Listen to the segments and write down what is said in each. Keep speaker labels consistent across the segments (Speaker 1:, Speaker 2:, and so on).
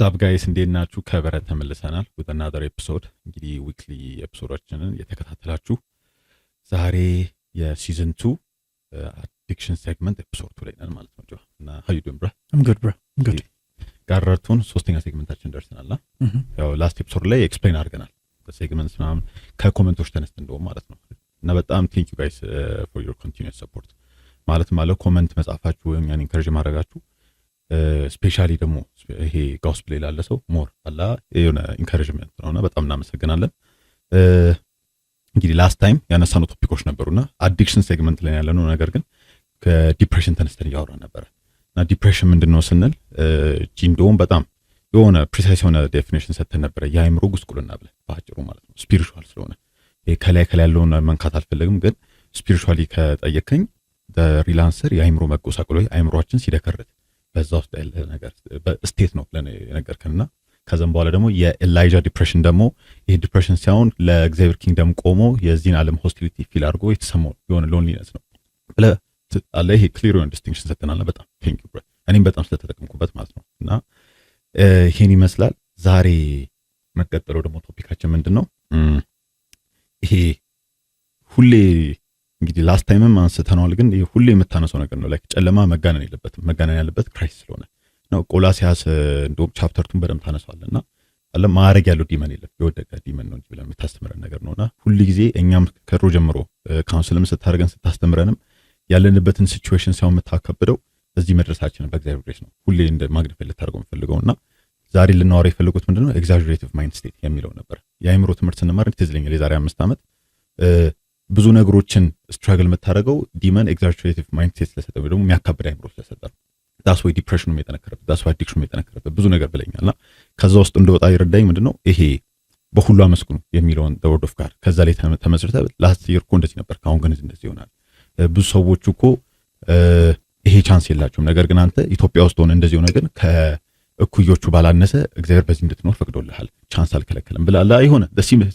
Speaker 1: ዋትስአፕ ጋይስ እንዴት ናችሁ? ከበረት ተመልሰናል with another episode። እንግዲህ ዊክሊ ኤፒሶዳችንን የተከታተላችሁ ዛሬ የሲዝን 2 አዲክሽን ሴግመንት ኤፒሶድ 2 ላይ ነን ማለት ነው። እና how you doing bro?
Speaker 2: I'm good bro. I'm good.
Speaker 1: ጋራቱን ሶስተኛ ሴግመንታችን ደርሰናል። ያው ላስት ኤፒሶድ ላይ ኤክስፕሌን አድርገናል በሴግመንት ምናምን ከኮሜንቶች ተነስተን እንደውም ማለት ነው። እና በጣም ቴንክ ዩ ጋይስ for your continuous support ማለት ኮሜንት መጻፋችሁ እኛን ኢንከሬጅ ማድረጋችሁ ስፔሻሊ ደግሞ ይሄ ጋስፕል ላይ ላለ ሰው ሞር አላ የሆነ ኢንካሬጅመንት ነውና በጣም እናመሰግናለን። እንግዲህ ላስት ታይም ያነሳነው ቶፒኮች ነበሩና አዲክሽን ሴግመንት ላይ ያለነው ነገር ግን ከዲፕሬሽን ተነስተን እያወራን ነበር። እና ዲፕሬሽን ምንድነው ስንል ጂንዶም በጣም የሆነ ፕሪሳይስ የሆነ ዴፊኒሽን ሰጥተን ነበር። የአእምሮ ጉስቁልና ብለን ባጭሩ ማለት ነው። ስፒሪቹዋል ስለሆነ ከላይ ያለውን መንካት አልፈለግም፣ ግን ስፒሪቹዋሊ ከጠየቀኝ ሪላንሰር የአእምሮ መጎሳቆል ወይ አእምሮአችን ሲደከርት በዛ ውስጥ ያለ ነገር በስቴት ነው ለኔ ነገርከንና ከዛም በኋላ ደግሞ የኤላይጃ ዲፕሬሽን ደግሞ ይሄ ዲፕሬሽን ሳይሆን ለእግዚአብሔር ኪንግደም ቆሞ የዚህን ዓለም ሆስቲሊቲ ፊል አድርጎ የተሰማው የሆነ ሎንሊነስ ነው ብለህ አለ። ይሄ ክሊር የሆነ ዲስቲንክሽን ሰጥተናል። በጣም ቴንክ ዩ ብሮ፣ እኔም በጣም ስለተጠቀምኩበት ማለት ነው። እና ይሄን ይመስላል። ዛሬ መቀጠለው ደግሞ ቶፒካችን ምንድነው? ይሄ ሁሌ እንግዲህ ላስት ታይምም አንስተናል፣ ግን ሁሌ የምታነሳው ነገር ነው። ላይክ ጨለማ መጋነን የለበትም። መጋነን ያለበት ክራይስት ስለሆነ ነው። ቆላሲያስ እንደውም ቻፕተር 2 በደንብ ታነሳዋለና አለ ማረግ ያለው ዲመን የለም፣ የወደቀ ዲመን ነው እንጂ ብለን የምታስተምረን ነገር ነውና ሁሉ ጊዜ እኛም ከድሮ ጀምሮ ካውንስልም ስታደርገን ስታስተምረንም ያለንበትን ሲቹዌሽን ሳይሆን የምታከብደው እዚህ መድረሳችንን በእግዚአብሔር ግሬስ ነው። ሁሌ እንደ ማግኒፋይ ልታደርገው የምፈልገውና ዛሬ ልናወራ የፈለጉት ምንድነው ኤግዛጀሬቲቭ ማይንድ ስቴት የሚለው ነበር። የአእምሮ ትምህርት ስንማር ትዝ ይለኛል የዛሬ 5 ዓመት ብዙ ነገሮችን ስትራግል የምታደርገው ዲመን ኤግዛጀሬቲቭ ማይንድ ሴት ስለሰጠው ደግሞ የሚያካብድ አይምሮ ስለሰጠው ዳስ ወይ ዲፕሬሽኑ የጠነከረበት ዳስ ወይ አዲክሽኑ የጠነከረበት ብዙ ነገር ብለኛልና ከዛ ውስጥ እንደወጣ ይረዳኝ ምንድነው ይሄ በሁሉ አመስግኑ የሚለውን the word of God ከዛ ላይ ተመስርተ ላስት ይር እኮ እንደዚህ ነበር ካሁን ግን እንደዚህ ይሆናል። ብዙ ሰዎች እኮ ይሄ ቻንስ የላቸውም፣ ነገር ግን አንተ ኢትዮጵያ ውስጥ ሆነ እንደዚህ ሆነ ግን ከእኩዮቹ ባላነሰ እግዚአብሔር በዚህ እንድትኖር ፈቅዶልሃል፣ ቻንስ አልከለከለም ብላላ። አይሆነ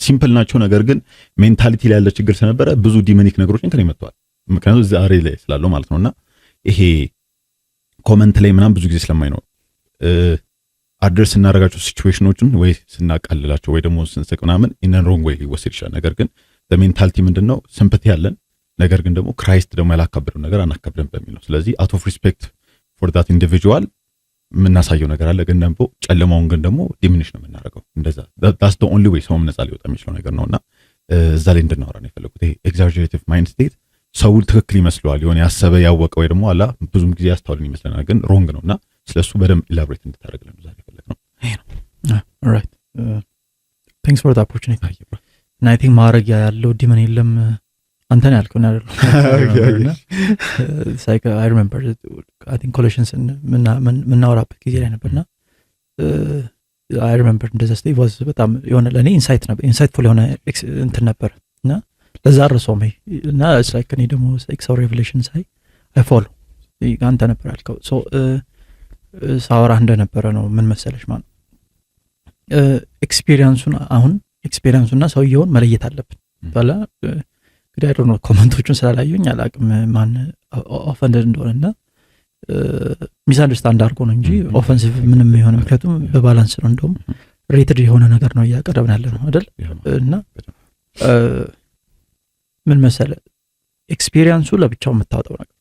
Speaker 1: ሲምፕል ናቸው፣ ነገር ግን ሜንታሊቲ ላይ ያለ ችግር ስለነበረ ብዙ ዲሞኒክ ነገሮችን ከኔ መጥተዋል። ምክንያቱም ዛሬ ላይ ስላለው ማለት ነውና ይሄ ኮመንት ላይ ምናምን ብዙ ጊዜ ስለማይ ነው አድረስ እናደርጋቸው ሲቹዌሽኖችን ወይ ስናቃልላቸው ወይ ደግሞ ስንስቅ ምናምን ኢን ሮንግ ወይ ሊወሰድ ይችላል። ነገር ግን በሜንታሊቲ ምንድነው ሲምፓቲ ያለን ነገር ግን ደግሞ ክራይስት ደግሞ ያላከበረው ነገር አናከብረን በሚል ነው። ስለዚህ አውት ኦፍ ሪስፔክት ፎር ዳት ኢንዲቪጁዋል የምናሳየው ነገር አለ፣ ግን ደግሞ ጨለማውን ግን ደግሞ ዲሚኒሽ ነው የምናደርገው። እንደዛ ዳስ ዘ ኦንሊ ዌይ ሰው ነፃ ሊወጣ የሚችለው ነገር ነውና እዛ ላይ እንድናወራ ነው የፈለኩት። ይሄ ኤግዛጀሬቲቭ ማይንድ ስቴት ሰው ትክክል ይመስለዋል፣ የሆነ ያሰበ ያወቀ ወይ ደግሞ አላ ብዙም ጊዜ ያስተዋልን ይመስለናል፣ ግን ሮንግ ነውና ስለሱ በደንብ ኢላቦሬት እንድታደርግልን ዛሬ የፈለግነው ይሄ ነው።
Speaker 2: ኦልራይት ቴንክስ ፎር ዘ ኦፖርቹኒቲ። እና አይ ቲንክ ማረግ ያለው ዲመን የለም አንተ ነው ያልከው ነው አይደል? ሳይክ አይ ሪሜምበር አይ ቲንክ ኮሌክሽንስ ምናወራበት ጊዜ ላይ ነበርና አይ ሪሜምበር እንደዛ ስቴጅ ዋዝ በጣም የሆነ ለኔ ኢንሳይትፉል የሆነ እንትን ነበር እና ለዛ ረሶም እና ኢትስ ላይክ እኔ ደግሞ ኤክስ ሬቨሌሽን ሳይ አይ ፎሎ አንተ ነበር ያልከው ሶ ሳወራ እንደነበረ ነው። ምን መሰለሽ ማለት ኤክስፒሪየንሱና ሰውየውን መለየት አለብን ባላ እንግዲህ አይደል ነው። ኮሜንቶቹን ስላላየሁኝ አላቅም ማን ኦፈንደድ እንደሆነና ሚስ አንደርስታንድ አድርጎ ነው እንጂ ኦፈንሲቭ ምንም የሆነ ምክንያቱም በባላንስ ነው እንደውም ሬትድ የሆነ ነገር ነው እያቀረብን ያለ ነው አይደል? እና ምን መሰለ ኤክስፒሪየንሱ ለብቻው የምታወጣው ነገር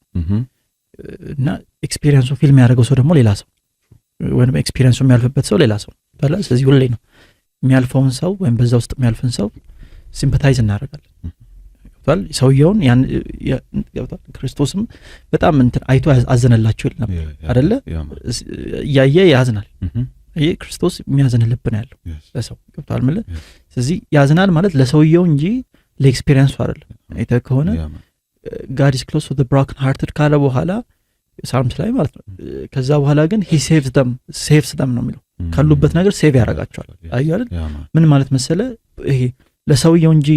Speaker 2: እና ኤክስፒሪየንሱ ፊልም ያደረገው ሰው ደግሞ ሌላ ሰው ወይም ኤክስፒሪየንሱ የሚያልፍበት ሰው ሌላ ሰው ታላ። ስለዚህ ሁሌ ነው የሚያልፈውን ሰው ወይም በዛ ውስጥ የሚያልፍን ሰው ሲምፓታይዝ እናደርጋለን። ገብቷል? ሰውየውን ያን ገብቷል? ክርስቶስም በጣም እንትን አይቶ አዘነላቸው ይል ነበር አይደለ? ያየ ያዝናል። ይሄ ክርስቶስ የሚያዝን ልብ ነው ያለው ለሰው። ገብቷል? ማለት ስለዚህ ያዝናል ማለት ለሰውየው እንጂ ለኤክስፒሪየንሱ አይደለም። አይተህ ከሆነ God is close to the broken hearted ካለ በኋላ ሳምስ ላይ ማለት ነው። ከዛ በኋላ ግን he saves them ነው የሚለው ካሉበት ነገር ሴቭ ያደርጋቸዋል። አዩ አይደል? ምን ማለት መሰለ ይሄ ለሰውየው እንጂ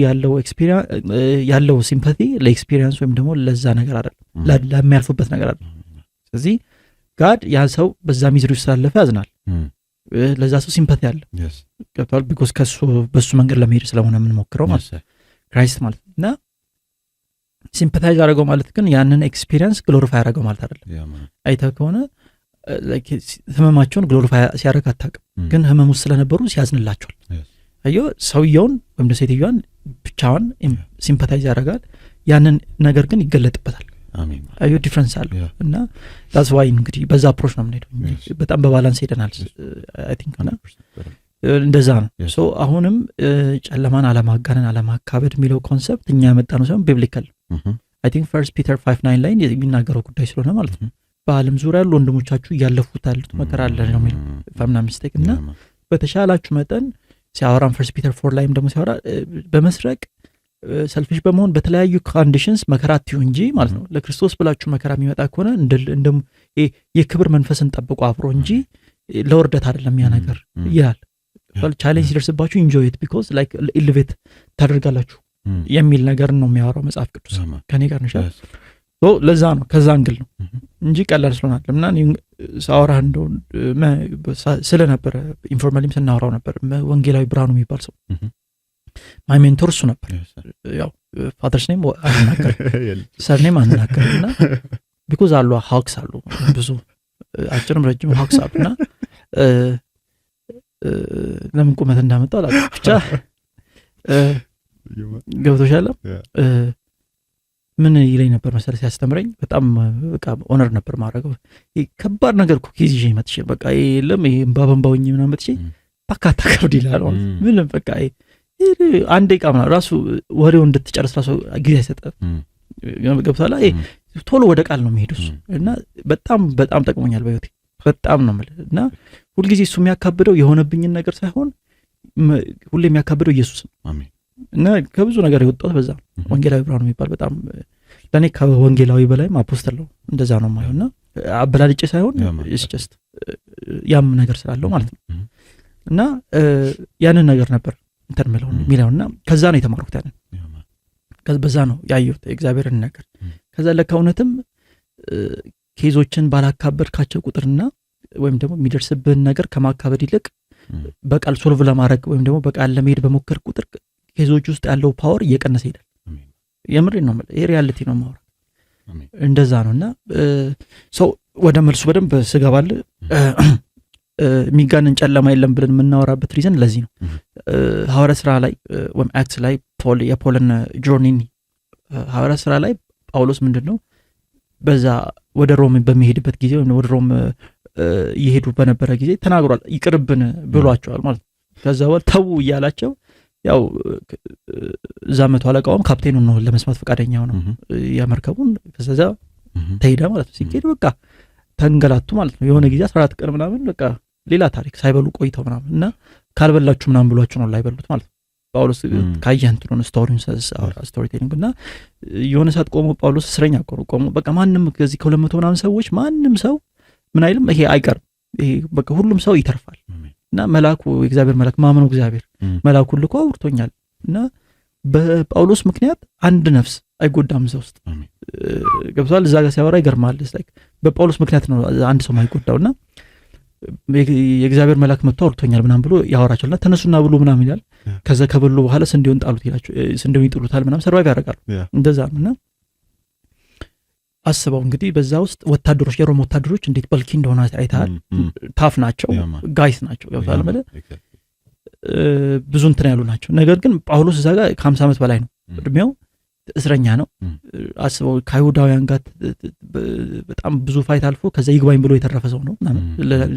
Speaker 2: ያለው ሲምፓቲ ለኤክስፒሪየንስ ወይም ደግሞ ለዛ ነገር አይደለም፣ ለሚያልፉበት ነገር አይደለም። ስለዚህ ጋድ ያ ሰው በዛ ሚዝሪ ውስጥ ስላለፈ ያዝናል፣ ለዛ ሰው ሲምፓቲ አለ። ገብቷል? ቢኮዝ በሱ መንገድ ለመሄድ ስለሆነ የምንሞክረው ማለት ክራይስት ማለት እና ሲምፓታይዝ አደረገው ማለት ግን ያንን ኤክስፒሪየንስ ግሎሪፋይ አደረገው ማለት አይደለም። አይተህ ከሆነ ላይክ ህመማቸውን ግሎሪፋይ ሲያደርግ አታውቅም፣ ግን ህመም ውስጥ ስለነበሩ ሲያዝንላቸዋል። አየሁ ሰውየውን ወይም ሴትዮዋን ብቻዋን ሲምፓታይዝ ያደርጋል። ያንን ነገር ግን ይገለጥበታል።
Speaker 1: አሜን።
Speaker 2: አየሁ ዲፍረንስ አለ እና that's why እንግዲህ በዛ አፕሮች ነው የምንሄደው። በጣም በባላንስ ሄደናል አይ ቲንክ እና እንደዛ ነው። ሶ አሁንም ጨለማን አለማጋነን አለማካበድ የሚለው ኮንሰፕት እኛ ያመጣ ነው ሳይሆን ቢብሊካል አይ ቲንክ ፈርስት ፒተር 5:9 ላይ የሚናገረው ጉዳይ ስለሆነ ማለት ነው። በዓለም ዙሪያ ያሉ ወንድሞቻችሁ እያለፉት ያሉት መከራ አለ ነው የሚለው ፋምና ሚስቴክ እና በተሻላችሁ መጠን ሲያወራን ፈርስት ፒተር 4 ላይም ደግሞ ሲያወራ በመስረቅ ሰልፊሽ በመሆን በተለያዩ ኮንዲሽንስ መከራ አትዩ እንጂ ማለት ነው። ለክርስቶስ ብላችሁ መከራ የሚመጣ ከሆነ እንደ የክብር መንፈስን ጠብቁ አብሮ እንጂ ለወርደት አይደለም ያ ነገር ይላል። ቻሌንጅ ሲደርስባችሁ ኢንጆይ ኢት ቢኮዝ ላይክ ኢሊቬት ታደርጋላችሁ የሚል ነገር ነው የሚያወራው መጽሐፍ ቅዱስ ከኔ ጋር ነው። ሶ ለዛ ነው ከዛ አንግል ነው እንጂ ቀላል ስለሆነ እና ሳወራ እንደው ስለነበረ ኢንፎርማሊም ስናወራው ነበር። ወንጌላዊ ብርሃኑ የሚባል ሰው ማይ ሜንቶር እሱ ነበር። ያው ፋዘርስ ኔም አናገር ሰር ኔም አናገርና ቢኮዝ አሉ ሃክስ አሉ ብዙ አጭርም ረጅም ሃክስ አሉና ለምን ቁመት እንዳመጣው አላውቅም ብቻ ገብቶሻል። ምን ይለኝ ነበር መሰለህ ሲያስተምረኝ በጣም በቃ ኦነር ነበር ማድረገው። ከባድ ነገር እኮ ኬዝ ይዤ መጥቼ በቃ የለም ይሄ ባባምባውኝ ምናምን መጥቼ በቃታ ከብድ ይላል ምን በቃ አንድ ደቂቃ ምናምን ራሱ ወሬው እንድትጨርስ ራሱ ጊዜ አይሰጥም። ገብቶሃል። ቶሎ ወደ ቃል ነው የሚሄዱት እና በጣም በጣም ጠቅሞኛል በህይወቴ በጣም ነው ማለት እና ሁልጊዜ እሱ የሚያካብደው የሆነብኝን ነገር ሳይሆን ሁሌ የሚያካብደው ኢየሱስ ነው። አሜን። እና ከብዙ ነገር የወጣሁት በዛ ወንጌላዊ ብርሃኑ የሚባል በጣም ለኔ ከወንጌላዊ በላይም አፖስተል ነው እንደዛ ነው ማለት እና አበላልጬ ሳይሆን ኢትስ ጀስት ያም ነገር ስላለው ማለት ነው። እና ያንን ነገር ነበር እንትን ሚለውና ከዛ ነው የተማርኩት ያንን በዛ ነው ያየሁት እግዚአብሔርን ነገር። ከዛ ለካ እውነትም ኬዞችን ባላካበድካቸው ቁጥርና ወይም ደግሞ የሚደርስብህን ነገር ከማካበድ ይልቅ በቃል ሶልቭ ለማድረግ ወይም ደግሞ በቃል ለመሄድ በሞከር ቁጥር ኬዞች ውስጥ ያለው ፓወር እየቀነሰ ይሄዳል። የምሬን ነው ማለት ይሄ ሪያሊቲ ነው ማውራት እንደዛ ነውና ሰው ወደ መልሱ በደንብ ስገባል የሚጋነን ጨለማ የለም ብለን የምናወራበት ሪዝን ለዚህ ነው። ሐዋርያት ሥራ ላይ ወይም አክትስ ላይ የፖልን ጆርኒን ሐዋርያት ሥራ ላይ ጳውሎስ ምንድነው በዛ ወደ ሮም በሚሄድበት ጊዜ ወደ ሮም ይሄዱ በነበረ ጊዜ ተናግሯል። ይቅርብን ብሏቸዋል ማለት ነው። ከዛ በኋላ ተው እያላቸው ያው ዛመቱ አለቃውም ካፕቴኑን ነው ለመስማት ፈቃደኛ ነው ያመርከቡን ከዛ ተሄደ ማለት ነው። ሲሄድ በቃ ተንገላቱ ማለት ነው። የሆነ ጊዜ 14 ቀን ምናምን በቃ ሌላ ታሪክ ሳይበሉ ቆይተው ምናምን እና ካልበላችሁ ምናምን ብሏቸው ነው ላይበሉት ማለት ነው። ጳውሎስ ካየንት ነው ስቶሪ ቴሊንግ እና የሆነ ሰዓት ቆሞ ጳውሎስ እስረኛ ቆሞ በቃ ማንም ከዚህ ከ200 ምናምን ሰዎች ማንም ሰው ምን አይልም ይሄ አይቀርም ይሄ በቃ ሁሉም ሰው ይተርፋል እና መልአኩ የእግዚአብሔር መልአክ ማመነው እግዚአብሔር መልአኩን ልኮ አውርቶኛል እና በጳውሎስ ምክንያት አንድ ነፍስ አይጎዳም እዛ ውስጥ ገብቷል። እዛ ጋር ሲያወራ ይገርማል። ላይክ በጳውሎስ ምክንያት ነው አንድ ሰው ማይጎዳውና የእግዚአብሔር መልአክ መጥቶ አውርቶኛል ምናምን ብሎ ያወራቸውና ተነሱና ብሉ ምናምን ይላል። ከዛ ከበሉ በኋላ ስንዴውን ጣሉት ይላቸው ስንዴውን ይጥሉታል ምናምን ሰርቫይቭ ያደርጋሉ። እንደዛ ነውና አስበው እንግዲህ በዛ ውስጥ ወታደሮች የሮም ወታደሮች እንዴት በልኪ እንደሆነ አይተሃል። ታፍ ናቸው ጋይስ ናቸው ገብቷል ማለት ብዙ እንትን ያሉ ናቸው። ነገር ግን ጳውሎስ እዛ ጋር ከ50 ዓመት በላይ ነው እድሜው እስረኛ ነው። አስበው ከአይሁዳውያን ጋር በጣም ብዙ ፋይት አልፎ ከዛ ይግባኝ ብሎ የተረፈ ሰው ነው ምናምን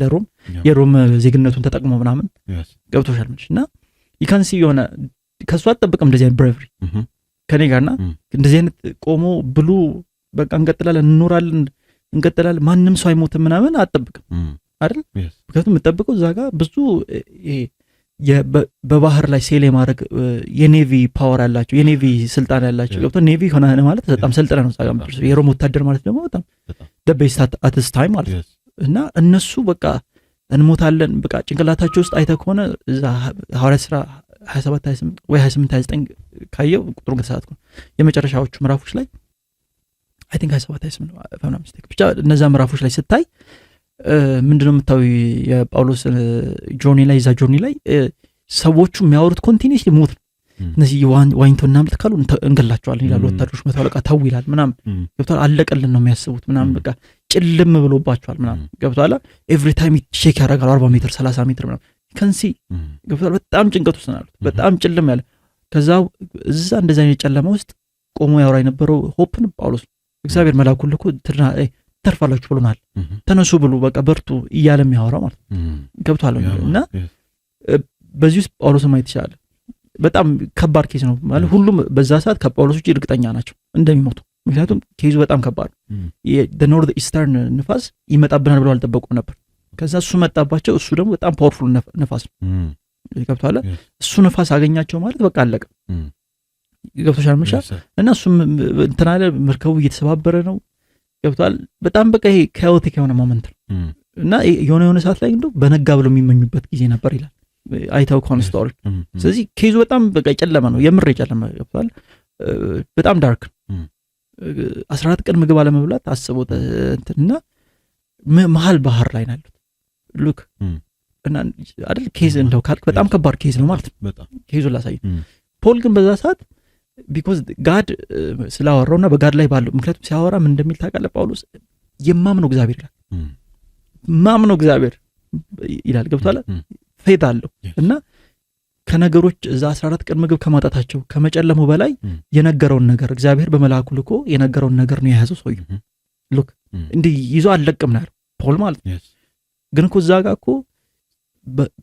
Speaker 2: ለሮም የሮም ዜግነቱን ተጠቅሞ ምናምን ገብቶሻል ማለት እና ይካንሲ የሆነ ከሱ አትጠብቅም እንደዚህ አይነት ብሬቨሪ ከኔ ጋርና እንደዚህ አይነት ቆሞ ብሉ በቃ እንቀጥላለን እንኖራለን እንቀጥላለን ማንም ሰው አይሞትም ምናምን አትጠብቅም አይደል? ምክንያቱም የምትጠብቀው እዛ ጋር ብዙ በባህር ላይ ሴል የማድረግ የኔቪ ፓወር ያላቸው የኔቪ ስልጣን ያላቸው ገብቶ ኔቪ ሆነ ማለት በጣም ሰልጥነ ነው ጻጋ ማለት የሮም ወታደር ማለት ደግሞ በጣም ደበይስታት አትስ ታይም ማለት እና እነሱ በቃ እንሞታለን በቃ ጭንቅላታቸው ውስጥ አይተ ከሆነ እዛ ሐዋርያት ሥራ 27 28 ወይ 28 29 ካየው ቁጥሩን ከተሳትኩ የመጨረሻዎቹ ምዕራፎች ላይ አይ ቲንክ 27 28 ፈና ሚስቴክ ብቻ እነዛ ምዕራፎች ላይ ስታይ ምንድነው የምታው የጳውሎስ ጆርኒ ላይ ዛ ጆርኒ ላይ ሰዎቹ የሚያወሩት ኮንቲኒዩስሊ ሞት ነው። እነዚህ ዋይንቶና ምልጥ ካሉ እንገላቸዋለን ይላሉ ወታደሮች። መቶ አለቃ ተው ይላል ምናምን ገብቷል። አለቀልን ነው የሚያስቡት ምናምን በቃ ጭልም ብሎባቸዋል ምናምን ገብቷል ኤቭሪ ታይም ቼክ ያደርጋሉ 40 ሜትር 30 ሜትር ምናምን ከንሲ ገብቷል በጣም ጭንቀት ውስጥ ናሉት በጣም ጭልም ያለ ከዛ እዛ እንደዛ አይነት ጨለማ ውስጥ ቆሞ ያወራ የነበረው ሆፕን ጳውሎስ እግዚአብሔር መልአኩ ልኮ ተርፋላችሁ ብሎናል ተነሱ ብሉ በቃ በርቱ እያለ የሚያወራው ማለት ገብቷል እና በዚህ ውስጥ ጳውሎስ ማየት ይችላል በጣም ከባድ ኬዝ ነው ማለት ሁሉም በዛ ሰዓት ከጳውሎስ ውጪ እርግጠኛ ናቸው እንደሚሞቱ ምክንያቱም ኬዙ በጣም ከባድ የኖርዝ ኢስተርን ንፋስ ይመጣብናል ብለው አልጠበቁም ነበር ከዛ እሱ መጣባቸው እሱ ደግሞ በጣም ፓወርፉል ንፋስ ነው ገብቷል እሱ ንፋስ አገኛቸው ማለት በቃ አለቀ ገብቶሻል መሻ እና እሱም እንትና አለ መርከቡ እየተሰባበረ ነው ገብቷል በጣም በቃ ይሄ ካኦቲክ የሆነ ሞመንት እና የሆነ ሰዓት ላይ እንደው በነጋ ብለው የሚመኙበት ጊዜ ነበር ይላል አይታው ኮንስቶሪ ስለዚህ ኬዙ በጣም በቃ ጨለማ ነው የምር ጨለማ ገብቷል በጣም ዳርክ 14 ቀን ምግብ አለመብላት አስቦት እንትና መሃል ባህር ላይ ናሉት ሉክ እና አይደል ኬዝ እንደው ካልክ በጣም ከባድ ኬዝ ነው ማለት በጣም ኬዙ ላሳይ ፖል ግን በዛ ሰዓት ቢኮዝ ጋድ ስላወራውና በጋድ ላይ ባለው ምክንያቱም ሲያወራ ምን እንደሚል ታውቃለህ ጳውሎስ የማምነው እግዚአብሔር ይላል ማምነው እግዚአብሔር ይላል ገብቷል ፌት አለው እና ከነገሮች እዛ 14 ቀን ምግብ ከማጣታቸው ከመጨለሙ በላይ የነገረውን ነገር እግዚአብሔር በመልአኩ ልኮ የነገረውን ነገር ነው የያዘው ሰውዬው ሉክ እንዲህ ይዞ አልለቅም ነው ፖል ማለት ግን እኮ እዛ ጋር እኮ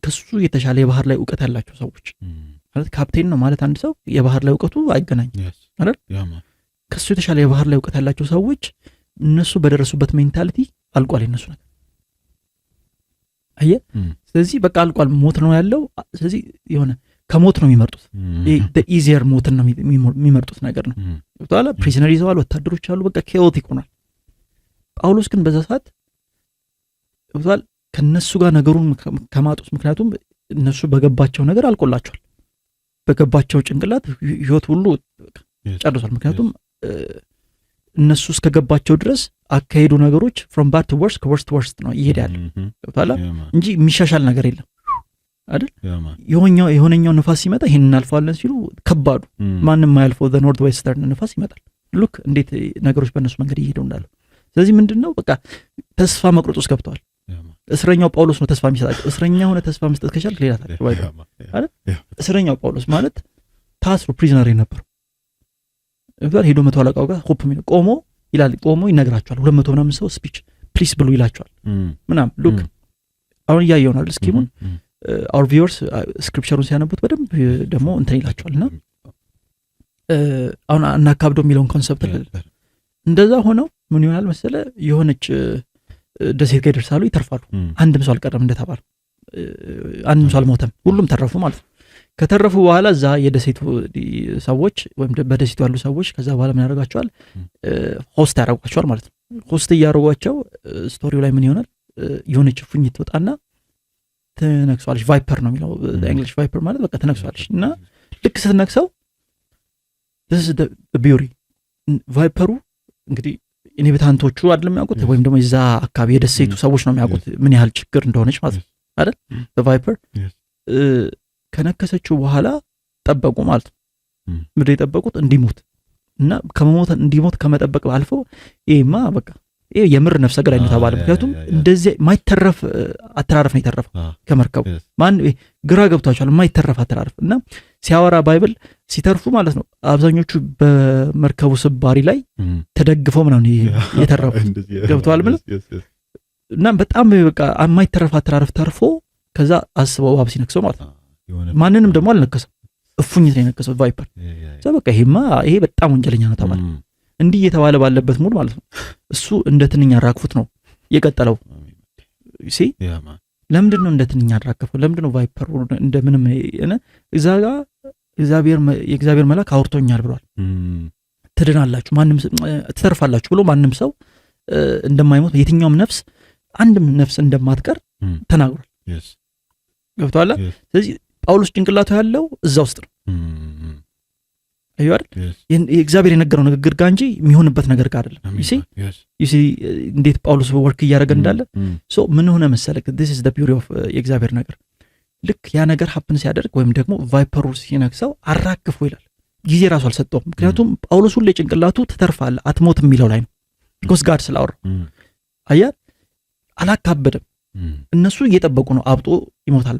Speaker 2: ከሱ የተሻለ የባህር ላይ ዕውቀት ያላቸው ሰዎች ማለት ካፕቴን ነው ማለት አንድ ሰው የባህር ላይ ዕውቀቱ አይገናኝ አይደል ከሱ የተሻለ የባህር ላይ ዕውቀት ያላቸው ሰዎች እነሱ በደረሱበት ሜንታሊቲ አልቋል የነሱ ነገር አየ ስለዚህ በቃ አልቋል ሞት ነው ያለው ስለዚህ የሆነ ከሞት ነው የሚመርጡት the easier ሞት ነው የሚመርጡት ነገር ነው ወጣላ ፕሪዝነር ይዘዋል ወታደሮች አሉ በቃ chaotic ሆኗል ጳውሎስ ግን በዛ ሰዓት ወጣል ከነሱ ጋር ነገሩን ከማጡስ ምክንያቱም እነሱ በገባቸው ነገር አልቆላቸዋል በገባቸው ጭንቅላት ህይወት ሁሉ ጨርሷል ምክንያቱም እነሱ እስከገባቸው ድረስ አካሄዱ ነገሮች from bad to worse ከworst to worst ነው ይሄዳል ወጣላ እንጂ የሚሻሻል ነገር የለም አይደል የሆነኛው ንፋስ ሲመጣ ይሄን እናልፋለን ሲሉ ከባዱ ማንንም ማያልፈው the north western ንፋስ ይመጣል ሉክ እንዴት ነገሮች በእነሱ መንገድ ይሄዱ እንዳሉ ስለዚህ ምንድነው በቃ ተስፋ መቁረጥ ውስጥ ገብተዋል እስረኛው ጳውሎስ ነው ተስፋ የሚሰጣቸው እስረኛ ሆነ ተስፋ መስጠት ከቻልክ ሌላ ታሪክ አይደል እስረኛው ጳውሎስ ማለት ታስሮ ፕሪዝነር ነበር እዛው ሄዶ መቶ አለቃው ጋር ሆፕ ምን ቆሞ ይላል ቆሞ ይነግራቸዋል 200 ምናምን ሰው ስፒች ፕሊስ ብሉ ይላቸዋል ምናም ሉክ አሁን ያየውናል እስኪሙን our viewers ስክሪፕቸሩን ሲያነቡት በደንብ ደግሞ እንትን ይላቸዋልና አሁን አናካብዶ የሚለውን ኮንሰፕት እንደዛ ሆነው ምን ይሆናል መሰለ የሆነች ደሴት ጋር ይደርሳሉ ይተርፋሉ አንድም ሰው አልቀረም እንደተባለ አንድም ሰው አልሞተም ሁሉም ተረፉ ማለት ነው ከተረፉ በኋላ እዛ የደሴቱ ሰዎች ወይም በደሴቱ ያሉ ሰዎች ከዛ በኋላ ምን ያደርጋቸዋል ሆስት ያደርጓቸዋል ማለት ነው ሆስት ያደርጓቸው ስቶሪው ላይ ምን ይሆናል የሆነች ፉኝት ትወጣና ትነክሷለች ቫይፐር ነው የሚለው እንግሊሽ ቫይፐር ማለት በቃ ትነክሷለች እና ልክ ስትነክሰው this is the beauty ቫይፐሩ እንግዲህ ኢንቪታንቶቹ አይደለም የሚያውቁት ወይም ደግሞ እዛ አካባቢ የደሴቱ ሰዎች ነው የሚያውቁት ምን ያህል ችግር እንደሆነች ማለት አይደል በቫይፐር ከነከሰችው በኋላ ጠበቁ ማለት ነው ምድር የጠበቁት እንዲሞት እና ከመሞት እንዲሞት ከመጠበቅ አልፎ ይሄማ በቃ ይሄ የምር ነፍሰ ገዳይ ነው ተባለ ምክንያቱም እንደዚህ ማይተረፍ አተራረፍ ነው የተረፈው ከመርከቡ ማን ግራ ገብቷቸዋል ማይተረፍ አተራረፍ እና ሲያወራ ባይብል ሲተርፉ ማለት ነው አብዛኞቹ በመርከቡ ስባሪ ላይ ተደግፈው ምናምን የተረፉ ገብቷል ማለት እና በጣም በቃ ማይተረፍ አተራረፍ ተርፎ ከዛ አስበው ባብ ሲነክሰው ማለት ነው ማንንም ደግሞ አልነከሰም እፉኝት ነው የነከሰው ቫይፐር ሰው በቃ ይሄ በጣም ወንጀለኛ ነው ተባለ እንዲህ እየተባለ ባለበት ሙሉ ማለት ነው እሱ እንደ ትንኛ ራክፉት ነው የቀጠለው እሺ ለምንድን ነው እንደ ትንኛ ራከፈው ለምንድን ነው ቫይፐር እንደምንም እዛ ጋር የእግዚአብሔር መልአክ አውርቶኛል ብሏል ትድናላችሁ ማንንም ትተርፋላችሁ ብሎ ማንንም ሰው እንደማይሞት የትኛውም ነፍስ አንድም ነፍስ እንደማትቀር ተናግሯል ገብቷል ስለዚህ ጳውሎስ ጭንቅላቱ ያለው እዛ ውስጥ ነው አይዋር የእግዚአብሔር የነገረው ንግግር ጋር እንጂ የሚሆንበት ነገር ጋር አይደለም ይሲ እንዴት ጳውሎስ ወርክ እያደረገ እንዳለ ሶ ምን ሆነ መሰለክ this is the beauty of የእግዚአብሔር ነገር ልክ ያ ነገር ሀፕን ሲያደርግ ወይም ደግሞ ቫይፐሩ ሲነክሰው አራክፎ ይላል ጊዜ ራሱ አልሰጠውም ምክንያቱም ጳውሎስ ሁሉ ጭንቅላቱ ተተርፋለ አትሞት የሚለው ላይ ነው because God ስላወራ አያ አላካበደም። እነሱ እየጠበቁ ነው አብጦ ይሞታል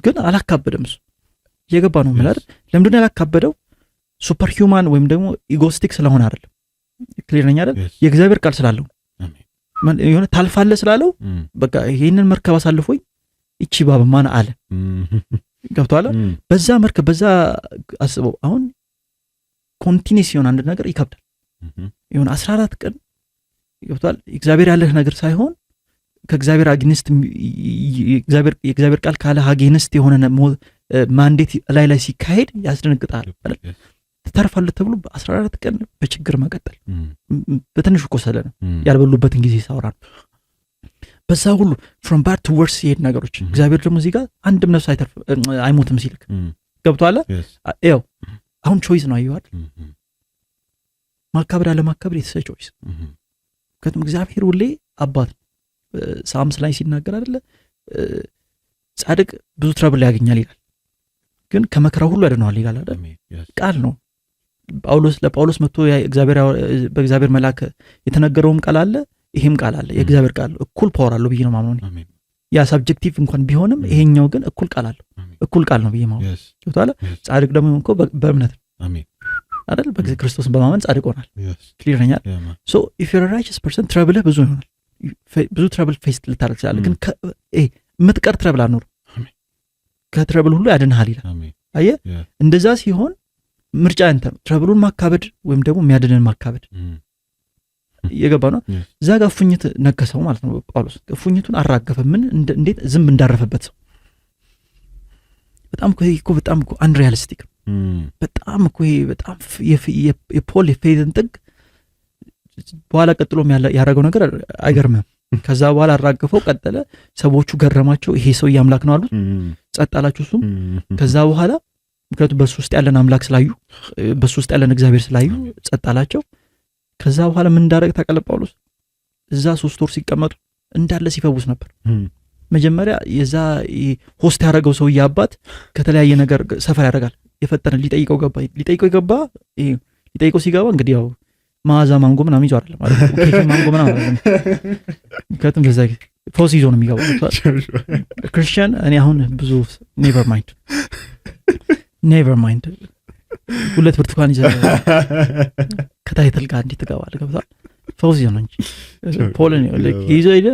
Speaker 2: ግን አላካበደም። እሱ እየገባ ነው ማለት ለምንድን ነው ያላካበደው? ሱፐር ሂውማን ወይም ደግሞ ኢጎስቲክ ስለሆነ አይደለም። ክሊር ነኝ አይደል? የእግዚአብሔር ቃል ስላለው የሆነ ታልፋለህ ስላለው በቃ ይሄንን መርከብ አሳልፎኝ እቺ ባባ ማን አለ ገብቷል። በዛ መርከብ በዛ አስበው አሁን ኮንቲኒስ ሲሆን አንድ ነገር ይከብዳል። ይሁን 14 ቀን ገብቷል። እግዚአብሔር ያለህ ነገር ሳይሆን ከእግዚአብሔር አግኒስት የእግዚአብሔር ቃል ካለ አግኒስት የሆነ ማንዴት ላይ ሲካሄድ ያስደነግጣል አይደል? ተርፋለህ ተብሎ በ14 ቀን በችግር መቀጠል በትንሹ ቆሰለ ነው ያልበሉበትን ጊዜ ሳውራ በዛ ሁሉ from bad to worse ሲሄድ ነገሮች እግዚአብሔር ደግሞ እዚህ ጋር አንድም ነፍስ አይሞትም ሲልክ ገብቷል። ያው አሁን ቾይስ ነው አይዋል ማካበድ አለማካበድ የተሰ ቾይስ ከቱም እግዚአብሔር ሁሌ አባት ሳምስ ላይ ሲናገር አይደለ ጻድቅ ብዙ ትረብል ያገኛል ይላል ግን ከመከራው ሁሉ ያድነዋል ይላል አይደል? ቃል ነው። ለጳውሎስ መጥቶ በእግዚአብሔር መልአክ የተነገረውም ቃል አለ ይሄም ቃል አለ። የእግዚአብሔር ቃል እኩል ፓወር አለው ብዬ ነው ማምነው። ያ ሰብጀክቲቭ እንኳን ቢሆንም ይሄኛው ግን እኩል ቃል አለው እኩል ቃል ነው ብዬ ማምነው። ይወጣለ ጻድቅ ደግሞ እንኮ በእምነት አሜን አይደል? በክርስቶስን በማመን ጻድቅ ሆናል። ክሊር ነኛል። ሶ ኢፍ ዩ አር ራይቸስ ፐርሰን ትረብል ብዙ ይሆናል። ብዙ ትረብል ፌስ ልታደርግ ትችላለህ ግን የምትቀር ትረብል አኖር ከትረብል ሁሉ ያድንሃል ይላል። አየህ እንደዛ ሲሆን ምርጫ አንተ ነው ትረብሉን ማካበድ ወይም ደግሞ የሚያድንን ማካበድ የገባ ነው። እዛ ጋር ፉኝት ነከሰው ማለት ነው ጳውሎስ። ፉኝቱን አራገፈ። ምን እንዴት ዝም እንዳረፈበት ሰው በጣም እኮ አንሪያሊስቲክ በጣም እኮ በጣም የፖል የፌዝን ጥግ በኋላ ቀጥሎም ያደረገው ነገር አይገርምም። ከዛ በኋላ አራገፈው ቀጠለ። ሰዎቹ ገረማቸው። ይሄ ሰው አምላክ ነው አሉት። ጸጥ አላቸው እሱም። ከዛ በኋላ ምክንያቱም በሱ ውስጥ ያለን አምላክ ስላዩ በሱ ውስጥ ያለን እግዚአብሔር ስላዩ ጸጥ አላቸው። ከዛ በኋላ ምን እንዳደረገ ታውቃለህ ጳውሎስ? እዛ 3 ወር ሲቀመጡ እንዳለ ሲፈውስ ነበር። መጀመሪያ የዛ ሆስት ያደረገው ሰውዬ አባት ከተለያየ ነገር ሰፈር ያደርጋል። የፈጠነ ሊጠይቀው ሲገባ እንግዲህ ያው ማዛ ማንጎ ምናምን ይዞ አይደለም ማለት ነው። ኬክ ማንጎ ምናምን አይደለም። ከቱም ለዛ ፎስ ይዞ ነው የሚገባው። ክርስቲያን እኔ አሁን ብዙ ኔቨር ማይንድ ሁለት ብርቱካን ይዘህ ከታይትል ጋር እንዴት ትገባለህ? ገብቷል። ፎስ ይዞ ነው እንጂ ፖልን ይዞ ሄደ።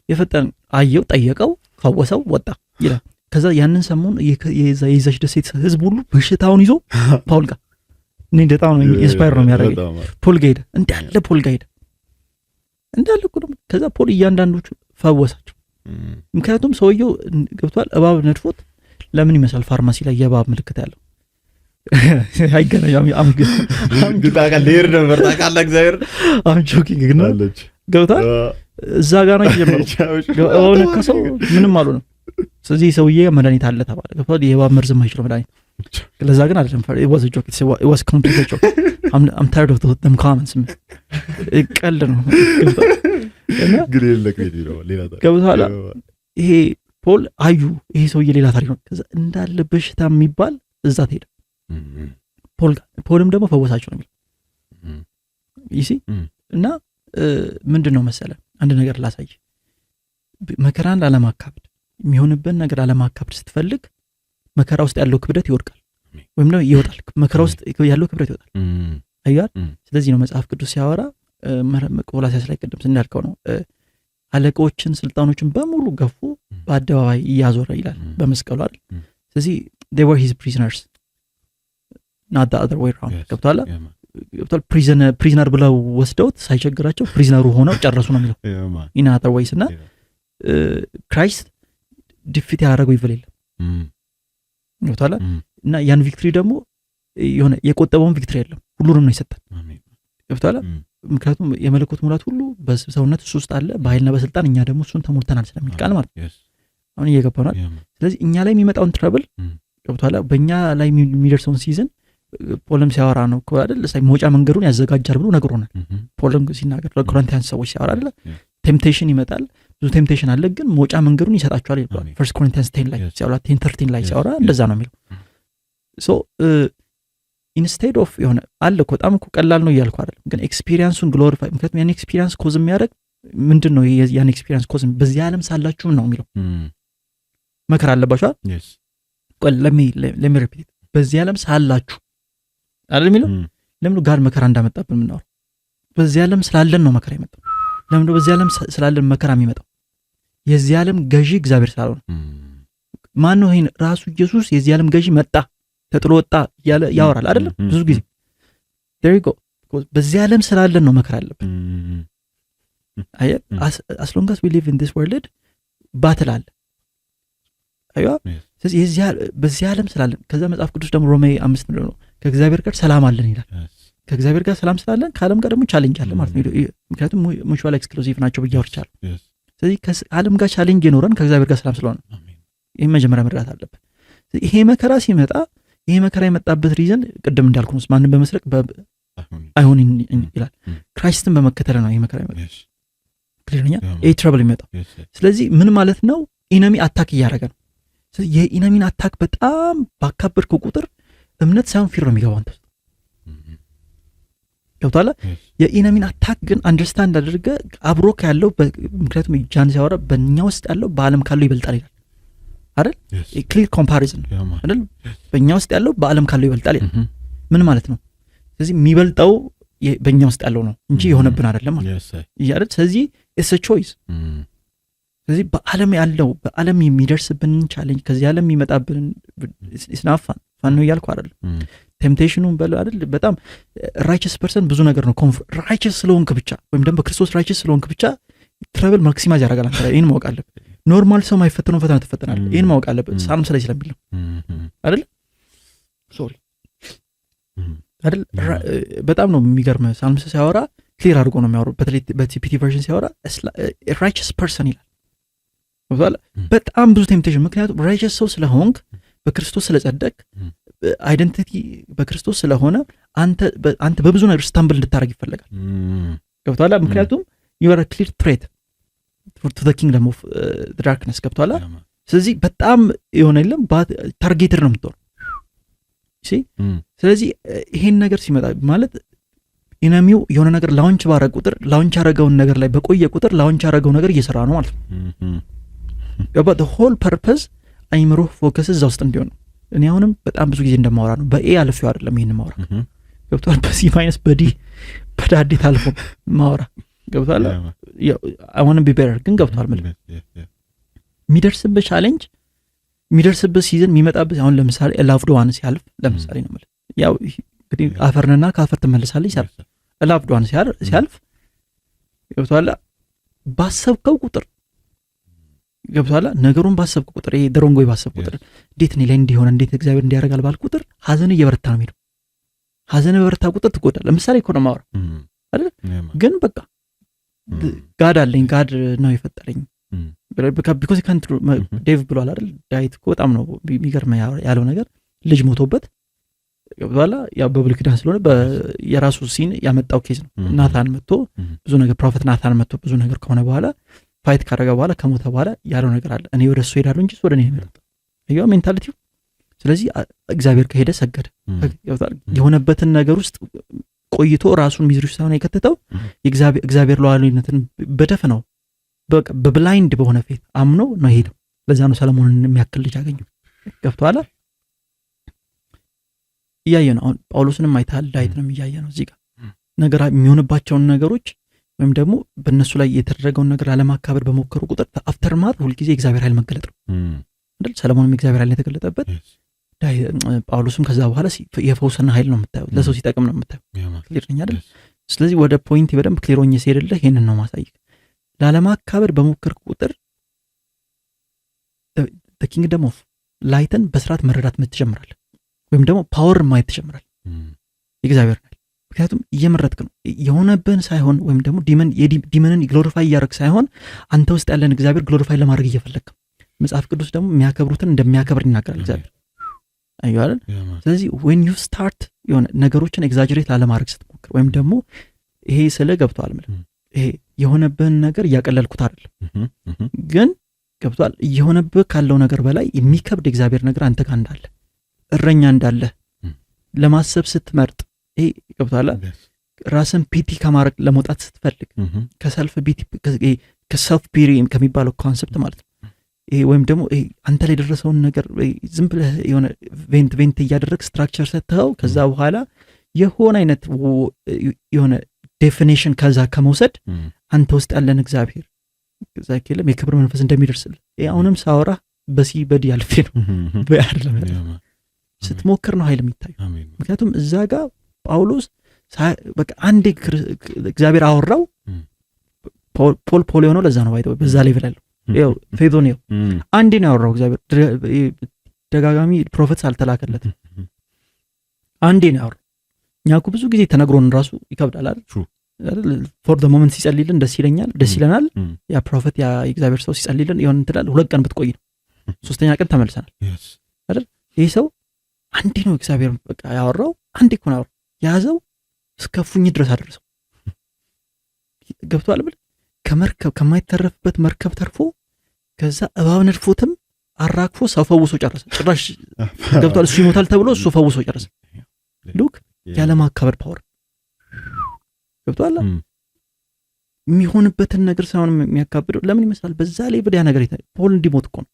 Speaker 2: የፈጠን አየው፣ ጠየቀው፣ ፈወሰው፣ ወጣ ይላል። ከዛ ያንን ሰሞን የዛች ደሴት ህዝብ ሁሉ በሽታውን ይዞ ፓውል ጋር እኔ በጣም ነው ኢንስፓየር ነው የሚያደርገው። ፖል ጋር ሄደ እንዳለ እኮ ነው። ከዛ ፖል እያንዳንዶቹ ፈወሳቸው። ምክንያቱም ሰውየው ገብቷል። እባብ ነድፎት ለምን ይመስላል ፋርማሲ ላይ የእባብ ምልክት ያለው አይገናኛም።
Speaker 1: ሌር ነበር ታውቃለህ። እግዚአብሔር
Speaker 2: ጆኪንግ ግን ገብቷል። እዛ ጋር ነው የጀመረው። አሁን ከሰው ምንም አልሆነም። ስለዚህ ሰውዬ መድኃኒት አለ ተባለ። ገብቷል። የእባብ መርዝም አይችለው መድኃኒት ለዛ ግን አይደለም። it was a joke. it was completely a joke. I'm tired of them comments. ቀልድ ነው
Speaker 1: ግን የለክ ነው ሌላ ታሪክ
Speaker 2: ገብቷል። ይሄ ፖል አዩ ይሄ ሰውዬ ሌላ ታሪክ ነው። ከዛ እንዳለ በሽታ የሚባል እዛ ሄደ ፖልም ደግሞ ፈወሳቸው ነው የሚለው ይሲ እና ምንድነው መሰለ አንድ ነገር ላሳይ። መከራን አለማካበድ የሚሆንበት ነገር አለማካበድ ስትፈልግ መከራ ውስጥ ያለው ክብደት ይወድቃል ወይም ነው ይወጣል። መከራ ውስጥ ያለው ክብደት ይወጣል። አያል ስለዚህ ነው መጽሐፍ ቅዱስ ሲያወራ ቆላስይስ ላይ ቅድም እንዳልከው ነው አለቆችን ስልጣኖችን በሙሉ ገፉ በአደባባይ እያዞረ ይላል በመስቀሉ አይደል። ስለዚህ they were his prisoners not the other way around። ገብቷል። ፕሪዝነር ብለው ወስደውት ሳይቸግራቸው ፕሪዝነሩ ሆነው ጨረሱ ነው የሚለው in other ways። እና ክራይስት ዲፊት ያደረገው ይብል የለም ገብቷል። እና ያን ቪክትሪ ደግሞ የሆነ የቆጠበውን ቪክትሪ የለም ሁሉንም ነው የሰጠን ገብቷል። ምክንያቱም የመለኮት ሙላት ሁሉ በሰውነት እሱ ውስጥ አለ በኃይልና በስልጣን እኛ ደግሞ እሱን ተሞልተናል ስለሚል ቃል ማለት አሁን እየገባናል። ስለዚህ እኛ ላይ የሚመጣውን ትረብል ገብቷል። በእኛ ላይ የሚደርሰውን ሲዝን ፖለም ሲያወራ ነው እኮ አይደል መውጫ መንገዱን ያዘጋጃል ብሎ ነግሮናል። ፖለም ሲናገር ለኮሪንቲያንስ ሰዎች ሲያወራ አይደል ቴምፕቴሽን ይመጣል ብዙ ቴምፕቴሽን አለ ግን መውጫ መንገዱን ይሰጣቸዋል ይባላል። ፈርስት ኮሪንቲያንስ 10 ላይ ሲያወራ 10:13 ላይ ሲያወራ እንደዛ ነው የሚለው። ሶ ኢንስቴድ ኦፍ የሆነ አለ እኮ በጣም እኮ ቀላል ነው እያልኩ አይደለም ግን ኤክስፒሪየንሱን ግሎሪፋይ ምክንያቱም ያን ኤክስፒሪየንስ ኮዝ የሚያደርግ ምንድነው ያን ኤክስፒሪየንስ ኮዝ በዚህ ዓለም ሳላችሁ ነው የሚለው መከራ አለባችሁ
Speaker 1: yes
Speaker 2: ቆይ let me repeat በዚህ ዓለም ሳላችሁ አይደል የሚለው ለምን ጋር መከራ እንዳመጣብን ምናው በዚህ ዓለም ስላለን ነው መከራ የመጣው ለምን በዚህ ዓለም ስላለን መከራ የሚመጣው የዚህ ዓለም ገዢ እግዚአብሔር ስላልሆነ ማን ነው ይሄን ራሱ ኢየሱስ የዚህ ዓለም ገዢ መጣ ተጥሎ ወጣ ያወራል አይደል ብዙ ጊዜ there you go በዚህ ዓለም ስላለን ነው መከራ አለብን አይ as long as we live in this world battle አለ አይዋ ስለዚህ በዚህ ዓለም ስላለን ከዛ መጽሐፍ ቅዱስ ደግሞ ሮሜ 5 ነው ከእግዚአብሔር ጋር ሰላም አለን ይላል ከእግዚአብሔር ጋር ሰላም ስላለን ከዓለም ጋር ደግሞ ቻሌንጅ አለ ማለት ነው ምክንያቱም ሙቹዋል ኤክስክሉሲቭ ናቸው ብያወርቻለሁ ስለዚህ ከዓለም ጋር ቻሌንጅ ይኖረን ከእግዚአብሔር ጋር ሰላም ስለሆነ ይሄ መጀመሪያ መረዳት አለበት ይሄ መከራ ሲመጣ ይሄ መከራ የመጣበት ሪዝን ቅድም እንዳልኩ ነው ማንንም በመስረቅ አይሆን ይላል ክራይስትን በመከተል ነው ይሄ መከራ ይመጣ ክሊርኛ ይሄ ትራብል ይመጣ ስለዚህ ምን ማለት ነው ኢነሚ አታክ እያደረገ ነው ስለዚህ የኢነሚን አታክ በጣም ባካበድከው ቁጥር እምነት ሳይሆን ፊር ነው የሚገባው አንተ ገብቷል የኢነሚን አታክ ግን አንደርስታንድ አድርገ አብሮ ካለው ምክንያቱም ጃን ሲያወራ በእኛ ውስጥ ያለው በዓለም ካለው ይበልጣል ይላል አይደል ክሊር ኮምፓሪዝን አይደል በእኛ ውስጥ ያለው በዓለም ካለው ይበልጣል ይላል ምን ማለት ነው ስለዚህ የሚበልጣው በእኛ ውስጥ ያለው ነው እንጂ የሆነብን አይደለም ማለት አይደል ስለዚህ it's a choice ስለዚህ በዓለም ያለው በዓለም የሚደርስብን ቻሌንጅ ከዚህ ዓለም የሚመጣብን ኢስናፋን ፋን ነው ያልኩ አይደል ቴምፕቴሽኑን በለ አይደል በጣም ራይቸስ ፐርሰን ብዙ ነገር ነው ራይቸስ ስለሆንክ ብቻ ወይም ደግሞ በክርስቶስ ራይቸስ ስለሆንክ ብቻ ትራቭል ማክሲማይዝ ያደርጋል አንተ ይሄን ማወቅ አለብህ ኖርማል ሰው ማይፈተነው ፈተና ተፈተናለህ ይሄን ማወቅ አለብህ ሳልም ስለሚል ነው አይደል ሶሪ አይደል በጣም ነው የሚገርም ሳልም ሲያወራ ክሊር አድርጎ ነው የሚያወራው በተለይ በቲፒቲ ቨርዥን ሲያወራ ራይቸስ ፐርሰን ይላል በጣም ብዙ ቴምፕቴሽን ምክንያቱም ራይቸስ ሰው ስለሆንክ በክርስቶስ ስለጸደቅ አይደንቲቲ በክርስቶስ ስለሆነ አንተ በብዙ ነገር ስታምብል እንድታረግ ይፈልጋል ገብቷል ምክንያቱም you are a clear threat to the kingdom of the darkness ገብቷል ስለዚህ በጣም የሆነ የለም ታርጌትድ ነው የምትሆነው ስለዚህ ይሄን ነገር ሲመጣ ማለት ኢነሚው የሆነ ነገር ላውንች ባረግ ቁጥር ላውንች ያረጋውን ነገር ላይ በቆየ ቁጥር ላውንች ያረጋው ነገር እየሰራ ነው ማለት ነው about the whole purpose አይምሮ ፎከስ እዛ ውስጥ እንዲሆን ነው እኔ አሁንም በጣም ብዙ ጊዜ እንደማወራ ነው በኤ አልፌው አይደለም ይሄን ማወራ ገብቷል በሲ ማይነስ በዲ በዳዲት አልፎ ማወራ ገብቷል I want to be better ግን ገብቷል ማለት የሚደርስበት ቻሌንጅ የሚደርስበት ሲዝን የሚመጣበት አሁን ለምሳሌ ላቭድ ዋን ሲያልፍ ለምሳሌ ነው ማለት ያው እንግዲህ አፈርንና ካፈር ተመልሳለች ይላል ላቭድ ዋን ሲያልፍ ገብቷል ባሰብከው ቁጥር ገብቷል ነገሩን ባሰብከው ቁጥር ይሄ ደሮንጎይ ባሰብከው ቁጥር እንዴት ነው ላይ እንዲሆነ እንዴት እግዚአብሔር እንዲያረጋል ባል ቁጥር ሐዘን እየበረታ ነው የሚለው ሐዘን በበረታ ቁጥር ትጎዳለህ ለምሳሌ እኮ ነው ማወራ አይደል ግን በቃ ጋድ አለኝ ጋድ ነው የፈጠረኝ because you can't ዴቭ ብሏል አይደል ዳዊት እኮ በጣም ነው የሚገርም ያለው ነገር ልጅ ሞቶበት ገብቷል ያው በብሉይ ኪዳን ስለሆነ የራሱ ሲን ያመጣው ኬዝ ነው ናታን መጥቶ ብዙ ነገር ፕሮፌት ናታን መጥቶ ብዙ ነገር ከሆነ በኋላ ፋይት ካረጋ በኋላ ከሞተ በኋላ ያለው ነገር አለ እኔ ወደሱ ሄዳለሁ እንጂ ወደ እኔ አይመጣም አይዋ ሜንታሊቲው ስለዚህ እግዚአብሔር ከሄደ ሰገደ ገብቷል የሆነበትን ነገር ውስጥ ቆይቶ ራሱን ሚዝሪ ሳይሆን የከተተው እግዚአብሔር ሉዓላዊነትን በደፈናው በብላይንድ በሆነ ፌት አምኖ ነው ሄደው ለዛ ነው ሰለሞንን የሚያክል ልጅ አገኘው ገብቷል ያየነው አሁን ጳውሎስንም አይታል ዳዊት ነው ያየነው እዚህ ጋር ነገር የሚሆንባቸው ነገሮች ወይም ደግሞ በእነሱ ላይ የተደረገውን ነገር አለማካበር በመከሩ ቁጥር አፍተርማት ሁሉ ጊዜ እግዚአብሔር ኃይል መገለጥ ነው አይደል ሰለሞንም እግዚአብሔር ኃይል የተገለጠበት ጳውሎስም ከዛ በኋላ የፈውስና ኃይል ነው የምታየው ለሰው ሲጠቅም ነው የምታየው ክሊር ነኝ አይደል ስለዚህ ወደ ፖይንት በደንብ ክሊር ሆኜ ሲሄድልህ ይሄንን ነው ማሳየክ ላለማካበር በመከርኩ ቁጥር the kingdom of lighten በስርዓት መረዳት ትጀምራለህ ወይም ደግሞ ፓወር ማየት ትጀምራለህ እግዚአብሔር ኃይል ምክንያቱም እየመረጥክ ነው የሆነብን ሳይሆን ወይም ደግሞ ዲመንን ግሎሪፋይ ያደርግ ሳይሆን አንተ ውስጥ ያለን እግዚአብሔር ግሎሪፋይ ለማድረግ እየፈለክ መጽሐፍ ቅዱስ ደግሞ የሚያከብሩትን እንደሚያከብር ይናገራል እግዚአብሔር አይዋል ስለዚህ when you start የሆነ ነገሮችን ኤግዛጀሬት ላለማድረግ ስትሞክር ወይም ደግሞ ይሄ ስለ ገብቷል ማለት ይሄ የሆነብን ነገር ያቀለልኩት አይደለም ግን ገብቷል የሆነብህ ካለው ነገር በላይ የሚከብድ እግዚአብሔር ነገር አንተ ጋር እንዳለ እረኛ እንዳለ ለማሰብ ስትመርጥ ይሄ ገብቷል ራስን ፒቲ ከማድረግ ለመውጣት ስትፈልግ ከሰልፍ ፒቲ ከሰልፍ ፒቲ ከሚባለው ኮንሰፕት ማለት ነው ወይም ደግሞ አንተ ላይ ደረሰውን ነገር ዝም ብለህ የሆነ ቬንት እያደረግ ስትራክቸር ሰጥተው ከዛ በኋላ የሆነ አይነት የሆነ ዴፊኒሽን ከዛ ከመውሰድ አንተ ውስጥ ያለን እግዚአብሔር ዛኪለም የክብር መንፈስ እንደሚደርስልህ አሁንም ሳወራ በዲ አልፌ ነው በአርለም ስትሞክር ነው ኃይል የሚታየው ምክንያቱም እዛ ጋር ጳውሎስ በቃ አንዴ እግዚአብሔር አወራው ፖል የሆነው ለዛ ነው ባይተው በዛ ላይ ብላል ያው ፌዶን ያው አንዴ ነው ያወራው እግዚአብሔር ደጋጋሚ ፕሮፌት አልተላከለት አንዴ ነው ያወራው እኛኩ ብዙ ጊዜ ተነግሮን ራሱ ይከብዳል አይደል ፎር ዘ ሞመንት ሲጸልይልን ደስ ይለናል ያ ፕሮፌት ያ እግዚአብሔር ሰው ሲጸልይልን ይሆን እንትላል 2 ቀን ብትቆይ ነው 3ኛ ቀን ተመልሰናል አይደል ይሄ ሰው አንዴ ነው እግዚአብሔር በቃ ያወራው አንዴ እኮ ነው ያዘው እስከ ፉኝ ድረስ አደረሰው ገብቷል ብል ከመርከብ ከማይተረፍበት መርከብ ተርፎ ከዛ እባብ ነድፎትም አራክፎ ሰው ፈውሶ ጨረሰ ጭራሽ ገብቷል እሱ ይሞታል ተብሎ እሱ ፈውሶ ጨረሰ ሉክ ያለ ማካበር ፓወር ገብቷል የሚሆንበትን ነገር ሳይሆን የሚያካብደው ለምን ይመስላል በዛ ላይ በዲያ ነገር ፖል እንዲሞት እኮ ነው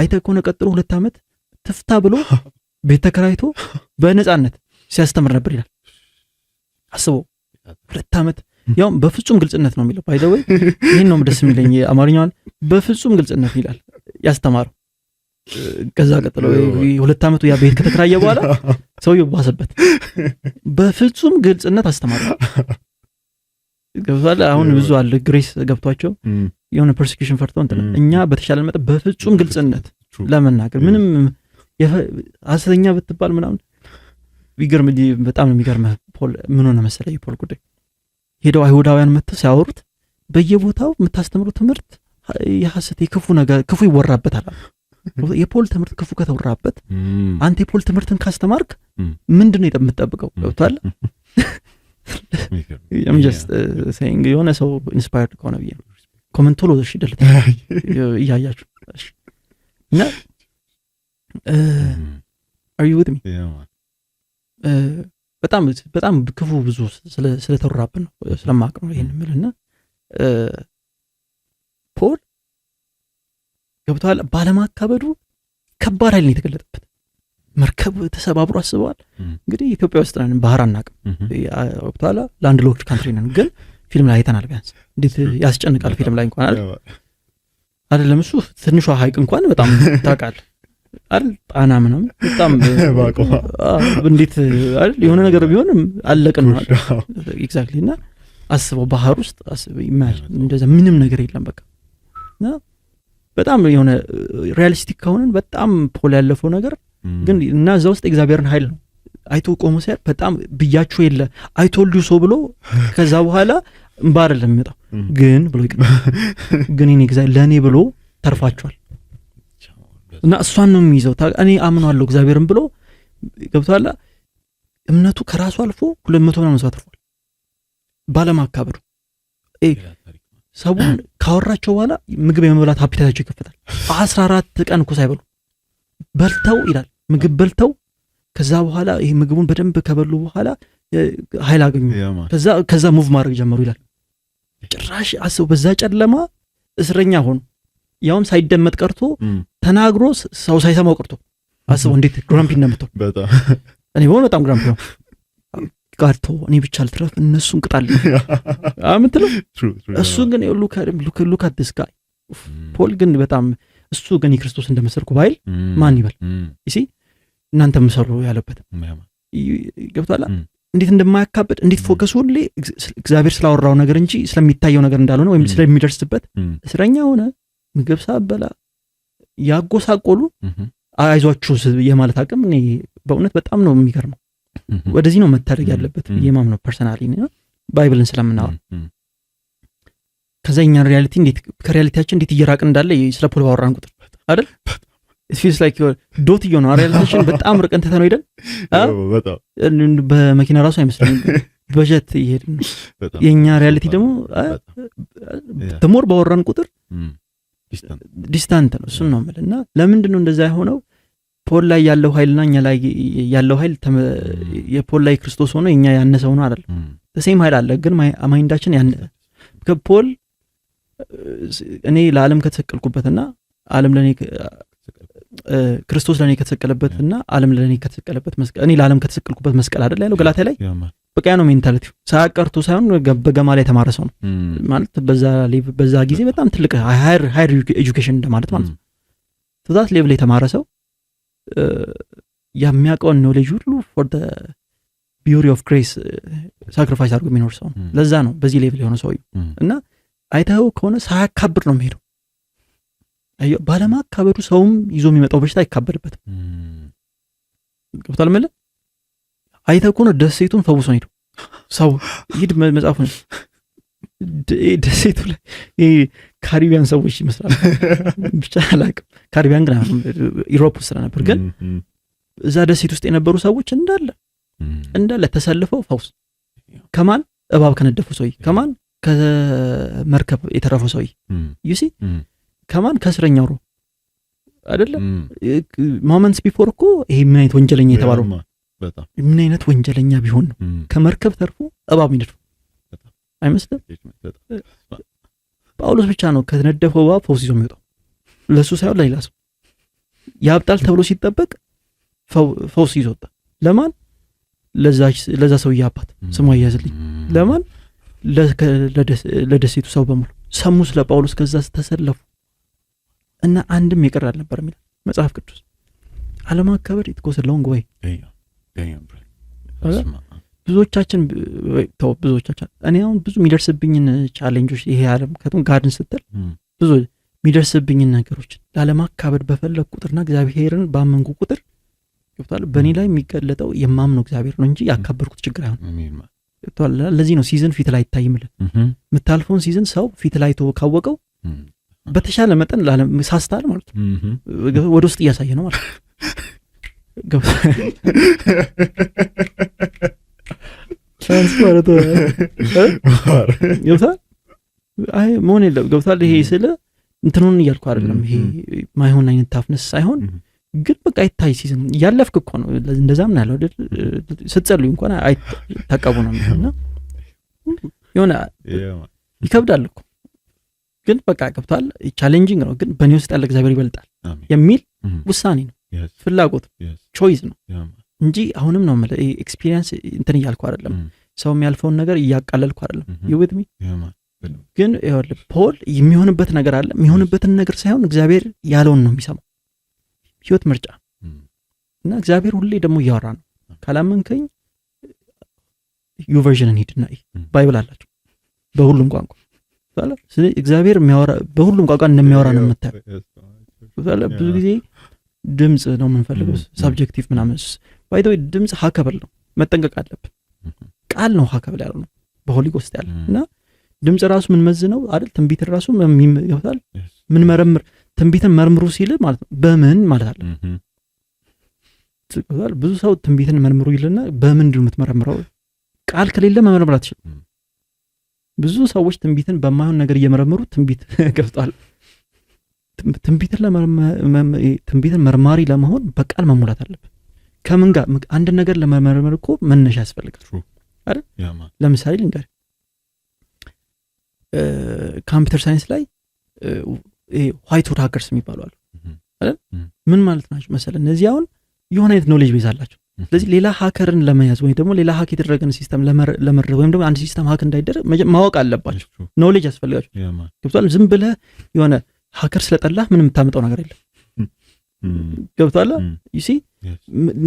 Speaker 2: አይተህ ከሆነ ቀጥሎ 2 ዓመት ትፍታ ብሎ ቤት ተከራይቶ በነጻነት ሲያስተምር ነበር ይላል አስበው 2 ዓመት ያው በፍጹም ግልጽነት ነው የሚለው ባይ ዘ ወይ ይሄን ነው ደስ የሚለኝ አማርኛውን በፍጹም ግልጽነት ይላል ያስተማረው ከዛ ቀጥሎ 2 ዓመቱ ያ ቤት ከተከራየ በኋላ ሰውየው ባሰበት በፍጹም ግልጽነት አስተማረው ገብቷል አሁን ብዙ አለ ግሬስ ገብቷቸው የሆነ ፐርሲኪዩሽን ፈርተው እንትን እኛ በተሻለ መጠን በፍጹም ግልጽነት ለመናገር ምንም ሐሰተኛ ብትባል ምናምን ቢገርም በጣም ነው የሚገርመው ፖል ምን ሆነ መሰለኝ ፖል ጉዳይ ሄደው አይሁዳውያን መጥተው ሲያወሩት በየቦታው የምታስተምሩት ትምህርት የሐሰት የክፉ ነገር ክፉ ይወራበታል የፖል ትምህርት ክፉ ከተወራበት አንተ የፖል ትምህርትን ካስተማርክ ምንድነው የምትጠብቀው ገብቷል I'm just saying የሆነ ሰው ኢንስፓየርድ ከሆነ ብዬ ኮሜንት ቶሎ እሺ ደልታ እያያችሁ እሺ እና are you with me በጣም ክፉ ብዙ ስለተወራብን ነው ስለማቅ ነው ይሄን ምልና ፖል ገብቷል ባለማካበዱ ከባድ ኃይል ነው የተገለጠበት መርከብ ተሰባብሮ አስበዋል እንግዲህ ኢትዮጵያ ውስጥ ነን ባህር አናቅም ገብቷል ላንድ ሎክድ ካንትሪ ነን ግን ፊልም ላይ አይተናል ቢያንስ እንዴት ያስጨንቃል ፊልም ላይ እንኳን አይደለም እሱ ትንሿ ሀይቅ እንኳን በጣም ታውቃል አይደል ጣና ምናምን በጣም እንዴት አይደል የሆነ ነገር ቢሆንም አለቀን ነው ኤግዛክትሊ እና አስበው ባህር ውስጥ አስበው ኢማጂን እንደዛ ምንም ነገር የለም በቃ እና በጣም የሆነ ሪያሊስቲክ ከሆነን በጣም ፖል ያለፈው ነገር ግን እና እዛ ውስጥ እግዚአብሔርን ኃይል ነው አይቶ ቆሞ ሲያር በጣም ብያችሁ የለ አይቶልዱ ሶ ብሎ ከዛ በኋላ እንባር ለሚመጣው ግን ብሎ ግን እኔ እግዚአብሔር ለኔ ብሎ ተርፋቸዋል እና እሷን ነው የሚይዘው እኔ አምናለሁ እግዚአብሔርን ብሎ ገብቷል እምነቱ ከራሱ አልፎ 200 ምናምን ሰው አትርፏል ባለማካበሩ ሰውን ካወራቸው በኋላ ምግብ የመብላት አፒታታቸው ይከፈታል 14 ቀን እኮ ሳይበሉ በልተው ይላል ምግብ በልተው ከዛ በኋላ ይሄ ምግቡን በደንብ ከበሉ በኋላ ኃይል አገኙ ከዛ ሙቭ ማድረግ ጀመሩ ይላል ጭራሽ አስበው በዛ ጨለማ እስረኛ ሆኑ ያውም ሳይደመጥ ቀርቶ ተናግሮ ሰው ሳይሰማው ቀርቶ አስበው እንዴት ግራምፒ እንደምትው እኔ በጣም ግራምፒ ነው ጋርቶ እኔ ብቻ ልትረፍ እነሱን ቅጣል አምጥለው እሱ ግን ሉክ አት ዲስ ጋይ ፖል ግን በጣም እሱ ግን የክርስቶስ እንደመሰልኩ ባይል ማን ይበል እሺ እናንተ መሰሩ ያለበት ገብቷል እንዴት እንደማያካብድ እንዴት ፎከስ ሁሌ እግዚአብሔር ስላወራው ነገር እንጂ ስለሚታየው ነገር እንዳልሆነ ወይም ስለሚደርስበት እስረኛ ሆነ ምግብ ሳበላ ያጎሳቆሉ አይዟችሁ የማለት አቅም እኔ በእውነት በጣም ነው የሚገርመው ወደዚህ ነው መታደግ ያለበት የማምነው ፐርሰናሊ ነው ባይብልን ስለምናወራ ከዛኛ ሪያሊቲ እንዴት ከሪያሊቲያችን እንዴት እየራቅን እንዳለ ስለ ፖል ባወራን ቁጥር አይደል it feels like your ዶት ይሆነ ሪያሊቲያችን በጣም ርቀን ተተነው ሄደን በመኪና ራሱ አይመስልም በጀት ይሄድን የኛ ሪያሊቲ ደግሞ ተሞር ባወራን ቁጥር ዲስታንት ነው እሱ ነው ማለት ለምንድን ነው እንደዛ የሆነው ፖል ላይ ያለው ኃይልና እኛ ላይ ያለው ኃይል የፖል ላይ ክርስቶስ ሆኖ እኛ ያነሰው ነው አይደል ሴም ኃይል አለ ግን ማይንዳችን ያን ከፖል እኔ ለዓለም ከተሰቀልኩበትና ዓለም ለኔ ክርስቶስ ለኔ ከተሰቀለበትና ዓለም ለኔ ከተሰቀለበት መስቀል እኔ ለዓለም ከተሰቀልኩበት መስቀል አይደል ያለው ገላትያ ላይ በቃ ነው ሜንታሊቲው ሳያቀርቱ ሳይሆን በገማ ላይ የተማረ ሰው ነው ማለት በዛ ጊዜ በጣም ትልቅ ሃየር ኤጁኬሽን እንደማለት ማለት ነው ዛት ሌቭል የተማረ ሰው የሚያውቀውን ኖሌጅ ሁሉ for the beauty of grace ሳክሪፋይስ አድርጎ የሚኖር ሰው ለዛ ነው በዚህ ሌቭል የሆነ ሰው እና አይተው ከሆነ ሳያካብር ነው የሚሄደው አዩ ባለማካበዱ ሰውም ይዞ የሚመጣው በሽታ አይካበድበትም ገብቷል ማለት አይተው ከሆነ ደሴቱን ፈውሶ ነው ሄደው ሰው ይድ መጻፍ ነው ደሴቱ ላይ ካሪቢያን ሰዎች ይመስላል ብቻ አላውቅም ካሪቢያን ግን ዩሮፕ ውስጥ ነበር ግን እዛ ደሴት ውስጥ የነበሩ ሰዎች እንዳለ ተሰልፈው ፈውስ ከማን እባብ ከነደፉ ሰውይ ከማን ከመርከብ የተረፈው ሰውይ ዩሲ ከማን ከስረኛው ነው አይደለ ሞመንትስ ቢፎር እኮ ይሄ ምን አይነት ወንጀለኛ የተባለው በጣም ምን አይነት ወንጀለኛ ቢሆን ነው ከመርከብ ተርፎ እባብ ይነድፉ አይመስልም ጳውሎስ ብቻ ነው ከነደፈው እባብ ፈውስ ይዞ የሚወጣው ለሱ ሳይሆን ለሌላ ሰው ያብጣል ተብሎ ሲጠበቅ ፈውስ ይዞ ወጣ ለማን ለዛ ሰው ያባት ስሙ ያያዝልኝ ለማን ለደሴቱ ሰው በሙሉ ሰሙ ስለ ጳውሎስ ከዛ ተሰለፉ እና አንድም ይቀር አልነበረም ይላል መጽሐፍ ቅዱስ አለማከበር it goes a long way ብዙዎቻችን እኔ አሁን ብዙ የሚደርስብኝን ቻሌንጆች ይሄ ዓለም ከቱን ጋርድን ስትል ብዙ የሚደርስብኝን ነገሮች ላለማካበድ በፈለግ ቁጥርና እግዚአብሔርን ባመንኩ ቁጥር ይፈታል በእኔ ላይ የሚገለጠው የማምነው እግዚአብሔር ነው እንጂ ያካበርኩት ችግር አይሆንም ይፈታል ለዚህ ነው ሲዝን ፊት ላይ ታይምልህ የምታልፈውን ሲዝን ሰው ፊት ላይ ካወቀው በተሻለ መጠን ሳስታል ማለት ነው ወደ ውስጥ እያሳየ ነው ማለት ትራንስፈርት ይወጣ አይ ሞን የለም ገብቷል ይሄ ስለ እንትኑን እያልኩ አይደለም ይሄ ማይሆን አይነት ታፍነስ ሳይሆን ግን በቃ አይታይ ሲዝን ያለፍክ እኮ ነው እንደዛም ነው ያለው ስትጸልዩ እንኳን አይ ተቀቡ ነው እና የሆነ ይከብዳል እኮ ግን በቃ ገብቷል ቻሌንጂንግ ነው ግን በኔ ውስጥ ያለ እግዚአብሔር ይበልጣል የሚል ውሳኔ ነው ፍላጎት ቾይስ ነው እንጂ አሁንም ነው ማለት ኤክስፒሪየንስ እንትን እያልኩ አይደለም ሰው የሚያልፈውን ነገር እያቃለልኩ አይደለም you with me ግን ፖል የሚሆንበት ነገር አለ የሚሆንበትን ነገር ሳይሆን እግዚአብሔር ያለውን ነው የሚሰማው ህይወት ምርጫ እና እግዚአብሔር ሁሌ ደግሞ እያወራ ነው ካላመንከኝ ዩ ቨርዥንን ሂድና ባይብል አላችሁ በሁሉም ቋንቋ ስለዚህ እግዚአብሔር የሚያወራ በሁሉም ቋንቋ እንደሚያወራ ነው የምታየው ብዙ ጊዜ ድምጽ ነው የምንፈልገው ሳብጀክቲቭ ምናምን ባይ ዘ ወይ ድምጽ ሀከብል ነው መጠንቀቅ አለብን ቃል ነው ሀከብል ያለው ነው በሆሊ ጎስት ያለ እና ድምጽ ራሱ ምን መዝነው አይደል ትንቢት ራሱ ይወጣል ምን መረምር ትንቢትን መርምሩ ሲል ማለት ነው በምን ማለት አለ ብዙ ሰው ትንቢትን መርምሩ ይልና በምን ነው የምትመረምረው ቃል ከሌለ መመርመር አትችልም ብዙ ሰዎች ትንቢትን በማይሆን ነገር እየመረመሩ ትንቢት ገብቷል ትንቢትን መርማሪ ለመሆን በቃል መሙላት አለበት ከምን ጋር አንድ ነገር ለመመርመር እኮ መነሻ ያስፈልጋል አይደል ለምሳሌ ልንገር ኮምፒውተር ሳይንስ ላይ ዋይት ሃት ሃከርስ የሚባሉ አሉ አይደል ምን ማለት ናቸው መሰለህ እነዚህ አሁን የሆነ አይነት ኖሌጅ ቤዝ አላቸው ስለዚህ ሌላ ሃከርን ለመያዝ ወይ ደግሞ ሌላ ሃክ የተደረገን ሲስተም ለመረብ ወይም ደግሞ አንድ ሲስተም ሃክ እንዳይደረግ ማወቅ አለባቸው ኖሌጅ ያስፈልጋቸው ገብቷል ዝም ብለህ የሆነ ሃከር ስለጠላህ ምንም የምታመጣው ነገር የለም ገብቷል you see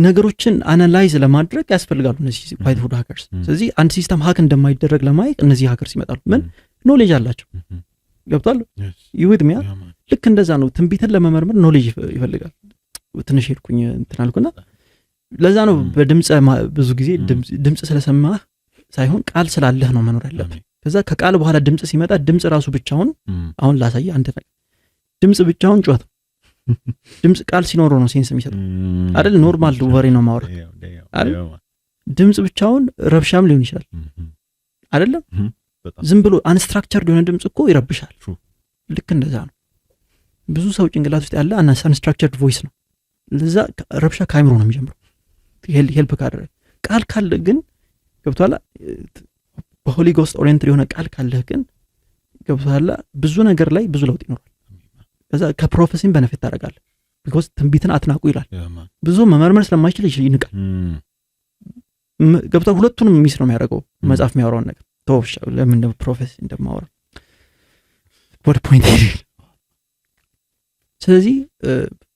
Speaker 2: ነገሮችን አናላይዝ ለማድረግ ያስፈልጋሉ እነዚህ ዋይት ሃት ሃከርስ ስለዚህ አንድ ሲስተም ሃክ እንደማይደረግ ለማየት እነዚህ ሃከርስ ይመጣሉ ምን ኖሌጅ አላቸው ገብቷል you with me ልክ እንደዛ ነው ትንቢትን ለመመርመር ኖሌጅ ይፈልጋል ትንሽ ሄድኩኝ እንትን አልኩና ለዛ ነው በድምጽ ብዙ ጊዜ ድምጽ ስለሰማህ ሳይሆን ቃል ስላለህ ነው መኖር ያለብህ ከዛ ከቃል በኋላ ድምጽ ሲመጣ ድምጽ ራሱ ብቻውን አሁን ላሳየ አንተ ድምጽ ብቻውን ጮት ድምጽ ቃል ሲኖረው ነው ሴንስ የሚሰጠው አይደል ኖርማል ወሬ ነው ማውራት አይደል ድምጽ ብቻውን ረብሻም ሊሆን ይችላል አይደለም ዝም ብሎ አንስትራክቸርድ የሆነ ድምጽ እኮ ይረብሻል ልክ እንደዛ ነው ብዙ ሰው ጭንቅላት ውስጥ ያለ አንስትራክቸርድ ቮይስ ነው ለዛ ረብሻ ካይምሮ ነው የሚጀምረው ሄልፕ ካደረ ቃል ካለ ግን ገብቷል በሆሊ ጎስት ኦሪየንትድ የሆነ ቃል ካለህ ግን ገብቶሃል ብዙ ነገር ላይ ብዙ ለውጥ ይኖራል። ከዛ ከፕሮፌሲም በነፊት ታደርጋለህ because ትንቢትን አትናቁ ይላል። ብዙ መመርመር ስለማይችል ይንቃል። ገብቶሃል ሁለቱንም ሚስ ነው የሚያደርገው መጽሐፍ የሚያወራውን ነገር ተወሽ ለምን ነው ፕሮፌሲ እንደማወራ what point is ስለዚህ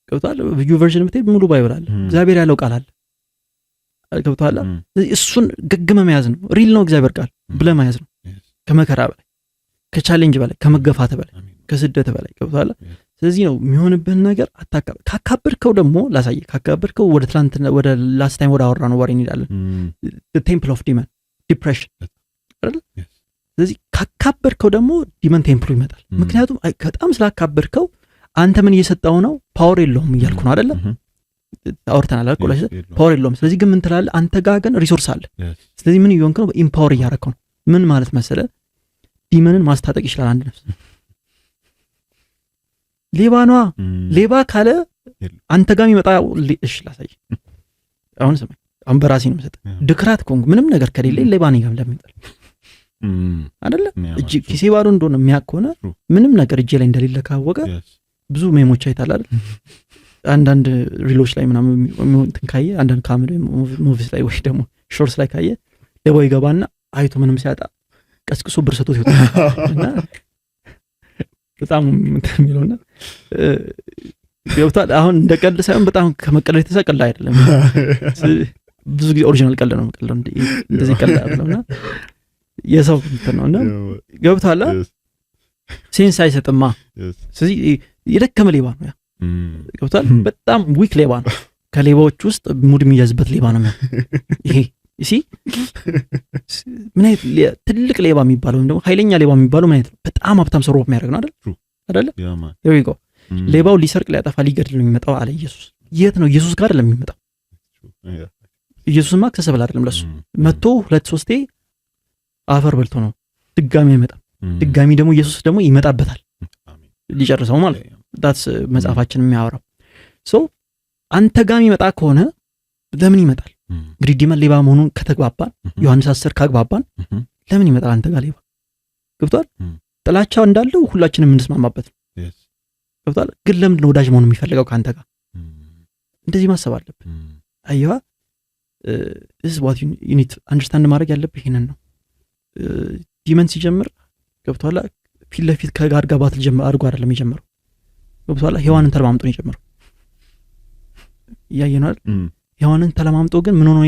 Speaker 2: ገብቶሃል ቪዲዮ ቨርዥን ብትሄድ ሙሉ ባይብል አለ እግዚአብሔር ያለው ቃል አለ ገብቶሃል እሱን ገግመ መያዝ ነው ሪል ነው እግዚአብሔር ቃል ብለ መያዝ ነው ከመከራ በላይ ከቻሌንጅ በላይ ከመገፋት በላይ ከስደት በላይ ገብቶሃል ስለዚህ ነው የሚሆንብህ ነገር ካካበርከው ደግሞ ላሳየ ካካበርከው ወደ ትላንት ወደ ላስት ታይም ወደ አወራ ነው ወሬ እንላለን the temple of demon depression አይደል ስለዚህ ካካበርከው ደግሞ ዲመን ቴምፕሉ ይመጣል ምክንያቱም በጣም ስላካበርከው አንተ ምን እየሰጠው ነው ፓወር የለውም እያልኩ ነው አይደል አውርተናል አይደል ፓወር የለውም ስለዚህ ግን ምን ትላለህ አንተ ጋር ግን ሪሶርስ አለ ስለዚህ ምን ይሆንክ ነው ኢምፓወር እያረከው ነው ምን ማለት መሰለ ዲመንን ማስታጠቅ ይችላል አንድ ነፍስ ሌባኗ ሌባ ካለ አንተ ጋር የሚመጣ እሺ ላሳይ አሁን ሰማይ አንበራሲ ነው መሰጠ ድክራት ኮንግ ምንም ነገር ከሌለ ሌባ ነኝ ጋር ለምንጠል አይደለ እጅ ኪሴ ባዶ እንደሆነ የሚያቆነ ምንም ነገር እጄ ላይ እንደሌለ ካወቀ ብዙ ሜሞች አይታል አይደል አንዳንድ ሪሎች ላይ ምናምን እንትን ካየ አንዳንድ ካሜራ ሙቪስ ላይ ወይ ደግሞ ሾርትስ ላይ ካየ ሌባው ይገባና አይቶ ምንም ሲያጣ ቀስቅሶ ብር ሰጥቶት ይወጣልና በጣም የሚለውና ይወጣል አሁን እንደቀልድ ሳይሆን በጣም ከመቀለድ የተሰቀለ አይደለም ብዙ ጊዜ ኦሪጂናል ቀልድ ነው መቀለድ እንደዚህ ቀልድ አይደለምና የሰው እንትን ነውና ገብቷል ሴንስ አይሰጥማ ስለዚህ የደከመ ሌባ ነው ያ ገብቷል በጣም ዊክ ሌባ ነው ከሌባዎች ውስጥ ሙድ የሚያዝበት ሌባ ነው ይሄ እሺ ምን አይነት ትልቅ ሌባ የሚባለው እንደው ኃይለኛ ሌባ የሚባለው ምን አይነት በጣም ሀብታም ሰው ሮፕ የሚያደርግ ነው አይደል here we go ሌባው ሊሰርቅ ሊያጠፋ ሊገድል ነው የሚመጣው አለ ኢየሱስ የት ነው ኢየሱስ ጋር አይደለም የሚመጣው ኢየሱስማ አክሰሰብል አይደለም ለሱ መጥቶ 2-3 አፈር በልቶ ነው ድጋሚ አይመጣም ድጋሚ ደግሞ ኢየሱስ ደግሞ ይመጣበታል ሊጨርሰው ማለት that's መጽሐፋችን የሚያወራው so አንተ ጋር የሚመጣ ከሆነ ለምን ይመጣል እንግዲህ ዲመን ሌባ መሆኑን ከተግባባን ዮሐንስ 10 ካግባባን ለምን ይመጣል አንተ ጋር ሌባ ገብቷል ጥላቻው እንዳለው ሁላችንም እንስማማበት ነው ገብቷል ግን ለምን ነው ወዳጅ መሆኑን የሚፈልገው ካንተ ጋር እንደዚህ ማሰብ አለብህ አይዋ this is what you need to understand ማድረግ ያለብህ ይሄንን ነው ዲመን ሲጀምር ገብቷል ፊት ለፊት ከጋር ጋር ባትል ጀመር አድርጎ አይደለም የጀመረው ገብቷል ሔዋንን ተለማምጦ ነው የጀመረው ያየናል ሔዋንን ተለማምጦ ግን ምን ሆኖ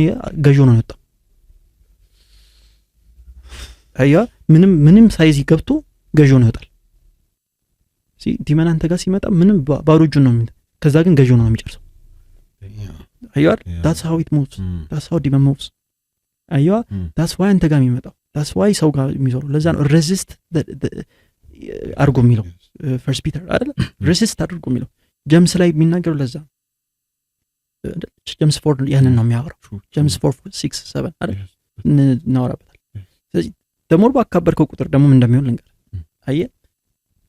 Speaker 2: ገዥ ሆኖ ነው የወጣው አያ ምንም ሳይዝ ገብቶ ገዥ ሆኖ ይወጣል ዲመን አንተ ጋር ሲመጣ ምንም ባዶ እጁን ነው ከዛ ግን ገዥ ሆኖ ነው የሚጨርሰው አያ that's how it moves that's how demon moves አያ that's why አንተ ጋር የሚመጣው that's why ሰው ጋር የሚዞረው ለዛ ነው resist አድርጎ የሚለው ፈርስት ፒተር አይደል resist አድርጎ የሚለው ጀምስ ላይ የሚናገረው ለዛ ጀምስ 4 ያንን ነው የሚያወራው ጀምስ 4:6-7 አይደል እናወራበታል ስለዚህ ደሞር ባካበርከው ቁጥር ደግሞ ምን እንደሚሆን ልንገር አየ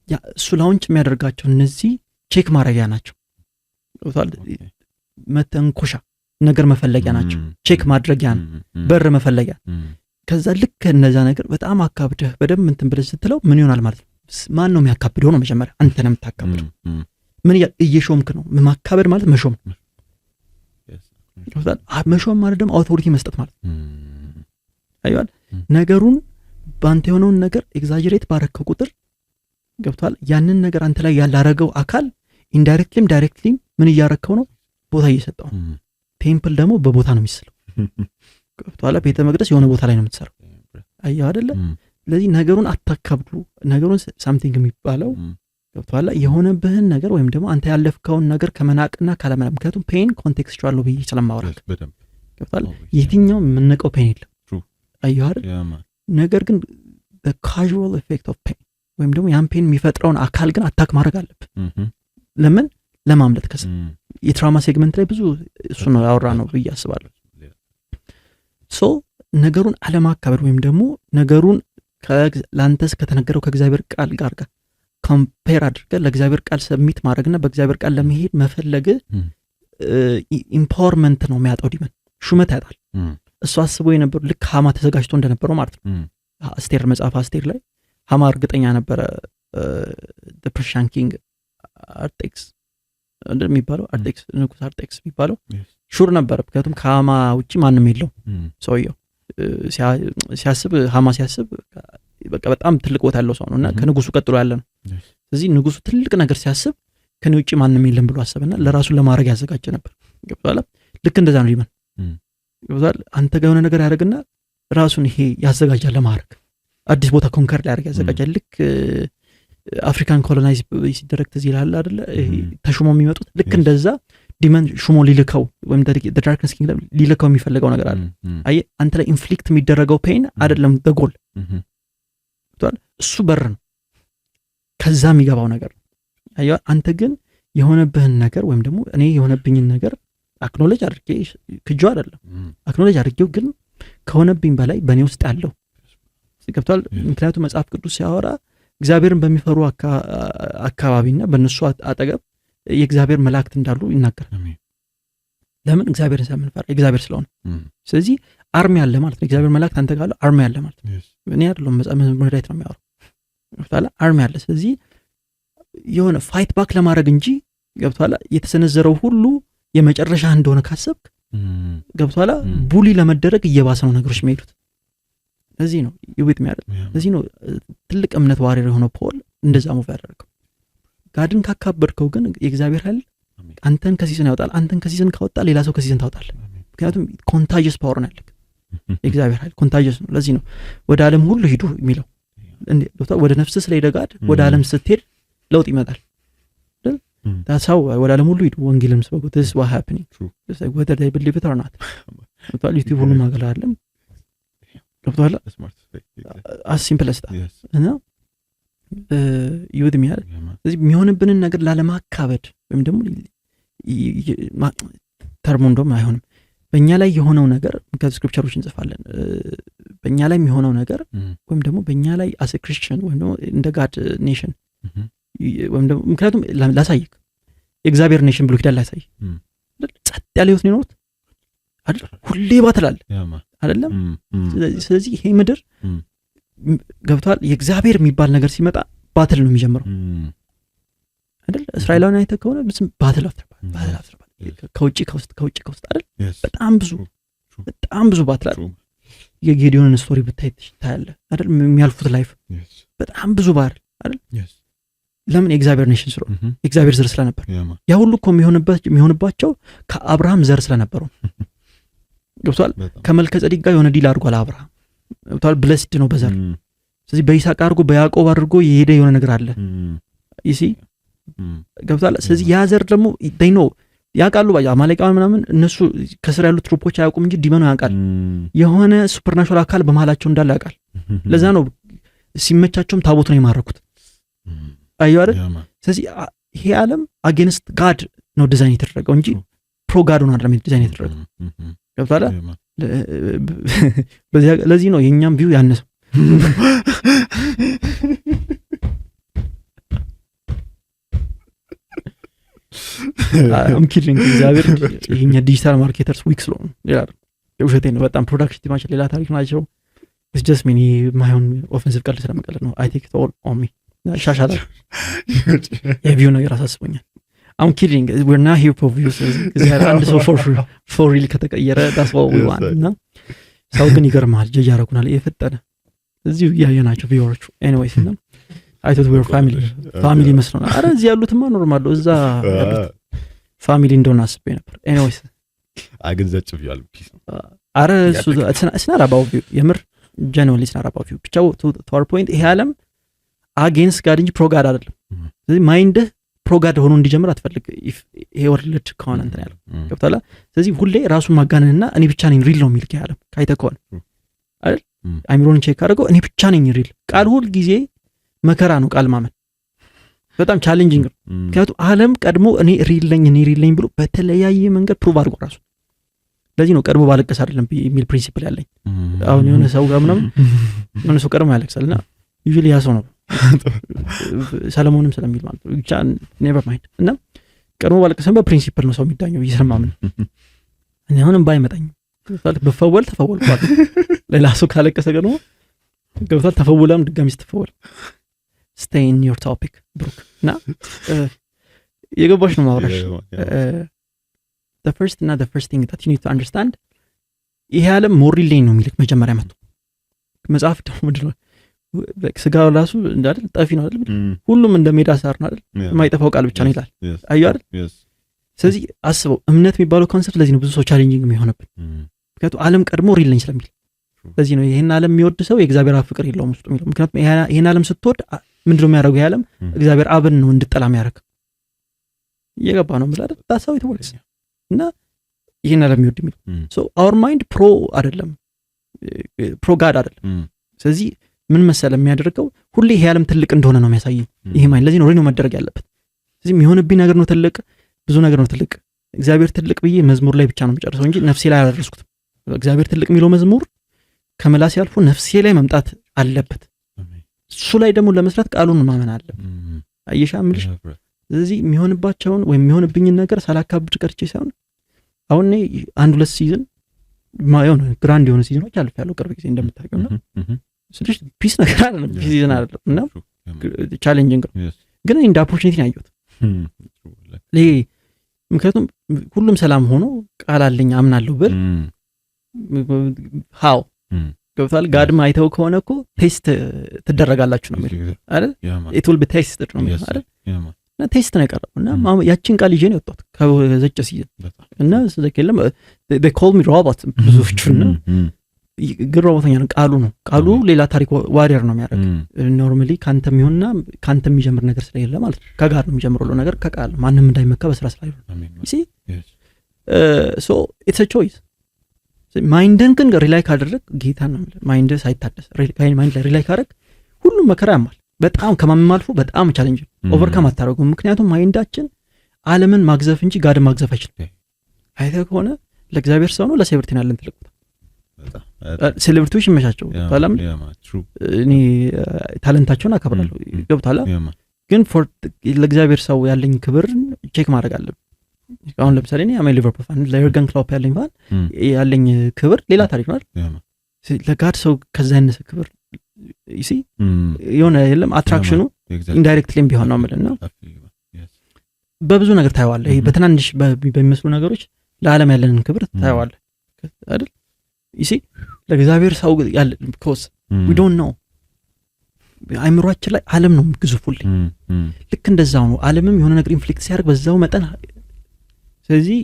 Speaker 2: ያ እሱ ላውንች የሚያደርጋቸው እነዚህ ቼክ ማድረጊያ ናቸው መተንኮሻ ነገር መፈለጊያ ናቸው ቼክ ማድረጊያ በር መፈለጊያ ከዛ ልክ እነዛ ነገር በጣም አካብደህ በደም እንትን ብለህ ስትለው ምን ይሆናል ማለት ነው ማን ነው የሚያካብደው ነው መጀመሪያ አንተ ነህ የምታካብደው ምን እየሾምክ ነው ማካበድ ማለት መሾም መሾም ማለት ደግሞ አውቶሪቲ መስጠት ማለት አይዋል ነገሩን ባንተ የሆነውን ነገር ኤግዛጀሬት ባረከው ቁጥር ገብቷል ያንን ነገር አንተ ላይ ያላረገው አካል ኢንዳይሬክትሊም ዳይሬክትሊም ምን እያረከው ነው ቦታ እየሰጠው ቴምፕል ደግሞ በቦታ ነው የሚስለው ገብቷል ቤተ መቅደስ የሆነ ቦታ ላይ ነው የምትሰራው አየህ አይደለ ስለዚህ ነገሩን አታካብዱ ነገሩን ሳምቲንግ የሚባለው ገብቷል የሆነብህን ነገር ወይም ደግሞ አንተ ያለፍከውን ነገር ከመናቅና ካለመናቅ ምክንያቱም ፔን ኮንቴክስቹዋል ነው ብዬ ስለማወራክ ገብቷል የትኛው የምንነቀው ፔን የለም አየህ አይደል ነገር ግን the casual effect of pain ወይም ደግሞ ያን ፔን የሚፈጥረውን አካል ግን አታክ ማድረግ አለብህ ለምን ለማምለጥ ከሰ የትራውማ ሴግመንት ላይ ብዙ እሱ ነው ያወራ ነው ብዬ አስባለሁ ሶ ነገሩን አለማካበር ወይም ደግሞ ነገሩን ላንተስ ከተነገረው ከእግዚአብሔር ቃል ጋር ኮምፔር አድርገህ ለእግዚአብሔር ቃል ሰብሚት ማድረግና በእግዚአብሔር ቃል ለመሄድ መፈለግ ኢምፓወርመንት ነው የሚያጣው ዲመን ሹመት ያጣል እሱ አስቦ የነበረው ልክ ሃማ ተዘጋጅቶ እንደነበረው ማለት ነው አስቴር መጽሐፍ አስቴር ላይ ሃማ እርግጠኛ ነበረ ፐርሺያን ኪንግ አርጤክስ እንደሚባለው አርጤክስ ንጉስ አርጤክስ የሚባለው ሹር ነበር ምክንያቱም ከሃማ ውጪ ማንም የለው ሰውየው ሲያስብ ሃማ ሲያስብ በቃ በጣም ትልቅ ቦታ ያለው ሰው ነውና ከንጉሱ ቀጥሎ ያለ ነው ስለዚህ ንጉሱ ትልቅ ነገር ሲያስብ ከኔ ውጪ ማንም የለም ብሎ አሰበና ለራሱ ለማድረግ ያዘጋጀ ነበር ገብቷል ልክ እንደዛ ነው ይመን ገብቷል አንተ ጋር የሆነ ነገር ያደርግና ራሱን ይሄ ያዘጋጃል ለማድረግ አዲስ ቦታ ኮንከር ላይ ያዘጋጃል ልክ አፍሪካን ኮሎናይዝ ሲደረግ ተዚህ ይላል አይደለ ተሹሞ የሚመጡት ልክ እንደዛ ዲመን ሹሞ ሊልከው ወይም ዳርክነስ ኪንግደም ሊልከው የሚፈልገው ነገር አለ አይ አንተ ላይ ኢንፍሊክት የሚደረገው ፔን አይደለም በጎል ገብቷል እሱ በር ነው ከዛ የሚገባው ነገር አይ አንተ ግን የሆነብህን ነገር ወይም ደግሞ እኔ የሆነብኝን ነገር አክኖሌጅ አድርጌ ክጆ አይደለም አክኖሌጅ አድርጌው ግን ከሆነብኝ በላይ በእኔ ውስጥ ያለው ገብቷል ምክንያቱም መጽሐፍ ቅዱስ ሲያወራ እግዚአብሔርን በሚፈሩ አካባቢና በእነሱ አጠገብ የእግዚአብሔር መላእክት እንዳሉ ይናገራል ለምን እግዚአብሔርን ስለምንፈራ እግዚአብሔር ስለሆነ ስለዚህ አርሚ አለ ማለት ነው እግዚአብሔር መላእክት አንተ ጋር አርሚ አለ ማለት ነው እኔ አይደለም መጽሐፍ ነው የሚያወራው ገብቷል አርሚ አለ ስለዚህ የሆነ ፋይት ባክ ለማድረግ እንጂ ገብቷል የተሰነዘረው ሁሉ የመጨረሻ እንደሆነ ካሰብክ ገብቷል ቡሊ ለመደረግ እየባሰ ነው ነገሮች የሚሄዱት ለዚህ ነው ይውት የሚያደርግ ለዚህ ነው ትልቅ እምነት ዋሪር የሆነው ፖል እንደዛ ሙቭ ያደረገው ጋድን ካካበድከው ግን የእግዚአብሔር ኃይል አንተን ከሲዝን ያወጣል አንተን ከሲዝን ካወጣ ሌላ ሰው ከሲዝን ታወጣል ምክንያቱም ኮንታጂየስ ፓወር ነው ያለክ የእግዚአብሔር ኃይል ኮንታጂየስ ነው ለዚህ ነው ወደ ዓለም ሁሉ ሂዱ የሚለው ወደ ነፍስህ ስለሄደ ጋድ ወደ ዓለም ስትሄድ ለውጥ ይመጣል ታሳው ወደ ዓለም ሁሉ ሂዱ ወንጌልን ስበኩ this is what happening just like whether they believe it or not ወጣል ዩቲዩብ ሁሉ ማገላ አይደለም ገብቷል as simple as that እና ይወድ የሚያል ስለዚህ የሚሆንብንን ነገር ላለማካበድ ወይም ደግሞ ተርሙ እንደውም አይሆንም በእኛ ላይ የሆነው ነገር ከስክሪፕቸሮች እንጽፋለን በእኛ ላይ የሚሆነው ነገር ወይም ደግሞ በእኛ ላይ as a Christian ወይም ደግሞ እንደ ጋድ ኔሽን ወይም ደግሞ ምክንያቱም ላሳይክ የእግዚአብሔር ኔሽን ብሎ ኪዳን ላሳይ ጸጥ ያለ ህይወት ነው አይደል ሁሌ ባትላል አይደለም ስለዚህ ይሄ ምድር ገብቷል የእግዚአብሔር የሚባል ነገር ሲመጣ ባትል ነው የሚጀምረው አይደል እስራኤላውያን አይተ ከሆነ ብዙ ባትል አፍተር ከውጪ ከውስጥ አይደል በጣም ብዙ ባትል የጌዲዮንን ስቶሪ ብታይ ታያለ አይደል የሚያልፉት ላይፍ በጣም ብዙ ባር አይደል ለምን የእግዚአብሔር ኔሽን ስለሆነ የእግዚአብሔር ዘር ስለነበር ያ ሁሉ እኮ የሚሆንባቸው ከአብርሃም ዘር ስለነበሩ ገብቷል ከመልከጼዴቅ ጋር የሆነ ዲል አድርጓል አብርሃም ገብቷል ብለስድ ነው በዘር ስለዚህ በይስሐቅ አድርጎ በያዕቆብ አድርጎ የሄደ የሆነ ነገር አለ ይሲ ገብቷል ስለዚህ ያ ዘር ደግሞ they know ያቃሉ አማሌቃውያን ምናምን እነሱ ከስር ያሉት ትሮፖች አያውቁም እንጂ ዲመኑ ያውቃል የሆነ ሱፐርናቹራል አካል በመሃላቸው እንዳለ ያውቃል ለዛ ነው ሲመቻቸውም ታቦት ነው የማረኩት አየው አይደል ስለዚህ ይሄ ዓለም አጌንስት ጋድ ነው ዲዛይን የተደረገው እንጂ ፕሮ ጋድ ነው አይደለም ዲዛይን የተደረገው ገብቷል ለዚህ ነው የኛም ቪው ያነሰው አምኪሪንግ እግዚአብሔር ይሄኛ ዲጂታል ማርኬተርስ ዊክስ ነው ይላል ውሸቴ ነው በጣም ፕሮዳክሽን ቲማችን ሌላ ታሪክ ናቸው it's just me ማይሆን ኦፌንሲቭ ቃል ስለመቀለድ ነው I take it all on me ሻሻላ የቪው ነገር አሳስቦኛል I'm kidding we're not here for views እግዚአብሔር አንድ ሰው for real ከተቀየረ that's what we want እና ሰው ግን ይገርማል ጀጅ ያረኩናል የፈጠነ እዚሁ ያየናቸው ቪውወሮች anyways እና I thought we were family መስሎና አረ እዚህ ያሉትማ ኖርማል ነው እዛ ያሉት ፋሚሊ እንደሆነ አስቤ ነበር anyways
Speaker 1: አግንዘጭ ቪውል ፒስ
Speaker 2: አረ እሱ it's not about you የምር genuinely it's not about you ብቻው to our point ይሄ ዓለም against God እንጂ pro God አይደለም ስለዚህ ማይንድ pro God ሆኖ እንዲጀምር አትፈልግ ይሄ ወርልድ ከሆነ እንትን ያለው ገብቷል ስለዚህ ሁሌ ራሱን ማጋነንና እኔ ብቻ ነኝ ሪል ነው የሚል ከያለም ካይተከውን አይደል አይምሮን ቼክ አድርገው እኔ ብቻ ነኝ ሪል ቃል ሁሉ ጊዜ መከራ ነው ቃል ማመን በጣም ቻሌንጂንግ ነው ምክንያቱም ዓለም ቀድሞ እኔ ሪል ነኝ ብሎ በተለያየ መንገድ ፕሩቭ አድርጎ ራሱ ለዚህ ነው ቀድሞ ባለቀስ አይደለም የሚል ፕሪንሲፕል ያለኝ አሁን የሆነ ሰው ጋር ምናምን የሆነ ሰው ቀድሞ ያለቅሳልና ዩዥሊ ያ ሰው ነው ሰለሞንም ስለሚል ማለት ነው ብቻ ኔቨር ማይንድ እና ቀድሞ ባለቀስም በፕሪንሲፕል ነው ሰው የሚዳኘው ይሰማምን እኔ አሁንም ባይመጣኝ በፈወል ተፈወልኳል ሌላ ሰው ካለቀሰ ገና ገብቷል። ተፈውላም ድጋሚ ስትፈወል stay in your topic ብሩክ እና የገባሽ ነው ማውራሽ the first thing that you need to understand ይሄ ዓለም ሞሪልኝ ነው የሚልክ መጀመሪያ መጥቶ መጽሐፍ ደግሞ ምንድነው ስጋው ራሱ እንዳል ጠፊ ነው አይደል ሁሉም እንደሜዳ ሳር ነው አይደል የማይጠፋው ቃል ብቻ ነው ይላል አዩ አይደል ስለዚህ አስበው እምነት የሚባለው ኮንሰፕት ለዚህ ነው ብዙ ሰው ቻሌንጂንግ የሚሆነብን ምክንያቱም ዓለም ቀድሞ ሪልኝ ስለሚል ስለዚህ ነው ይሄን ዓለም የሚወድ ሰው የእግዚአብሔር ፍቅር የለውም ውስጡ የሚለው ምክንያቱም ይሄን ዓለም ስትወድ ምንድነው የሚያደርገው ይሄ ዓለም እግዚአብሔር አብን ነው እንድጠላ የሚያደርግ እየገባ ነው ማለት ታሳው ይተወልስ እና ይሄን ዓለም የሚወድ የሚለው ሶ our mind pro አይደለም ፕሮ ጋድ አይደለም ስለዚህ ምን መሰለ የሚያደርገው ሁሌ ይሄ ዓለም ትልቅ እንደሆነ ነው የሚያሳየው ይሄ ማለት ለዚህ ነው ሪኖ መደረግ ያለበት ስለዚህ የሚሆንብኝ ነገር ነው ትልቅ ብዙ ነገር ነው ትልቅ እግዚአብሔር ትልቅ ብዬ መዝሙር ላይ ብቻ ነው የምጨርሰው እንጂ ነፍሴ ላይ አላደረስኩትም እግዚአብሔር ትልቅ የሚለው መዝሙር ከመላስ ያልፎ ነፍሴ ላይ መምጣት አለበት እሱ ላይ ደግሞ ለመስራት ቃሉን ማመን አለበት አየሻምልሽ ስለዚህ የሚሆንባቸውን ወይ የሚሆንብኝን ነገር ሳላካብድ ቀርቼ ሳይሆን አሁን እኔ 1-2 ሲዝን ማየው ነው ግራንድ የሆነ ሲዝኖች አልፍ ያለው ቅርብ ጊዜ እንደምታውቁና ስለዚህ ፒስ ነገር አይደለም ሲዝን አይደለም እና ቻሌንጂንግ ግን እንደ ኦፖርቹኒቲ ነው ያየሁት ምክንያቱም ሁሉም ሰላም ሆኖ ቃል አለኝ አምናለሁ ብል ሃው ገብቷል ጋድም አይተው ከሆነ እኮ ቴስት ትደረጋላችሁ ነው የሚለው አይደል it will be tested ነው የሚለው አይደል እና ቴስት ነው የቀረው እና ያቺን ቃል ይዤ ነው የወጣሁት ከዘጨ ሲዝን እና ስለከለም they call me robot ብዙዎቹና ግሮቦተኛ ነው ቃሉ ሌላ ታሪክ ዋሪየር ነው የሚያደርግ ኖርማሊ ካንተ የሚሆንና ካንተ የሚጀምር ነገር ስለሌለ ማለት ነው ከጋር ነው የሚጀምረው ነገር ከቃል ማንንም እንዳይመካ በስራ ስላይሉ see so it's a choice ማይንድን ግን ሪላይ ካደረግ ጌታ ነው ማይንድ ሳይታደስ ማይንድ ላይ ሪላይ ካደረግ ሁሉም መከራ ያማል በጣም ከማመም አልፎ በጣም ቻሌንጅ ኦቨርካም አታረጉም ምክንያቱም ማይንዳችን ዓለምን ማግዘፍ እንጂ ጋድ ማግዘፍ አይችልም አይተህ ከሆነ ለእግዚአብሔር ሰው ነው ለሴሌብሪቲ ያለን ትልቁ ሴሌብሪቲዎች ይመቻቸው ታላም እኔ ታለንታቸውን አከብራለሁ ገብቷላ ግን ፎር ለእግዚአብሔር ሰው ያለኝ ክብር ቼክ ማድረግ አለብኝ አሁን ለምሳሌ እኔ አሜ ሊቨርፑል ፋን ለዩርገን ክሎፕ ያለኝ ፋን ያለኝ ክብር ሌላ ታሪክ ነው ለጋድ ሰው ከዛ ያነሰ ክብር ይሲ የሆነ የለም አትራክሽኑ ኢንዳይሬክትሊ ቢሆን ነው ማለት ነው በብዙ ነገር ታየዋለህ ይሄ በትናንሽ በሚመስሉ ነገሮች ለዓለም ያለንን ክብር ታየዋለህ አይደል ይሲ ለእግዚአብሔር ሰው ያለ ኮስ we don't know አይምሮአችን ላይ ዓለም ነው ግዙፉልኝ ልክ እንደዛው ነው ዓለምም የሆነ ነገር ኢንፍሊክት ሲያደርግ በዛው መጠን ስለዚህ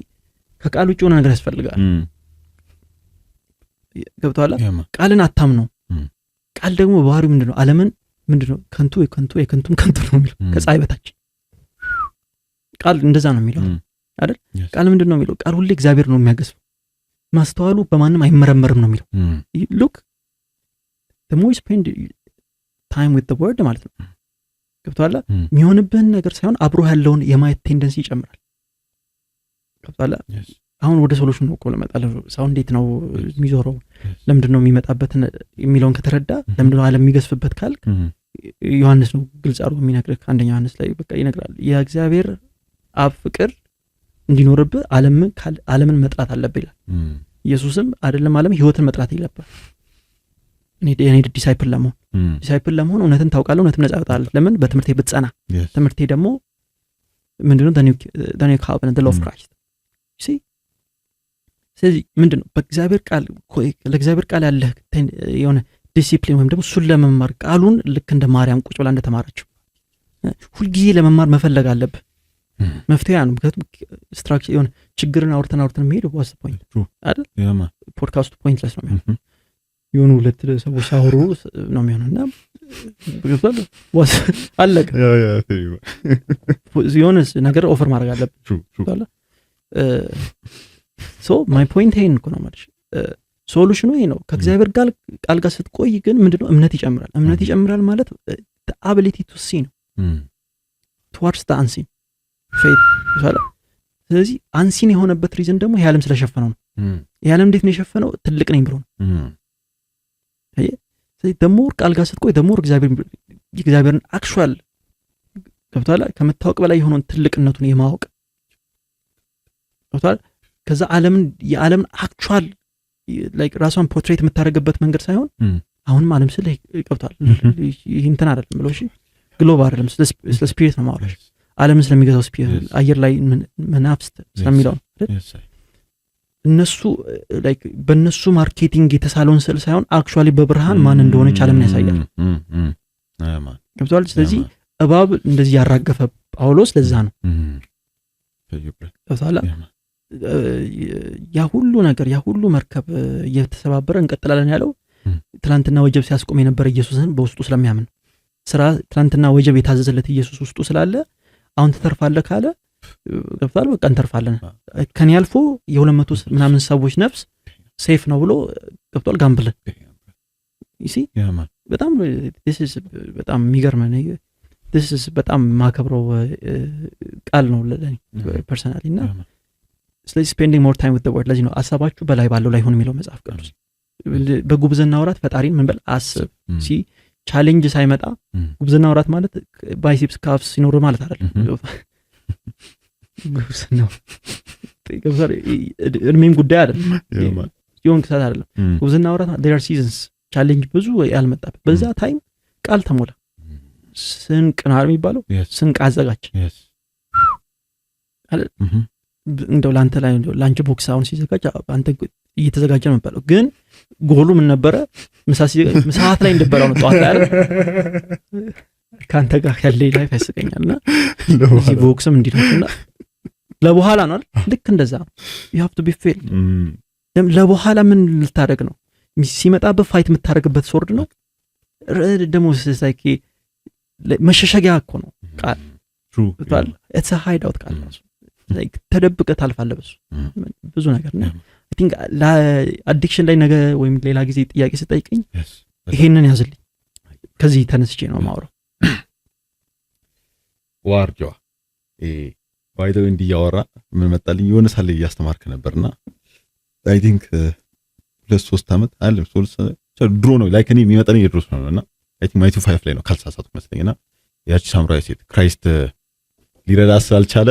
Speaker 2: ከቃል ውጭ ሆነ ነገር ያስፈልጋል ገብቷል ቃልን አታም ነው ቃል ደግሞ ባህሪው ምንድነው ዓለምን ምንድነው ከንቱ ከንቱ ነው የሚለው ከፀሐይ በታች ቃል እንደዛ ነው የሚለው አይደል ቃል ምንድነው የሚለው ቃል ሁሌ እግዚአብሔር ነው የሚያገስው ማስተዋሉ በማንም አይመረመርም ነው የሚለው look the more you spend time with the word ማለት ነው ገብቷል የሚሆንብህን ነገር ሳይሆን አብሮ ያለውን የማየት ቴንደንሲ ይጨምራል ገብቷል አሁን ወደ ሶሉሽን ነው ቆለ መጣለው ሰው እንዴት ነው የሚዞረው ለምንድነው የሚመጣበት የሚለውን ከተረዳ ለምንድነው ዓለም የሚገስፍበት ካልክ ዮሐንስ ነው ግልጽ አድርጎ የሚነግርህ አንደኛ ዮሐንስ ላይ በቃ ይነግራል የእግዚአብሔር አብ ፍቅር እንዲኖርብህ ዓለምን መጥራት አለብህ ይላል ኢየሱስም አይደለም ዓለም ህይወትን መጥራት ይለባል እኔ ዲሳይፕል ለመሆን እውነትን ታውቃለህ እውነትን ነፃ ያወጣል ለምን በትምህርቴ ብትጸና ትምህርቴ ደግሞ ምንድነው the new covenant the law of Christ you see ስለዚህ ምንድነው በእግዚአብሔር ቃል ለእግዚአብሔር ቃል ያለ የሆነ ዲሲፕሊን ወይም ደግሞ እሱን ለመማር ቃሉን ልክ እንደ ማርያም ቁጭ ብላ እንደተማረችው ሁልጊዜ ለመማር መፈለግ አለብህ መፍትሄ ነው ምክንያቱም ስትራክቸር የሆነ ችግርን አውርተን መሄድ ዋስ ፖይንት አይደል ፖድካስቱ ፖይንትለስ ነው የሚሆነው የሆኑ ሁለት ሰዎች አወሩ ነው የሚሆነውና በግብታል ዋስ አለቀ የሆነ ነገር ኦፈር ማድረግ አለብህ ሶ ማይ ፖይንት ይሄን እኮ ነው ማለት ሶሉሽኑ ይሄ ነው ከእግዚአብሔር ቃል ጋር ስትቆይ ግን ምንድነው እምነት ይጨምራል ማለት the ability to see ነው towards the unseen faith ይባላል ስለዚህ አንሲን የሆነበት ሪዝን ደግሞ የዓለም ስለሸፈነው ነው የዓለም እንዴት ነው የሸፈነው ትልቅ ነኝ ብሎ ነው ስለዚህ ደሞር ቃል ጋር ስትቆይ ደሞር እግዚአብሔርን አክቹዋል ገብቷል ከመታወቅ በላይ የሆነውን ትልቅነቱን የማወቅ ገብቷል ከዛ የዓለምን አክቹዋል ላይክ ራሷን ፖርትሬት የምታደርግበት መንገድ ሳይሆን አሁንም ዓለም ስለ ይቀብታል እንትን አይደለም ብለው እሺ ግሎብ አይደለም ስለ ስፒሪት ነው ማውራሽ ዓለም ስለሚገዛው ስፒሪት አየር ላይ መናፍስት ስለሚለው እነሱ ላይክ በእነሱ ማርኬቲንግ የተሳለውን ስል ሳይሆን አክቹአሊ በብርሃን ማን እንደሆነ ዓለምን ያሳያል ገብቷል ስለዚህ እባብ እንደዚህ ያራገፈ ጳውሎስ ለዛ ነው ገብቷል ያ ሁሉ ነገር ያ ሁሉ መርከብ እየተሰባበረ እንቀጥላለን ያለው ትላንትና ወጀብ ሲያስቆም የነበረ ኢየሱስን በውስጡ ስለሚያምን ስራ ትላንትና ወጀብ የታዘዘለት ኢየሱስ ውስጡ ስላለ አሁን ተተርፋለህ ካለ ገብቷል በቃ እንተርፋለን ከኔ አልፎ የ200 ምናምን ሰዎች ነፍስ ሴፍ ነው ብሎ ገብቷል ጋምብል ይሲ በጣም this is በጣም የሚገርም ነው this is በጣም ማከብረው ቃል ነው ለኔ ፐርሰናሊ እና ስለዚህ spending more time with the word ለዚህ ነው አሳባችሁ በላይ ባለው ላይ ሆነ የሚለው መጽሐፍ ቅዱስ በጉብዝና ወራት ፈጣሪን ምን በል አስብ ሲ ቻሌንጅ ሳይመጣ ጉብዝና ወራት ማለት ባይሴፕስ ካፍስ ሲኖር ማለት አይደለም ጉብዝና ገብቷል እድሜም ጉዳይ አይደለም ይሁን ከሳት አይደለም ጉብዝና ወራት there are seasons ቻሌንጅ ብዙ ያልመጣበት በዛ ታይም ቃል ተሞላ ስንቅ ነው የሚባለው ስንቅ አዘጋጅ እንደው ላንተ ላይ እንደው ላንቺ ቦክስ አሁን ሲዘጋጅ አንተ እየተዘጋጀ ነው የሚባለው ግን ጎሉ ምን ነበረ ምሳት ላይ እንደበላው ነው ጧት ላይ አይደል ካንተ ጋር ያለኝ ላይፍ ያስቀኛልና እዚህ ቦክስም እንዲነውና ለበኋላ ነው ልክ እንደዛ you have to be filled ለበኋላ ምን ልታደርግ ነው ሲመጣበት ፋይት የምታደርግበት ሶርድ ነው ደሞ ሳይኪ መሸሸጊያ እኮ ነው ቃል
Speaker 1: true
Speaker 2: it's a hideout ቃል ነው like ተደብቀ ታልፋለህ ብዙ ነገር ነው I think አዲክሽን ላይ ነገ ወይም ሌላ ጊዜ ጥያቄ ስጠይቀኝ ይሄንን ያዝልኝ ከዚህ ተነስቼ ነው ማውራው
Speaker 1: ዋርጆ ባይዶ እንዲያወራ ምን መጣልኝ የሆነ ሳለ ያስተማርክ ነበርና I think 2-3 አመት አይደለም 3 ድሮ ነው ላይክ እኔ የሚመጣኝ የድሮ ነውና I think ማይቱ 5 ላይ ነው ካልሳሳትኩ መስለኝና ያቺ ሳምራዊ ሴት ክራይስት ሊረዳስ አልቻለ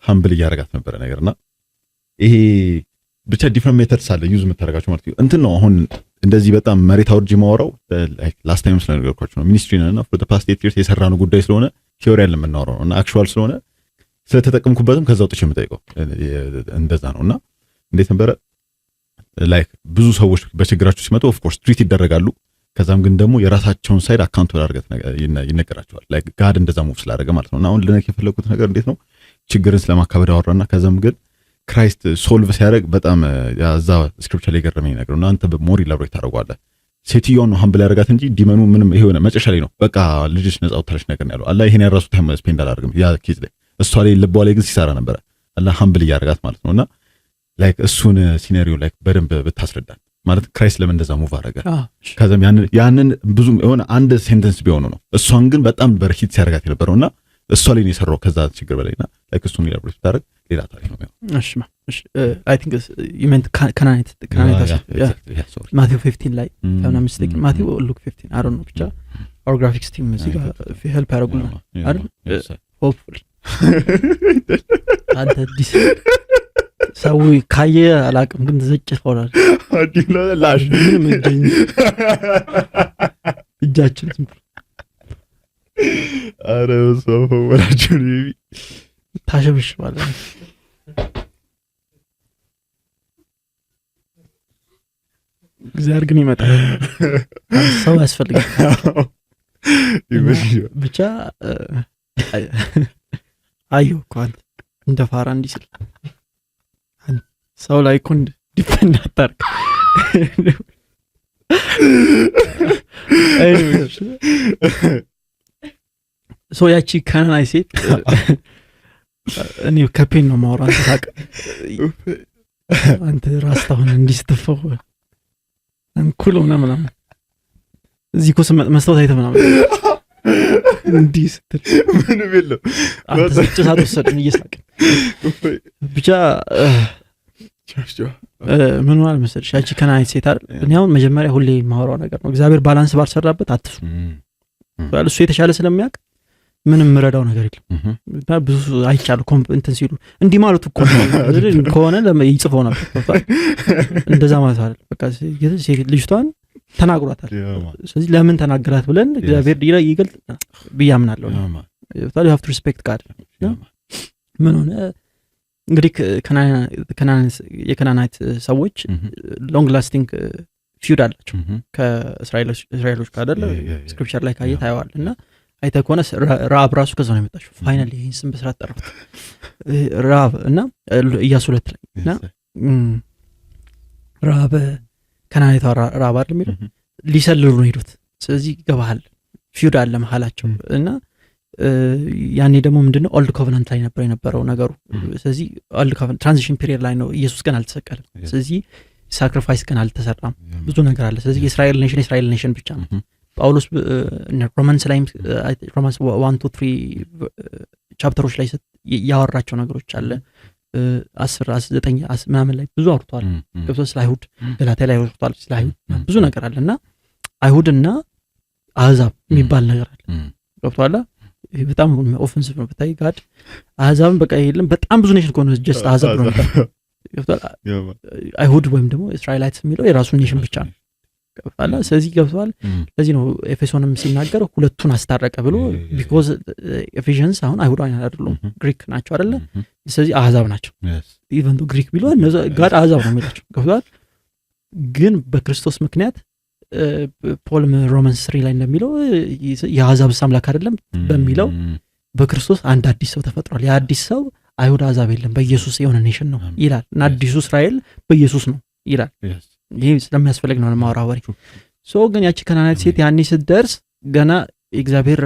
Speaker 1: ሃምብል ያረጋት ነበር ነገርና ይሄ ብቻ ዲፈረንት ሜተድስ አለ ዩዝ መተረጋቸው ማለት ነው እንትን ነው አሁን እንደዚህ በጣም መሬት አውርጂ ማወራው ላይክ ላስት ታይም ስለነገርኳችሁ ነው ሚኒስትሪ ነውና for the past 8 years የሰራነው ጉዳይ ስለሆነ ቲዮሪ ያለ የምናወራው እና አክቹዋል ስለሆነ ስለተጠቀምኩበትም ከዛው ጥሽ የምጠይቀው እንደዛ ነውና እንዴት ነበር ላይክ ብዙ ሰዎች በችግራቸው ሲመጡ ኦፍ ኮርስ ትሪት ይደረጋሉ ከዛም ግን ደግሞ የራሳቸውን ሳይድ አካውንት አድርገት ይነገራቸዋል ላይክ ጋድ እንደዛ ሙቭ ስላደረገ ማለት ነውና አሁን ለነክ የፈለኩት ነገር እንዴት ነው ችግርን ስለማካበድ አወራና ከዛም ግን ክራይስት ሶልቭ ሲያደርግ በጣም ያዛ ስክሪፕቸር ላይ ገረመኝ ነገር ነው አንተ በሞር ኢላቦሬት ታደርጋለህ ሴትዮውን ነው ሃምብል ያደርጋት እንጂ ዲመኑ ምንም ይሄ ሆነ መጨረሻ ላይ ነው በቃ ልጅሽ ነፃ ወጣለሽ ነገር ነው ያለው አላህ ይሄን ያራሱ ታይም ስፔንድ አላደርግም ያ ኬዝ ላይ እሷ ላይ ልቧ ላይ ግን ሲሰራ ነበር አላህ ሃምብል ያደርጋት ማለት ነውና ላይክ እሱን ሲናሪዮ ላይክ በደንብ ብታስረዳን ማለት ክራይስት ለምን እንደዛ ሙቭ አደረገ ከዛም ያንን ብዙ የሆነ አንድ ሴንተንስ ቢሆኑ ነው እሷን ግን በጣም በርሂት ሲያደርጋት የነበረውና እሷ ላይ ነው የሰራው ከዛ ችግር በላይና ላይክ እሱን ኢላቦሬት ታደርግ ሌላ ታሪክ ነው
Speaker 2: እሺ I think you meant Canaanite Matthew 15 ላይ I'm not mistaken Matthew or Luke 15 I don't know ብቻ our graphics team እዚህ ጋር help ያደርጉና አይደል hopefully አንተ ዲስ ሰው ካየ አላቅም ግን ዘጭ ሆናል አዲላ ላሽ ምንም እጃችን ዝም
Speaker 1: አረ ሰው ወላችሁ
Speaker 2: ታሸብሽ ማለት እግዚአብሔር ግን ይመጣል ሰው ያስፈልጋል ብቻ አዩ እንኳን እንደ ፋራ እንዲስል ሰው ላይ ኮንድ ዲፔንድ አታርክ ሶ ያቺ ካናናይ ሴት እኔ ከፔን ነው ማውራት ታውቅ አንተ ራስታውን እንዲስተፈው አንኩሎ ምናምን እዚህ ኮስ መስታወት አይተምናም እንዲህ ስትል
Speaker 1: ምንም የለም
Speaker 2: አንተ ጭሳት ወሰድን እየሳቅ ብቻ ምን ማለት መሰለሽ ያቺ ካናናይ ሴት አይደል እኔ አሁን መጀመሪያ ሁሌ ማወራው ነገር ነው እግዚአብሔር ባላንስ ባልሰራበት አትሱ እሱ የተሻለ ስለሚያውቅ ምንም ምረዳው ነገር የለም ብዙ አይቻሉ እንትን ሲሉ እንዲህ ማለት እኮ ከሆነ ይጽፈው ነበር እንደዛ ማለት አይደል በቃ ልጅቷን ተናግሯታል። ስለዚህ ለምን ተናገራት ብለን እግዚአብሔር ይገልጥ ብያምናለሁ። you have to respect God ምን ሆነ እንግዲህ የከናናይት ሰዎች ሎንግ ላስቲንግ ፊውድ አላቸው ከእስራኤሎች ጋር አይደለ ስክሪፕቸር ላይ ካየ ታየዋል። እና አይተህ ከሆነ ረአብ ራሱ ከዛ ነው የመጣችው። ፋይናሊ ይህን ስም በስራት ጠራት ረአብ እና ኢያሱ 2 ላይ እና ረአብ ከናናይቷ ረአብ አይደል የሚለው ሊሰልሉ ነው ሄዱት። ስለዚህ ይገባሃል ፊውድ አለ መሀላቸው እና ያኔ ደግሞ ምንድነው ኦልድ ኮቨናንት ላይ ነበር የነበረው ነገሩ። ስለዚህ ኦልድ ኮቨናንት ትራንዚሽን ፒሪየድ ላይ ነው። ኢየሱስ ግን አልተሰቀለም። ስለዚህ ሳክሪፋይስ ግን አልተሰራም። ብዙ ነገር አለ። ስለዚህ የእስራኤል ኔሽን ብቻ ነው። ጳውሎስ ሮማንስ ላይ ሮማንስ 1 2 3 ቻፕተሮች ላይ ያወራቸው ነገሮች አለ 10 9 ምናምን ላይ ብዙ አውርቷል። ገብቶ ስለ አይሁድ ገላትያ ላይ አውርቷል። ስለ አይሁድ ብዙ ነገር አለና አይሁድና አሕዛብ የሚባል ነገር አለ። ገብቷል። በጣም ኦፌንሲቭ ነው። በታይ ጋድ አሕዛብን በቃ የለም በጣም ብዙ ኔሽን ኮን ጀስት አሕዛብ ነው። ገብቷል። አይሁድ ወይም ደግሞ እስራኤላይትስ የሚለው የራሱን ኔሽን ብቻ ነው። ገብቷል። ስለዚህ ገብቷል። ለዚህ ነው ኤፌሶንም ሲናገር ሁለቱን አስታረቀ ብሎ ቢኮዝ ኤፌሽንስ አሁን አይሁዳውያን አይደሉም ግሪክ ናቸው አይደለ? ስለዚህ አሕዛብ ናቸው። ኢቨን ዶ ግሪክ ቢሉ ጋድ አሕዛብ ነው የሚላቸው። ገብቷል። ግን በክርስቶስ ምክንያት ፖል ሮማንስ 3 ላይ እንደሚለው የአሕዛብስ አምላክ አይደለም በሚለው በክርስቶስ አንድ አዲስ ሰው ተፈጥሯል። ያ አዲስ ሰው አይሁድ አሕዛብ የለም በኢየሱስ የሆነ ኔሽን ነው ይላል። እና አዲሱ እስራኤል በኢየሱስ ነው ይላል። ይሄ ስለሚያስፈልግ ነው ማውራ ወሬ። ግን ያቺ ከናናይት ሴት ያኔ ስትደርስ ገና እግዚአብሔር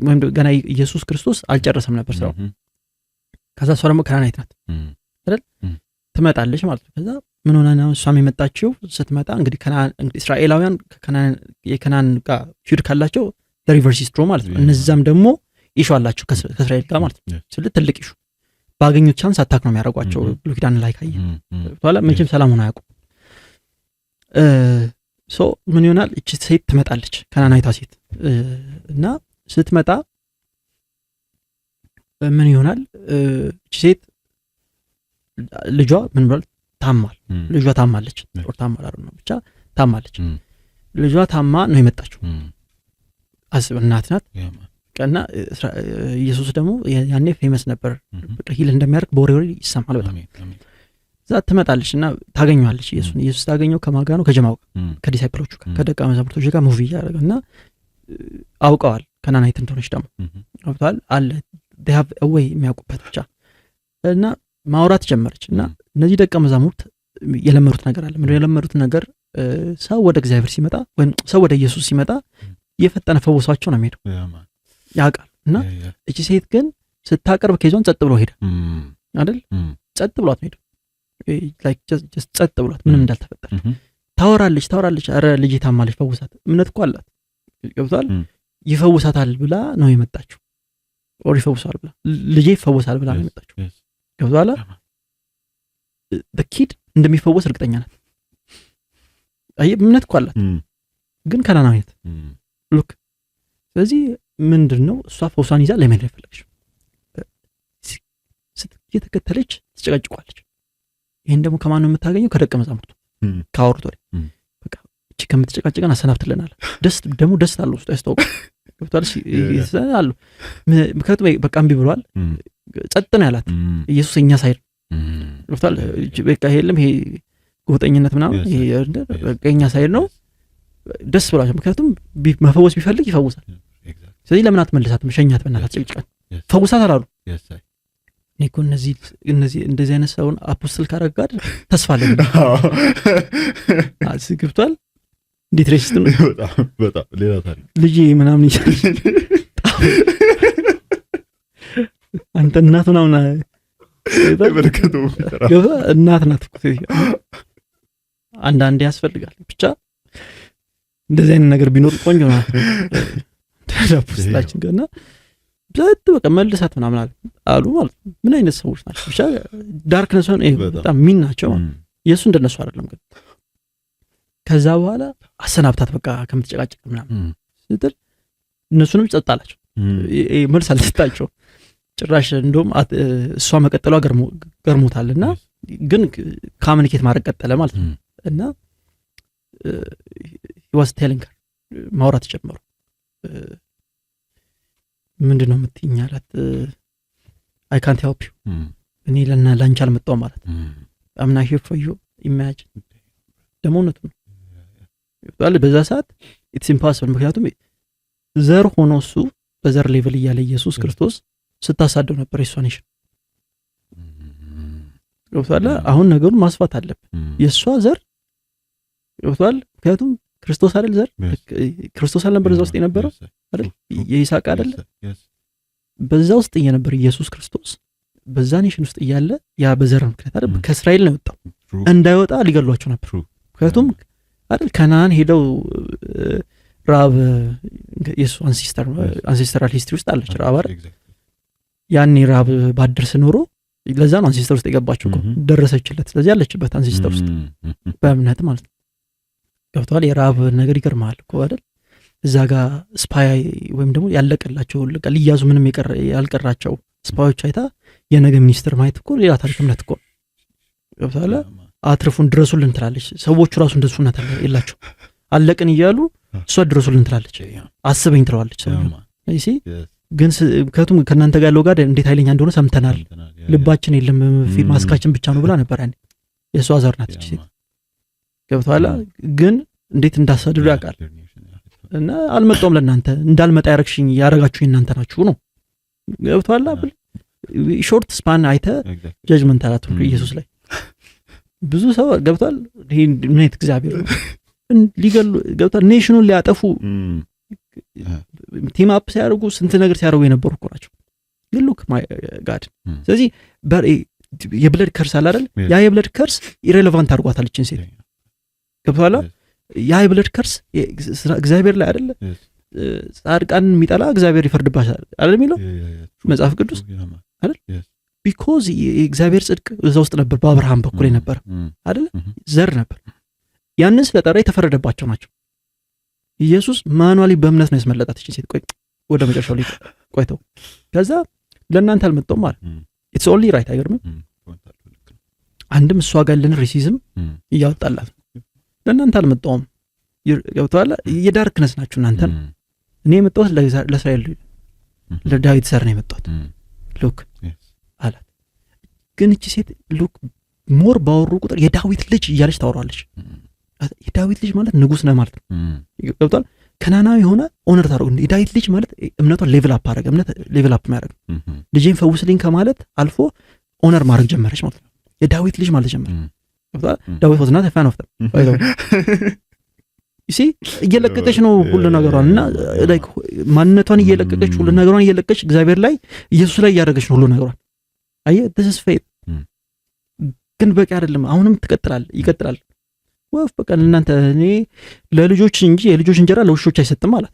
Speaker 2: ወይም ገና ኢየሱስ ክርስቶስ አልጨረሰም ነበር ስራው። ከዛ እሷ ደግሞ ከናናይት ናት አይደል? ትመጣለች ማለት ነው። ከዛ ምን ሆነ ነው እሷም የመጣችው? ስትመጣ እንግዲህ እስራኤላውያን የከናን ጋር ፊውድ ካላቸው ሪቨርስ ስትሮ ማለት ነው። እነዛም ደግሞ ኢሹ አላቸው ከእስራኤል ጋር ማለት ነው። ስለዚህ ትልቅ ኢሹ ባገኙት ቻንስ አታክ ነው የሚያደርጓቸው። ብሉይ ኪዳን ላይ ካየ በኋላ መቼም ሰላም ሆነ አያውቁም። ምን ይሆናል? እቺ ሴት ትመጣለች ከናናይቷ ሴት እና ስትመጣ ምን ይሆናል? እቺ ሴት ልጇ ምን ብሏል? ታማል። ልጇ ታማለች። ጦር ታማል አይደል? ብቻ ታማለች። ልጇ ታማ ነው የመጣችው። አስብ፣ እናት ናት። ቀና ኢየሱስ ደግሞ ያኔ ፌመስ ነበር። በቃ ሂል እንደሚያርቅ በወሬ ይሰማል በጣም። እዛ ትመጣለች እና ታገኘዋለች ኢየሱስ ታገኘው ከማጋ ነው? ከጀማው ከዲሳይፕሎቹ ጋር ከደቀ መዛሙርቶቹ ጋር ሙቪ ያደረገ እና አውቀዋል ከናናይት እንደሆነች ደግሞ አውቀዋል አለ they have a way የሚያውቁበት ብቻ እና ማውራት ጀመረች። እና እነዚህ ደቀ መዛሙርት የለመዱት ነገር አለ። ምንድነው የለመዱት ነገር? ሰው ወደ እግዚአብሔር ሲመጣ ወይም ሰው ወደ ኢየሱስ ሲመጣ የፈጠነ ፈውሷቸው ነው የሚሄደው ያውቃል። እና እቺ ሴት ግን ስታቀርብ ከይዞን ጸጥ ብሎ ሄደ አይደል? ጸጥ ብሏት ሄደ like just ጸጥ ብሏት ምንም እንዳልተፈጠረ ታወራለች። አረ ልጅ ታማለች ፈውሳት። እምነት እኮ አላት። ገብቷል። ይፈውሳታል ብላ ነው የመጣችው። ኦር ይፈውሳል ብላ ልጅ ይፈውሳል ብላ ነው የመጣችው። ገብቷል። በኪድ እንደሚፈወስ እርግጠኛ ናት። አይ እምነት እኮ አላት። ግን ከናናዊት ሉክ ስለዚህ ምንድነው እሷ ፈውሳን ይዛ ለምን ፈለገች? ስትከተለች ትጨቀጭቋለች። ይሄን ደግሞ ከማን ነው የምታገኘው? ከደቀ መዛሙርቱ ካወሩት ወሬ በቃ እቺ ከምትጨቃጨቀን አሰናብትልናል። ደስ አለው ውስጥ ያስተውቃል። ገብቷል። ይሰናሉ ምክንያቱም በቃ እምቢ ብሏል። ጸጥ ነው ያላት ኢየሱስ እኛ ሳይድ ገብቷል። በቃ ይሄለም ይሄ ጎጠኝነት ምናምን ይሄ እኛ ሳይድ ነው። ደስ ብሏቸው ምክንያቱም መፈወስ ቢፈልግ ይፈውሳል። ስለዚህ ለምን አትመልሳትም? ሸኛት በእናትህ ጭቅጭቃን ፈውሳት አላሉ። እኔ እኮ እንደዚህ አይነት ሰውን አፖስትል ካረጋድ ተስፋ አለኝ። ገብቷል። እንዴት ሬሲስት ነው በጣም ሌላ ታሪክ ልጅ ምናምን ይችላል። አንተ እናት ምናምን እናት ናት እኮ አንዳንዴ ያስፈልጋል። ብቻ እንደዚህ አይነት ነገር ቢኖር ቆንጆ ነው። አፖስትላችን ገና በቃ መልሳት ምናምን አሉ ማለት ነው። ምን አይነት ሰዎች ናቸው? ብቻ ዳርክነስ ነው በጣም ሚን ናቸው። ኢየሱስ እንደነሱ አይደለም። ግን ከዛ በኋላ አሰናብታት በቃ ከምትጨቃጨቅ ምናምን ስትል እነሱንም ጸጥ አላቸው። መልስ አልሰጣቸው ጭራሽ። እንደውም እሷ መቀጠሏ ገርሞታልና ግን ኮሙኒኬት ማድረግ ቀጠለ ማለት ነው። እና he was telling her ማውራት ጀመሩ። ምንድነው የምትይኝ አላት። I can't help you እኔ ላንቺ አልመጣሁም ማለት I'm not here for you imagine ደግሞ እውነቱ ነው ይባል በዛ ሰዓት it's impossible ምክንያቱም ዘር ሆኖ እሱ በዘር ሌቭል እያለ ኢየሱስ ክርስቶስ ስታሳደው ነበር የሷንሽ ይወጣላ አሁን ነገሩን ማስፋት አለበት የሷ ዘር ይወጣል ምክንያቱም ክርስቶስ አይደል ዘር ክርስቶስ አልነበር እዛ ውስጥ የነበረው አይደል የይስሐቅ አይደል በዛ ውስጥ የነበረ ኢየሱስ ክርስቶስ በዛ ኔሽን ውስጥ እያለ ያ በዘር ምክንያት አይደል ከእስራኤል ነው የወጣው እንዳይወጣ ሊገሏቸው ነበር ምክንያቱም አይደል ከናን ሄደው ራብ የሱ አንሴስተራል ሂስትሪ ውስጥ አለች ራብ አይደል ያኔ ራብ ባድርስ ኖሮ ለዛ ነው አንሴስተር ውስጥ የገባችው እኮ ደረሰችለት ስለዚህ ያለችበት አንሴስተር ውስጥ በእምነት ማለት ነው ገብቷል የራብ ነገር ይገርማል እኮ አይደል እዛ ጋር ስፓይ ወይም ደግሞ ያለቀላቸው ሊያዙ ምንም ያልቀራቸው ስፓዮች አይታ የነገ ሚኒስትር ማየት እኮ ሌላ ታሪክ እምነት እኮ ገብቷል አትርፉን ድረሱልን ትላለች ሰዎቹ ራሱ እንደሱ እናት የላቸው አለቅን እያሉ እሷ ድረሱልን ትላለች አስበኝ ትለዋለች እሺ ግን ከቱም ከናንተ ጋር ለጋድ እንዴት ኃይለኛ እንደሆነ ሰምተናል ልባችን የለም ማስካችን ብቻ ነው ብላ ነበር ያኔ የሷ ዘር ናት እቺ ገብቷል ግን እንዴት እንዳሰደዱ ያውቃል እና አልመጣውም ለናንተ እንዳልመጣ ያረጋችሁኝ እናንተ ናችሁ ነው ገብቷል አይደል ሾርት ስፓን አይተ ጀጅመንት አላት ኢየሱስ ላይ ብዙ ሰው ገብቷል ይሄ ምን እግዚአብሔር ሊገሉ ገብቷል ኔሽኑን ሊያጠፉ ቲም አፕ ሲያደርጉ ስንት ነገር ሲያደርጉ የነበሩ እኮ ናቸው ግን ሉክ ማይ ጋድ ስለዚህ የብለድ ከርስ አለ አይደል ያ የብለድ ከርስ ኢሬሌቫንት አድርጓታል እቺን ሴት ገብቷል ያ የብለድ ከርስ እግዚአብሔር ላይ አይደል ጻድቃን የሚጠላ እግዚአብሔር ይፈርድባታል አይደል የሚለው መጽሐፍ ቅዱስ አይደል ቢኮዝ የእግዚአብሔር ጽድቅ እዛ ውስጥ ነበር በአብርሃም በኩል ነበር አይደል ዘር ነበር ያንን ስለጠራ የተፈረደባቸው ናቸው ኢየሱስ ማኑዋሊ በእምነት ነው ያስመለጣት እቺ ሴት ቆይ ወደ መጨረሻው ላይ ቆይተው ከዛ ለእናንተ አልመጣም ማለት ኢትስ ኦንሊ ራይት አይገርም አንድም እሷ ጋር ያለን ሬሲዝም እያወጣላት ለእናንተ አልመጣም ይወጣላ የዳርክነስ ናችሁ እናንተ እኔ የመጣሁት ለእስራኤል ለዳዊት ዘር ነው የመጣሁት ሉክ አላት ግን እቺ ሴት ሉክ ሞር ባወሩ ቁጥር የዳዊት ልጅ እያለች ታወራለች የዳዊት ልጅ ማለት ንጉስ ነው ማለት ነው ይወጣል ከናናዊ ሆነ ኦነር ታረው የዳዊት ልጅ ማለት እምነቷን ሌቭል አፕ አረገ እምነት ሌቭል አፕ ማድረግ ልጄን ፈውስልኝ ከማለት አልፎ ኦነር ማድረግ ጀመረች ማለት ነው የዳዊት ልጅ ማለት ጀመረ ይወጣል ዳዊት was not a fan of them እሺ እየለቀቀች ነው ሁሉ ነገሯን እና ላይክ ማንነቷን እየለቀቀች ሁሉ ነገሯን እየለቀቀች እግዚአብሔር ላይ ኢየሱስ ላይ ያደረገች ነው ሁሉ ነገሯን አየ this is faith ግን በቃ አይደለም አሁንም ይቀጥላል ወፍ በቃ እናንተ እኔ ለልጆች እንጂ የልጆች እንጀራ ለውሾች አይሰጥም ማለት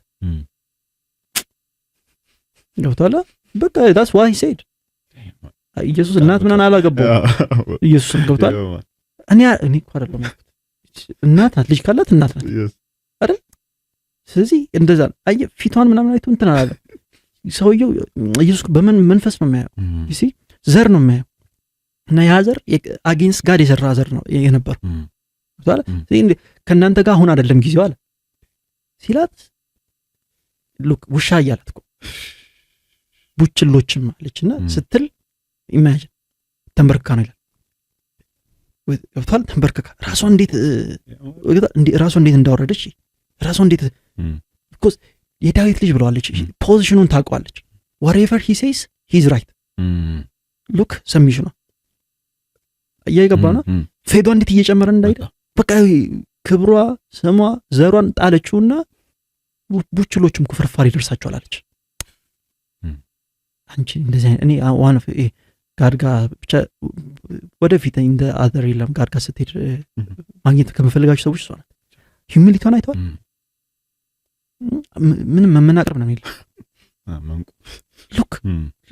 Speaker 2: ገብቷል በቃ that's why he said ኢየሱስ እናት ምናን አላገባው ኢየሱስ ገብቷል እኔ እኮ አይደለም እናት ናት ልጅ ካላት እናት ናት አይደል ስለዚህ እንደዛ አየ ፊቷን ምናምን አይቶ እንትን አላለ ሰውየው ኢየሱስ በምን መንፈስ ነው የሚያየው እሺ ዘር ነው የሚያየው እና ያ ዘር አጌንስት ጋድ የሰራ ዘር ነው የነበረው ዛለ ከናንተ ጋር አሁን አይደለም ጊዜው አለ ሲላት ሉክ ውሻ ያላት እኮ ቡችሎችም አለችና ስትል ኢማጂን ተንበርካ ነው ይላል ወጥቷል ተንበርካ ራሷን እንዴት እንዳወረደች ራሷን እንዴት because የዳዊት ልጅ ብለዋለች ፖዚሽኑን ታውቀዋለች whatever he says he's right look submission እየገባና ፌዷ እንዴት እየጨመረ እንዳይደ በቃ ክብሯ ስሟ ዘሯን ጣለችውና ቡችሎችም ኩፍርፋሪ ደርሳቸዋል አለች አንቺ እንደዚህ እኔ ዋን ኦፍ ጋርጋ ብቻ ወደፊት እንደ አዘር ይለም ጋርጋ ስትሄድ ማግኘት ከመፈልጋቸው ሰዎች ሷል ሂዩሚሊቲውን አይቷል ምንም መመናቀር ነው የሚል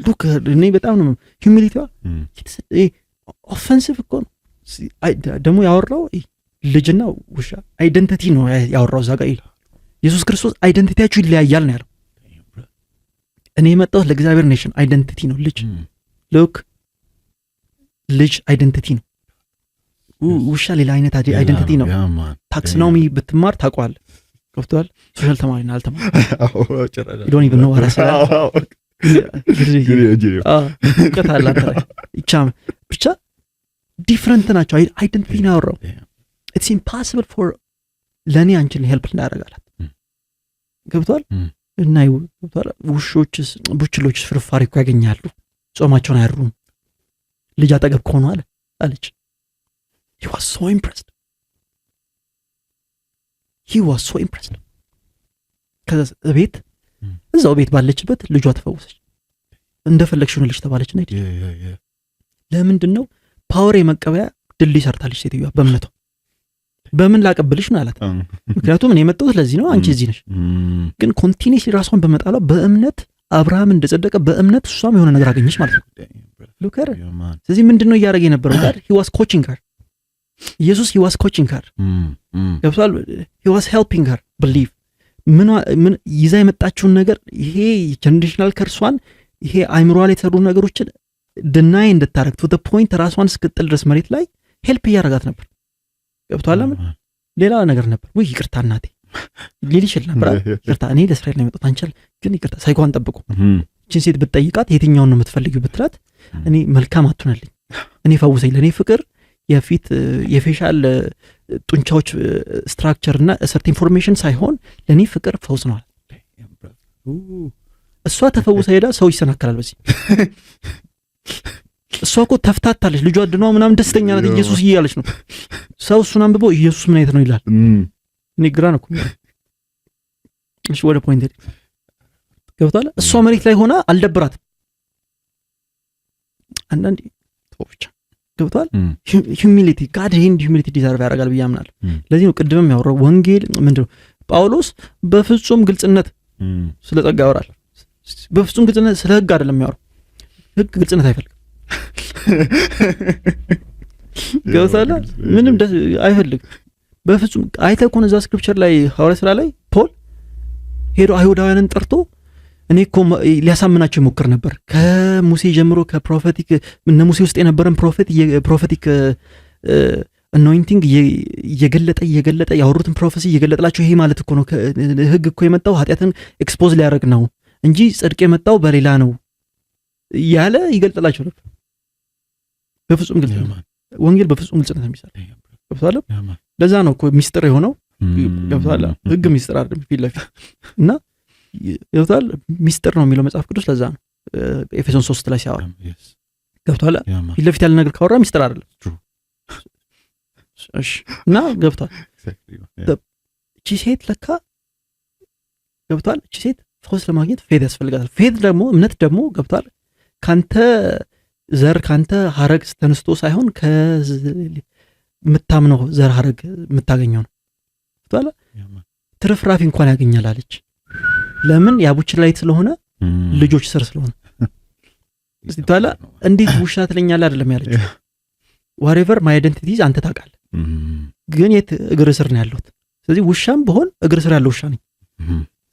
Speaker 2: ሉክ እኔ በጣም ነው ሂዩሚሊቲዋ ኦፌንሲቭ እኮ ነው ደግሞ ያወራው ልጅና ውሻ አይደንቲቲ ነው ያወራው እዛ ጋር ኢየሱስ ክርስቶስ አይደንቲቲያችሁ ይለያያል ነው ያለው እኔ የመጣሁት ለእግዚአብሔር ኔሽን አይደንቲቲ ነው ልጅ ሉክ ልጅ አይደንቲቲ ነው ውሻ ሌላ አይነት አይደንቲቲ ነው ታክሶኖሚ ብትማር ታውቀዋለህ ገብቷል። ሶሻል ተማሪ ነው አልተማሪ
Speaker 1: አዎ ጭራሽ
Speaker 2: you don't even know what I said እውቀት አለ አንተ ላይ ብቻ ዲፍረንት ናቸው። አይደንቲቲ ነው ያወራው። it's impossible for ለኔ አንቺን ሄልፕ እንዳደረጋላት ገብቷል። እና ገብቷል። ቡችሎችስ ፍርፋሪ እኮ ያገኛሉ፣ ጾማቸውን አያሩም ልጅ አጠገብ ከሆኑ አለች። he was so impressed ከዛ ቤት እዛው ቤት ባለችበት ልጇ ተፈወሰች። እንደፈለግሽው ልጅ ተባለች ነው። ለምንድን ነው ፓወር የመቀበያ ድልድይ ሰርታለች ሴትዮዋ በእምነቷ። በምን ላቀብልሽ ነው አላት። ምክንያቱም እኔ የመጣሁት ለዚህ ነው፣ አንቺ እዚህ ነሽ። ግን ኮንቲኒስሊ ራሷን በመጣሏ በእምነት አብርሃም እንደጸደቀ በእምነት እሷም የሆነ ነገር አገኘች ማለት ነው። ሉከር ስለዚህ ምንድነው እያደረገ የነበረው ጋር he was coaching her ኢየሱስ he was coaching her ገብቷል። he was helping her believe ምን ይዛ የመጣችውን ነገር ይሄ ጀነሬሽናል ከርሷን ይሄ አይምሯ ላይ የተሰሩ ነገሮችን deny እንድታረግ to the point ራሷን እስክጥል ድረስ መሬት ላይ ሄልፕ እያደረጋት ነበር። ገብቷል። ሌላ ነገር ነበር ወይ ይቅርታ እናቴ ሊል ይችላል ነበር። ይቅርታ እኔ ለእስራኤል ነው የመጣሁት አንቺ ግን ይቅርታ ሳይኳን ጠብቁ እቺን ሴት ብትጠይቃት የትኛውን ነው የምትፈልጊው ብትላት እኔ መልካም አትሆነልኝ፣ እኔ ፈውሰኝ፣ ለኔ ፍቅር የፊት የፌሻል ጡንቻዎች ስትራክቸር እና ሰርት ኢንፎርሜሽን ሳይሆን ለኔ ፍቅር ፈውስ ነው። እሷ ተፈውሰ ሄዳ ሰው ይሰናከላል በዚህ እሷ እኮ ተፍታታለች፣ ልጇ ድኗ ምናምን ደስተኛ ናት፣ ኢየሱስ እያለች ነው። ሰው እሱን አንብቦ ኢየሱስ ምን አይነት ነው ይላል። እኔ ግራ ነው እኮ። እሺ ወደ ፖይንት ገብቷል። እሷ መሬት ላይ ሆና አልደብራትም። አንዳንዴ ብቻ ገብቷል። ሂዩሚሊቲ ጋድ ይሄን ሂዩሚሊቲ ዲዘርቭ ያደርጋል ብዬ አምናለሁ። ለዚህ ነው ቅድምም ያወራው ወንጌል ምንድነው ጳውሎስ በፍጹም ግልጽነት ስለ ጸጋ ያወራል። በፍጹም ግልጽነት ስለ ህግ አይደለም የሚያወራው። ህግ ግልጽነት አይፈልግም። ገብቷል። ምንም አይፈልግም በፍጹም። አይተህ እኮ እዛ ስክሪፕቸር ላይ ሐዋርያት ሥራ ላይ ፖል ሄዶ አይሁዳውያንን ጠርቶ እኔ እኮ ሊያሳምናቸው ይሞክር ነበር ከሙሴ ጀምሮ ከፕሮፌቲክ እነ ሙሴ ውስጥ የነበረን ፕሮፌቲክ አኖይንቲንግ እየገለጠ ያወሩትን ፕሮፌሲ እየገለጠላቸው ይሄ ማለት እኮ ነው ህግ እኮ የመጣው ኃጢአትን ኤክስፖዝ ሊያደርግ ነው እንጂ ጽድቅ የመጣው በሌላ ነው ያለ ይገልጥላቸው ነበር። በፍጹም ግልጽ ወንጌል በፍጹም ግልጽ ነው የሚሰራ ገብቷል። ለዛ ነው እኮ ሚስጥር የሆነው ገብቷል። ህግ ሚስጥር አይደለም ፊት ለፊት እና ገብቷል። ሚስጥር ነው የሚለው መጽሐፍ ቅዱስ። ለዛ ነው ኤፌሶን 3 ላይ ሲያወራ ገብቷል። ፊት ለፊት ያለ ነገር ካወራ ሚስጥር አይደለም። እሺ እና ገብቷል። እቺ ሴት ለካ ገብቷል። እቺ ሴት ፈውስ ለማግኘት ፌዝ ያስፈልጋታል። ፌዝ ደግሞ እምነት ደግሞ ገብቷል ካንተ ዘር ካንተ ሐረግ ተነስቶ ሳይሆን ከምታምነው ዘር ሐረግ የምታገኘው ነው። ገብቷል። ትርፍራፊ እንኳን ያገኛል አለች። ለምን ያቡች ላይ ስለሆነ ልጆች ስር ስለሆነ ገብቷል። እንዴት ውሻ ትለኛለህ አይደለም ያለች። whatever my identity is አንተ ታውቃለህ፣ ግን የት እግር ስር ነው ያለሁት። ስለዚህ ውሻም ብሆን እግር ስር ያለው ውሻ ነኝ።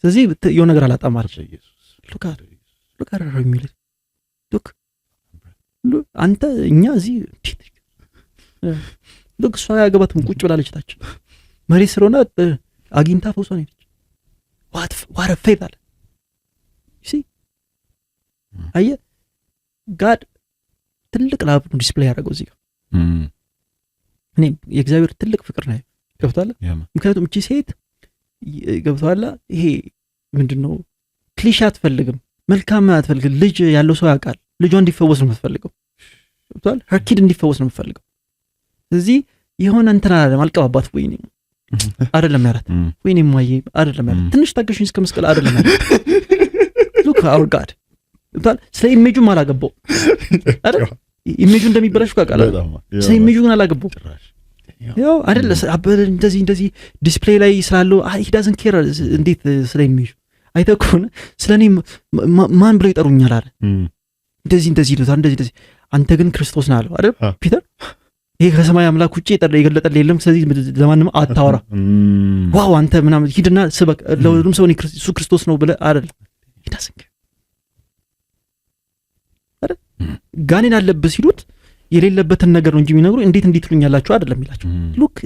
Speaker 2: ስለዚህ የሆነ ነገር አላጣም ማለት ነው። ሉክ አረረው የሚል ሉክ አንተ እኛ እዚህ ሉክ እሷ ያገባትም ቁጭ ብላለች ታች መሬት ስለሆነ አግኝታ ፈውሷ ነች። what a faith አለ see አየ ጋድ ትልቅ ላብ ነው ዲስፕሌይ ያደረገው እዚህ ጋር። እኔ የእግዚአብሔር ትልቅ ፍቅር ነው ገብቷል። ምክንያቱም እቺ ሴት ገብቷል። ይሄ ምንድነው ክሊሻ አትፈልግም፣ መልካም አትፈልግም። ልጅ ያለው ሰው ያውቃል ልጇ እንዲፈወስ ነው የምትፈልገው ገብቷል። her kid እንዲፈወስ ነው የምትፈልገው። ስለዚህ የሆነ እንትና አልቀባባት ወይኔ አይደለም ያላት ወይኔ ማዬ አይደለም ያላት ትንሽ ታገሽኝ እስከ መስቀል አይደለም ያላት look our god ገብቷል። ስለ ኢሜጁም አላገባው አይደል ኢሜጁ እንደሚበላሽ ካቃላ ስለ ኢሜጁ ግን አላገባው ያው አይደል እንደዚህ ዲስፕሌይ ላይ ስላለው he doesn't care እንዴት ስለ ኢሜጁ አይተኮነ ስለኔ ማን ብለው ይጠሩኛል አለ እንደዚህ እንደዚህ አንተ ግን ክርስቶስ ነህ አለው አይደል ፒተር። ይሄ ከሰማይ አምላክ ውጪ የገለጠልህ የለም፣ ስለዚህ ለማንም አታወራ። ዋው አንተ ምናምን ሂድና ስበክ ለሁሉም ሰው እሱ ክርስቶስ ነው ብለህ አይደል ይዳስንክ አይደል ጋኔን አለበት ሲሉት የሌለበትን ነገር ነው እንጂ የሚነግሩ እንዴት ትሉኛላችሁ አይደለም ይላችሁ። ሉክ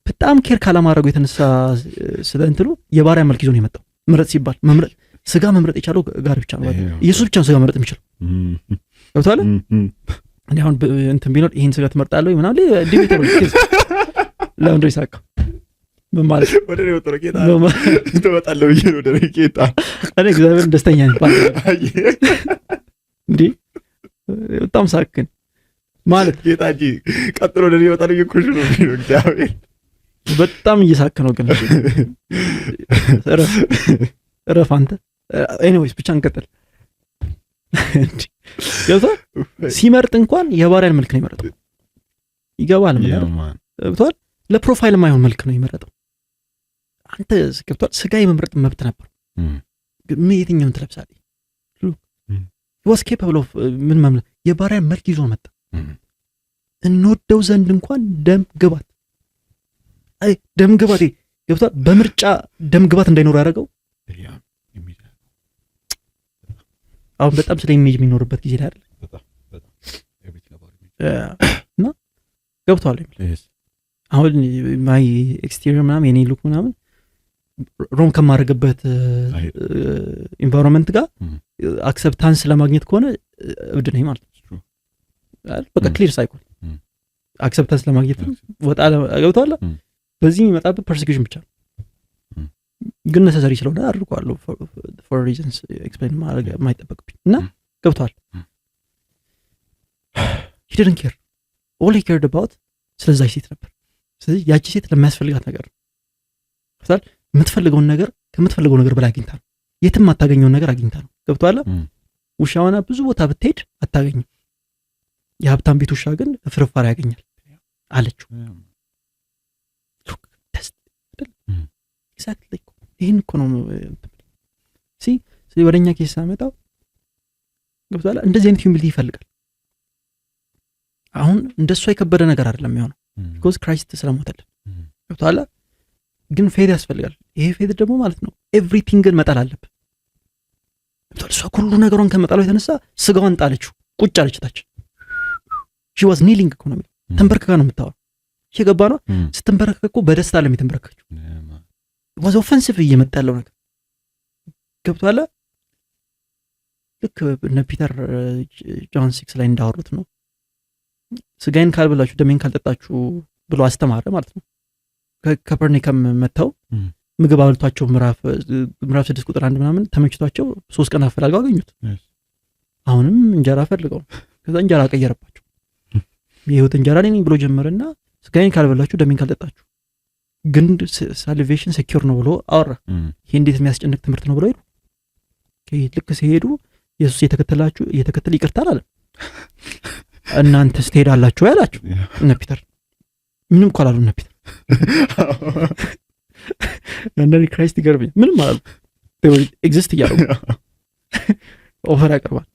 Speaker 2: በጣም ኬር ካላማረጉ የተነሳ ስለ እንትኑ የባሪያ መልክ ይዞ ነው የመጣው። ምረጥ ሲባል መምረጥ ስጋ መምረጥ የቻለው ጋር ብቻ ነው። ኢየሱስ ብቻ ነው ስጋ መምረጥ የሚችለው። ገብቶሃል? እኔ አሁን እንትን ቢኖር ይሄን ስጋ ትመርጣለህ ወይ ምናምን ዲቤት ነው ለአንድሮ ይሳካ ምን ማለት
Speaker 1: ወደ ነው ወጥሮ ጌታ ትመጣለህ ብዬ ነው ወደ ጌታ
Speaker 2: እኔ እግዚአብሔር ደስተኛ ነኝ እንዴ በጣም ሳክን ማለት
Speaker 1: ጌታ እንጂ ቀጥሎ ወደ ነው ይወጣል ይኩሽ ነው እግዚአብሔር
Speaker 2: በጣም እየሳከ ነው ግን ረፍ አንተ ኤኒዌይስ ብቻ እንቀጥል። ገብቶሃል? ሲመርጥ እንኳን የባሪያን መልክ ነው የመረጠው። ይገባል ማለት ገብቶሃል? ለፕሮፋይል የማይሆን መልክ ነው የመረጠው። አንተ ገብቶሃል? ስጋ የመምረጥ መብት ነበር። ምን የትኛውን ትለብሳለህ? was capable of ምን ማለት የባሪያን መልክ ይዞ መጣ። እንወደው ዘንድ እንኳን ደም ግባት ገብቶሃል? በምርጫ ደም ግባት እንዳይኖር ያደረገው አሁን በጣም ስለ ኢሜጅ የሚኖርበት ጊዜ ላይ አይደል? እና ገብቶሃል? አሁን ማይ ኤክስቴሪየር ምናምን የኔ ሉክ ምናምን ሮም ከማድረግበት ኢንቫይሮንመንት ጋር አክሰፕታንስ ለማግኘት ከሆነ እብድ ነኝ ማለት ነው። በቃ ክሊር ሳይኮል አክሰፕታንስ ለማግኘት ወጣ ገብቶሃል? በዚህ የሚመጣበት ፐርሲኪዩሽን ብቻ ነው። ግን ነሰሰሪ ስለሆነ አድርጓለሁ for reasons explain ማድረግ የማይጠበቅብኝ እና ገብቶሃል? he didn't care all he cared about ስለዛች ሴት ነበር። ስለዚህ ያቺ ሴት ለሚያስፈልጋት ነገር ገብቶሃል? የምትፈልገውን ነገር ከምትፈልገው ነገር በላይ አግኝታ ነው። የትም አታገኘውን ነገር አግኝታ ነው። ገብቶሃል? ውሻዋና ብዙ ቦታ ብትሄድ አታገኝም። የሀብታም ቤት ውሻ ግን ፍርፋሪ ያገኛል አለችው። ኤግዛክትሊ ይሄን እኮ ነው ወደኛ ኬስ ሳመጣው ገብቶሃል? እንደዚህ አይነት ሂዩሚሊቲ ይፈልጋል። አሁን እንደሱ የከበደ ነገር አይደለም የሚሆነው because Christ ስለሞተልን ገብቶሃል? ግን ፌት ያስፈልጋል። ይሄ ፌት ደግሞ ማለት ነው ኤቭሪቲንግን መጣል አለብህ። ገብቶሃል? እሷ ሁሉ ነገሯን ከመጣሏ የተነሳ ስጋዋን ጣለችው፣ ቁጭ አለች ታች። she was kneeling እኮ ነው ተንበርክካ ነው የምታወራው። እየገባ ነው ስትንበረከክ እኮ በደስታ ለም የተንበረከከችው was offensive እየመጣ ያለው ነገር ገብቶሃል? ልክ እነ ፒተር ጆን 6 ላይ እንዳወሩት ነው ስጋዬን ካልበላችሁ ደሜን ካልጠጣችሁ ብሎ አስተማረ ማለት ነው። ከፐርኒከም መተው ምግብ አብልቷቸው ምዕራፍ 6 ቁጥር 1 ምናምን ተመችቷቸው 3 ቀን አፈላልገው አገኙት። አሁንም እንጀራ ፈልገው ከዛ እንጀራ ቀየረባቸው። የህይወት እንጀራ ነኝ ብሎ ጀመረና ስጋዬን ካልበላችሁ ደሜን ካልጠጣችሁ ግን ሳልቬሽን ሴኩር ነው ብሎ አወራ። ይሄ እንዴት የሚያስጨንቅ ትምህርት ነው ብሎ ሄዱ። ልክ ሲሄዱ ኢየሱስ የተከተለ ይቅርታል አለ። እናንተስ ትሄዳላችሁ ያላችሁ እነ ፒተር ምንም እኮ አላሉ። እነ ፒተር አንደሪ ክራይስት ይገርም ምንም አላሉ። ኤግዚስት እያደረጉ ኦፈር ያቀርባል።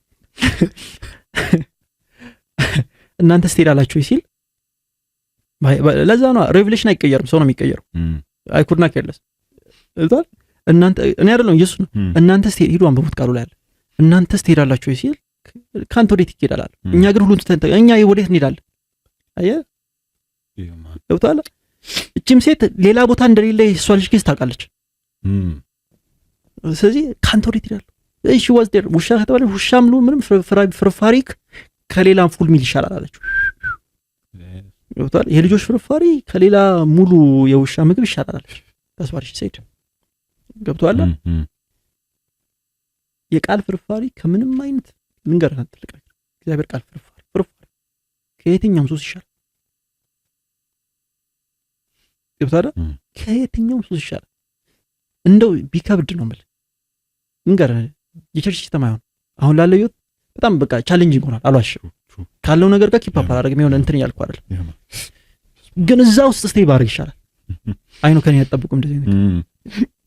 Speaker 2: እናንተስ ትሄዳላችሁ ሲል ለዛ ነው ሬቨሌሽን አይቀየርም፣ ሰው ነው የሚቀየረው። አይኩድና ከለስ እዛል እናንተ እኔ አይደለም ኢየሱስ ነው። እናንተስ ሄዱ አንበቡት ቃሉ ላይ አለ። እናንተስ ትሄዳላችሁ ሲል ካንተ ወዴት ይሄዳል? እኛ ግን ሁሉን እኛ ወዴት እንሄዳለን? አየህ ገብቶሃል? እቺም ሴት ሌላ ቦታ እንደሌለ እሷ ልጅ ኬስ ታውቃለች። ስለዚህ ካንተ ወዴት ይሄዳል? እሺ was there ውሻ ከተባለ ውሻም ነው ምንም ፍርፋሪክ ከሌላ ፉል ሚል ይሻላል አለችው። ገብቶሃል? የልጆች ፍርፋሪ ከሌላ ሙሉ የውሻ ምግብ ይሻላል አለች። ተስዋርሽ ሴት ገብቶሃል? የቃል ፍርፋሪ ከምንም አይነት ልንገርህ ትልቅ ነገር እግዚአብሔር ቃል ፍርፋሪ ከየትኛውም ሱስ ይሻላል። ገብቶሃል? ከየትኛውም ሱስ ይሻላል። እንደው ቢከብድ ነው ማለት ልንገርህ የቸርች ሲስተም አይሆን አሁን ላለው ህይወት በጣም በቃ ቻሌንጂንግ ሆኗል። አልዋሽም ካለው ነገር ጋር ኪፕ አፕ አላደርግም የሆነ እንትን እያልኩ አይደል፣ ግን እዛ ውስጥ ስቴይ ባደርግ ይሻላል። አይኑ ከኔ ያጠብቁም እንደዚህ ነገር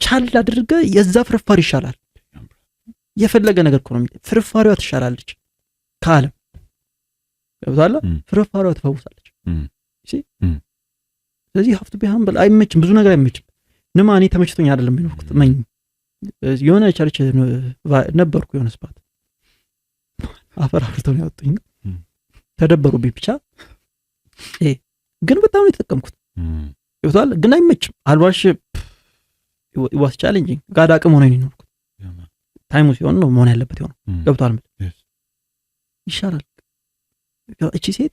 Speaker 2: ቻል አድርገህ የዛ ፍርፋሪ ይሻላል። የፈለገ ነገር እኮ ነው ፍርፋሪዋ ትሻላለች ከዓለም ገብቶሃል? ፍርፋሪዋ ትፈውሳለች። ስለዚህ ሀፍቱ ቢሃም በል አይመችም፣ ብዙ ነገር አይመችም። ንማ እኔ ተመችቶኝ አይደለም የኖርኩት። የሆነ ቸርች ነበርኩ የሆነ ስፓት አፈር አፍርተው ያወጡኝ ተደበሩብኝ ብቻ ግን በጣም ነው የተጠቀምኩት። ይወጣል ግን አይመችም አልዋሽ was challenging ጋር አቅም ሆነ ነው ታይሙ ሲሆን ነው መሆን ያለበት ይሆን ገብቷል ይሻላል እቺ ሴት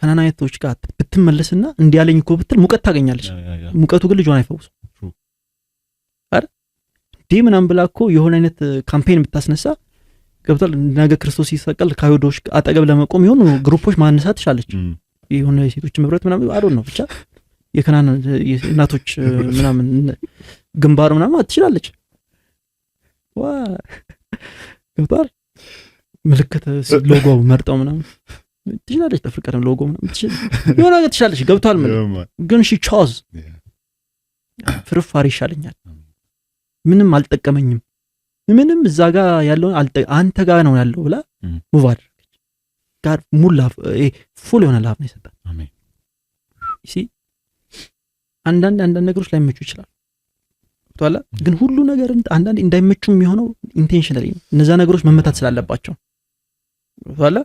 Speaker 2: ከናናይቶች ጋር ብትመለስና እንዲያለኝ እኮ ብትል ሙቀት ታገኛለች ሙቀቱ ግን ልጇን አይፈውስ አይደል ዲምናም ብላኮ የሆነ አይነት ካምፔን ብታስነሳ ገብቷል ነገ ክርስቶስ ይሰቀል ካይሁዶች አጠገብ ለመቆም ይሁን ግሩፖች ማንሳት ትችላለች የሆነ ሴቶች መብረት ምናምን አዶን ነው ብቻ የከናና እናቶች ምናምን ግንባር ምናምን አትችላለች ዋ ገብቷል ምልክት ሎጎ መርጠው ምናምን ትችላለች ተፍርቀደም ሎጎ ምናምን የሆነ ነገር ትችላለች ገብቷል ግን ሺ ቾዝ ፍርፋሪ ይሻለኛል ምንም አልጠቀመኝም ምንም እዛ ጋር ያለው አንተ ጋር ነው ያለው ብላ ሙቭ አድርገች ጋር ሙላ ፉል የሆነ ላፍ ነው የሰጣት አሜን እሺ አንዳንድ ነገሮች ላይ መቹ ይችላል ቷላ ግን ሁሉ ነገር አንዳንድ እንዳይመቹ የሚሆነው ኢንቴንሽናሊ ነው እነዛ ነገሮች መመታት ስላለባቸው ቷላ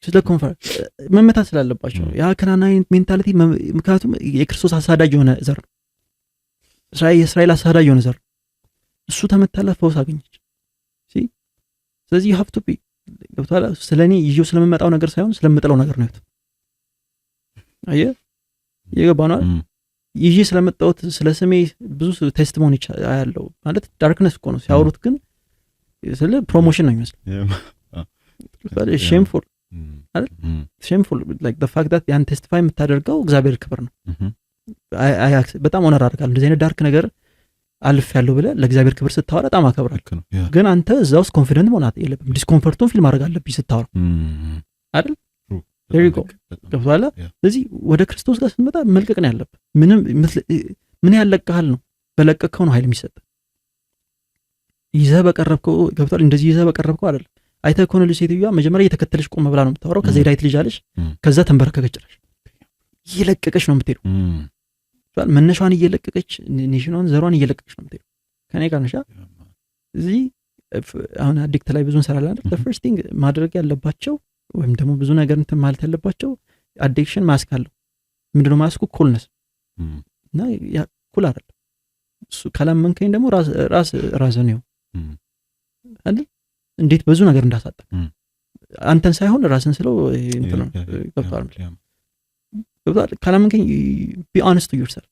Speaker 2: ስለ ኮንፈረንስ መመታት ስላለባቸው ያ ከናናይ ሜንታሊቲ ምክንያቱም የክርስቶስ አሳዳጅ የሆነ ዘር ነው እስራኤል አሳዳጅ የሆነ ዘር እሱ ተመታለ ፈውስ አገኘች እሺ ስለዚህ you have to be ገብቷል ስለኔ ይዤው ስለመመጣው ነገር ሳይሆን ስለምጥለው ነገር ነው አየ የገባናል ይዤ ስለመጣው ስለስሜ ብዙ ቴስቲሞኒ ያለው ማለት ዳርክነስ እኮ ነው ሲያወሩት ግን ስለ ፕሮሞሽን ነው የሚመስለው shameful አይደል shameful like the fact that ያን ቴስቲፋይ የምታደርገው እግዚአብሔር ክብር ነው በጣም ኦነር አድርጋለሁ እንደዚህ አይነት ዳርክ ነገር አልፍ ያለው ብለ ለእግዚአብሔር ክብር ስታወራ በጣም አከብራለሁ ግን አንተ እዛው ኮንፊደንት መሆናት የለብም ዲስኮምፎርቱን ፊል ማድረግ አለብኝ ስታወራ አይደል there you go ገብቷል ስለዚህ ወደ ክርስቶስ ጋር ስትመጣ መልቀቅ ነው ያለብህ ምን ያለቀሃል ነው በለቀቀው ነው ኃይል የሚሰጥ ይዘህ በቀረብከው ገብቷል እንደዚህ ይዘህ በቀረብከው አይደል አይተ ኮነ ለሴትዮዋ መጀመሪያ እየተከተለች ቆም ብላ ነው የምታወራው ከዛ ዳይት ልጅ አለሽ ከዛ ተንበረከከች ይለቀቀሽ ነው የምትሄደው መነሻዋን እየለቀቀች ኔሽኗን ዘሯን እየለቀቀች ነው የምትሄደው ከኔ ጋር ነሽ እዚህ አሁን አዲክት ላይ ብዙ እንሰራለን አይደል the first thing ማድረግ ያለባቸው ወይም ደግሞ ብዙ ነገር እንትን ማለት ያለባቸው አዲክሽን ማስክ አለው ምንድነው ማስኩ ኩልነስ እና ያ ኩል አይደል እሱ ካላመንከኝ ደግሞ ራስ ነው አይደል እንዴት ብዙ ነገር እንዳሳጣ አንተን ሳይሆን ራስን ስለው እንትን ነው ገብቷል ካላመንከኝ be honest to yourself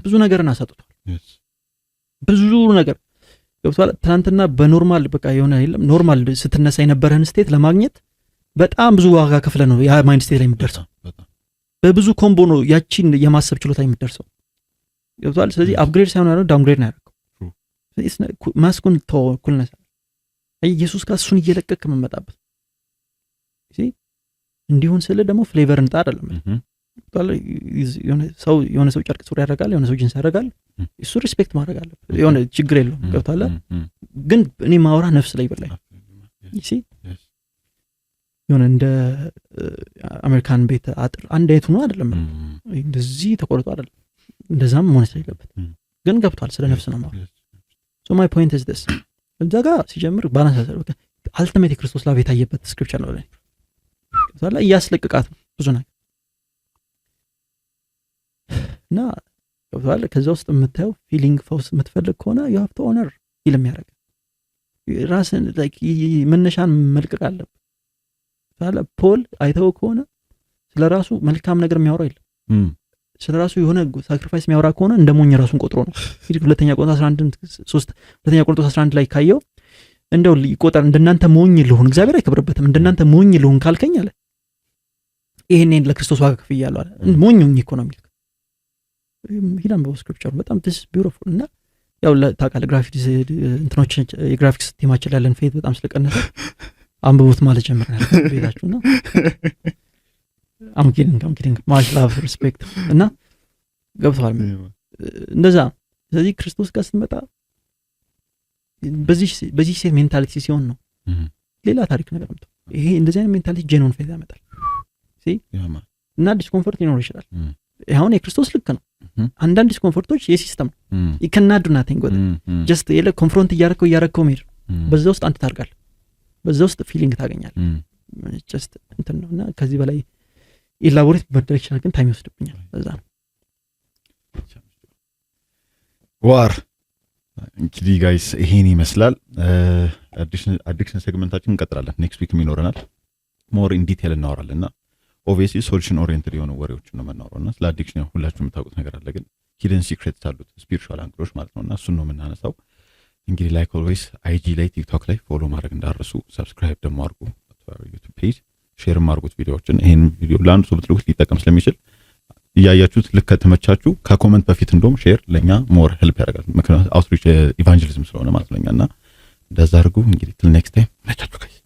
Speaker 2: ብዙ ነገርን አሳጥቷል ብዙ ነገር ገብቷል ትናንትና በኖርማል በቃ የሆነ አይደለም ኖርማል ስትነሳ የነበረህን ስቴት ለማግኘት በጣም ብዙ ዋጋ ከፍለ ነው ያ ማይንድ ስቴት ላይ የምትደርሰው በብዙ ኮምቦ ነው ያቺን የማሰብ ችሎታ የምትደርሰው ገብቷል ስለዚህ አፕግሬድ ሳይሆን ነው ዳውንግሬድ ነው ያደረገው ማስኩን ተወኩልነሳ ኢየሱስ ጋር እሱን እየለቀቀ መመጣበት እሺ እንዲሁን ስለ ደግሞ ፍሌቨር እንጣ አይደለም የሆነ ሰው ጨርቅ ሱሪ ያደርጋል የሆነ ሰው ጂንስ ያደርጋል እሱ ሪስፔክት ማድረግ አለበት የሆነ ችግር የለውም ገብቷል ግን እኔ ማውራ ነፍስ ላይ በላይ እሺ የሆነ እንደ አሜሪካን ቤት አጥር አንድ አይቱ ነው አይደለም እንደዚህ ተቆርጦ አይደለም እንደዛም መሆን ስለሌለበት ግን ገብቷል ስለ ነፍስ ነው ማለት so my point is this እዛጋ ሲጀምር ባላንስ በቃ አልቲሜት ክርስቶስ ላቭ የታየበት ስክሪፕቸር ነው ላይ ገብቷል እያስለቀቃት ብዙ ነገር እና ገብቷል ከዛ ውስጥ የምታየው ፊሊንግ ፎርስ የምትፈልግ ከሆነ you have to honor ይልም ያደርግ ራስን like መነሻን መልቀቅ አለበት ታላ ፖል አይተው ከሆነ ስለራሱ መልካም ነገር የሚያወራው የለም ስለራሱ የሆነ ሳክሪፋይስ የሚያወራ ከሆነ እንደሞኝ ራሱን ቆጥሮ ነው ሁለተኛ ቆሮንቶስ 11 ላይ ካየው እንደው ይቆጣር እንደናንተ ሞኝ ልሁን እግዚአብሔር አይከብርበትም እንደናንተ ሞኝ ልሁን ካልከኝ አለ ይሄንን ለክርስቶስ ዋጋ ከፍያለሁ አለ ሞኝ ኢኮኖሚ ሂዳም በስክሪፕቸር በጣም this beautiful እና ያው ለታቃለ ግራፊክስ እንትኖች የግራፊክስ ቲማችን ላይ ያለን ፌት በጣም ስለቀነሰ አንብቡት ማለት ጀምረናል ቤታችሁ ነው I'm kidding much love respect እና ገብቷል እንደዛ ስለዚህ ክርስቶስ ጋር ስትመጣ በዚህ ሴት ሜንታሊቲ ሲሆን ነው ሌላ ታሪክ ነገር ነው ይሄ እንደዚህ አይነት ሜንታሊቲ ጄኖን ፌዝ ያመጣል ሲ እና ዲስኮምፎርት ይኖር ይችላል አሁን የክርስቶስ ልክ ነው አንዳንድ ዲስኮምፎርቶች የሲስተም ነው ይከናዱ ናቲንግ ወደ ጀስት የለ ኮንፍሮንት እያረከው ሜር በዛ ውስጥ አንተ ታርጋለህ በዛ ውስጥ ፊሊንግ ታገኛለህ ጀስት እንትን ነውና ከዚህ በላይ ኢላቦሬት መደረግ ይችላል፣ ግን ታይም ይወስድብኛል። ለዛ ነው
Speaker 1: ዋር እንግዲህ ጋይስ ይሄን ይመስላል። አዲክሽን ሴግመንታችን እንቀጥላለን። ኔክስት ዊክ ይኖረናል። ሞር ኢን ዲቴል እናወራለንና ኦብቪየስሊ ሶሉሽን ኦሪየንትድ የሆኑ ወሬዎችን ነው የምናወራውና ስለ አዲክሽን ሁላችሁም የምታውቁት ነገር አለ፣ ግን ሂደን ሲክሬትስ አሉት ስፒሪቹዋል አንግሎች ማለት ነውና እሱን ነው የምናነሳው። እንግዲህ ላይክ ኦልዌይስ አይጂ ላይ ቲክቶክ ላይ ፎሎ ማድረግ እንዳረሱ፣ ሰብስክራይብ ደግሞ አድርጉ ዩቲዩብ ፔጅ፣ ሼርም አድርጉት ቪዲዮዎችን። ይሄን ቪዲዮ ለአንድ ሰው ብትልኩት ሊጠቀም ስለሚችል እያያችሁት ልክ ከተመቻችሁ ከኮመንት በፊት እንደውም ሼር ለኛ ሞር ሄልፕ ያደርጋል። ምክንያቱም አውትሪች ኢቫንጀሊዝም ስለሆነ ማለት ነውና እንደዛ አድርጉ። እንግዲህ ትል ኔክስት ታይም መቻችሁ ጋይስ።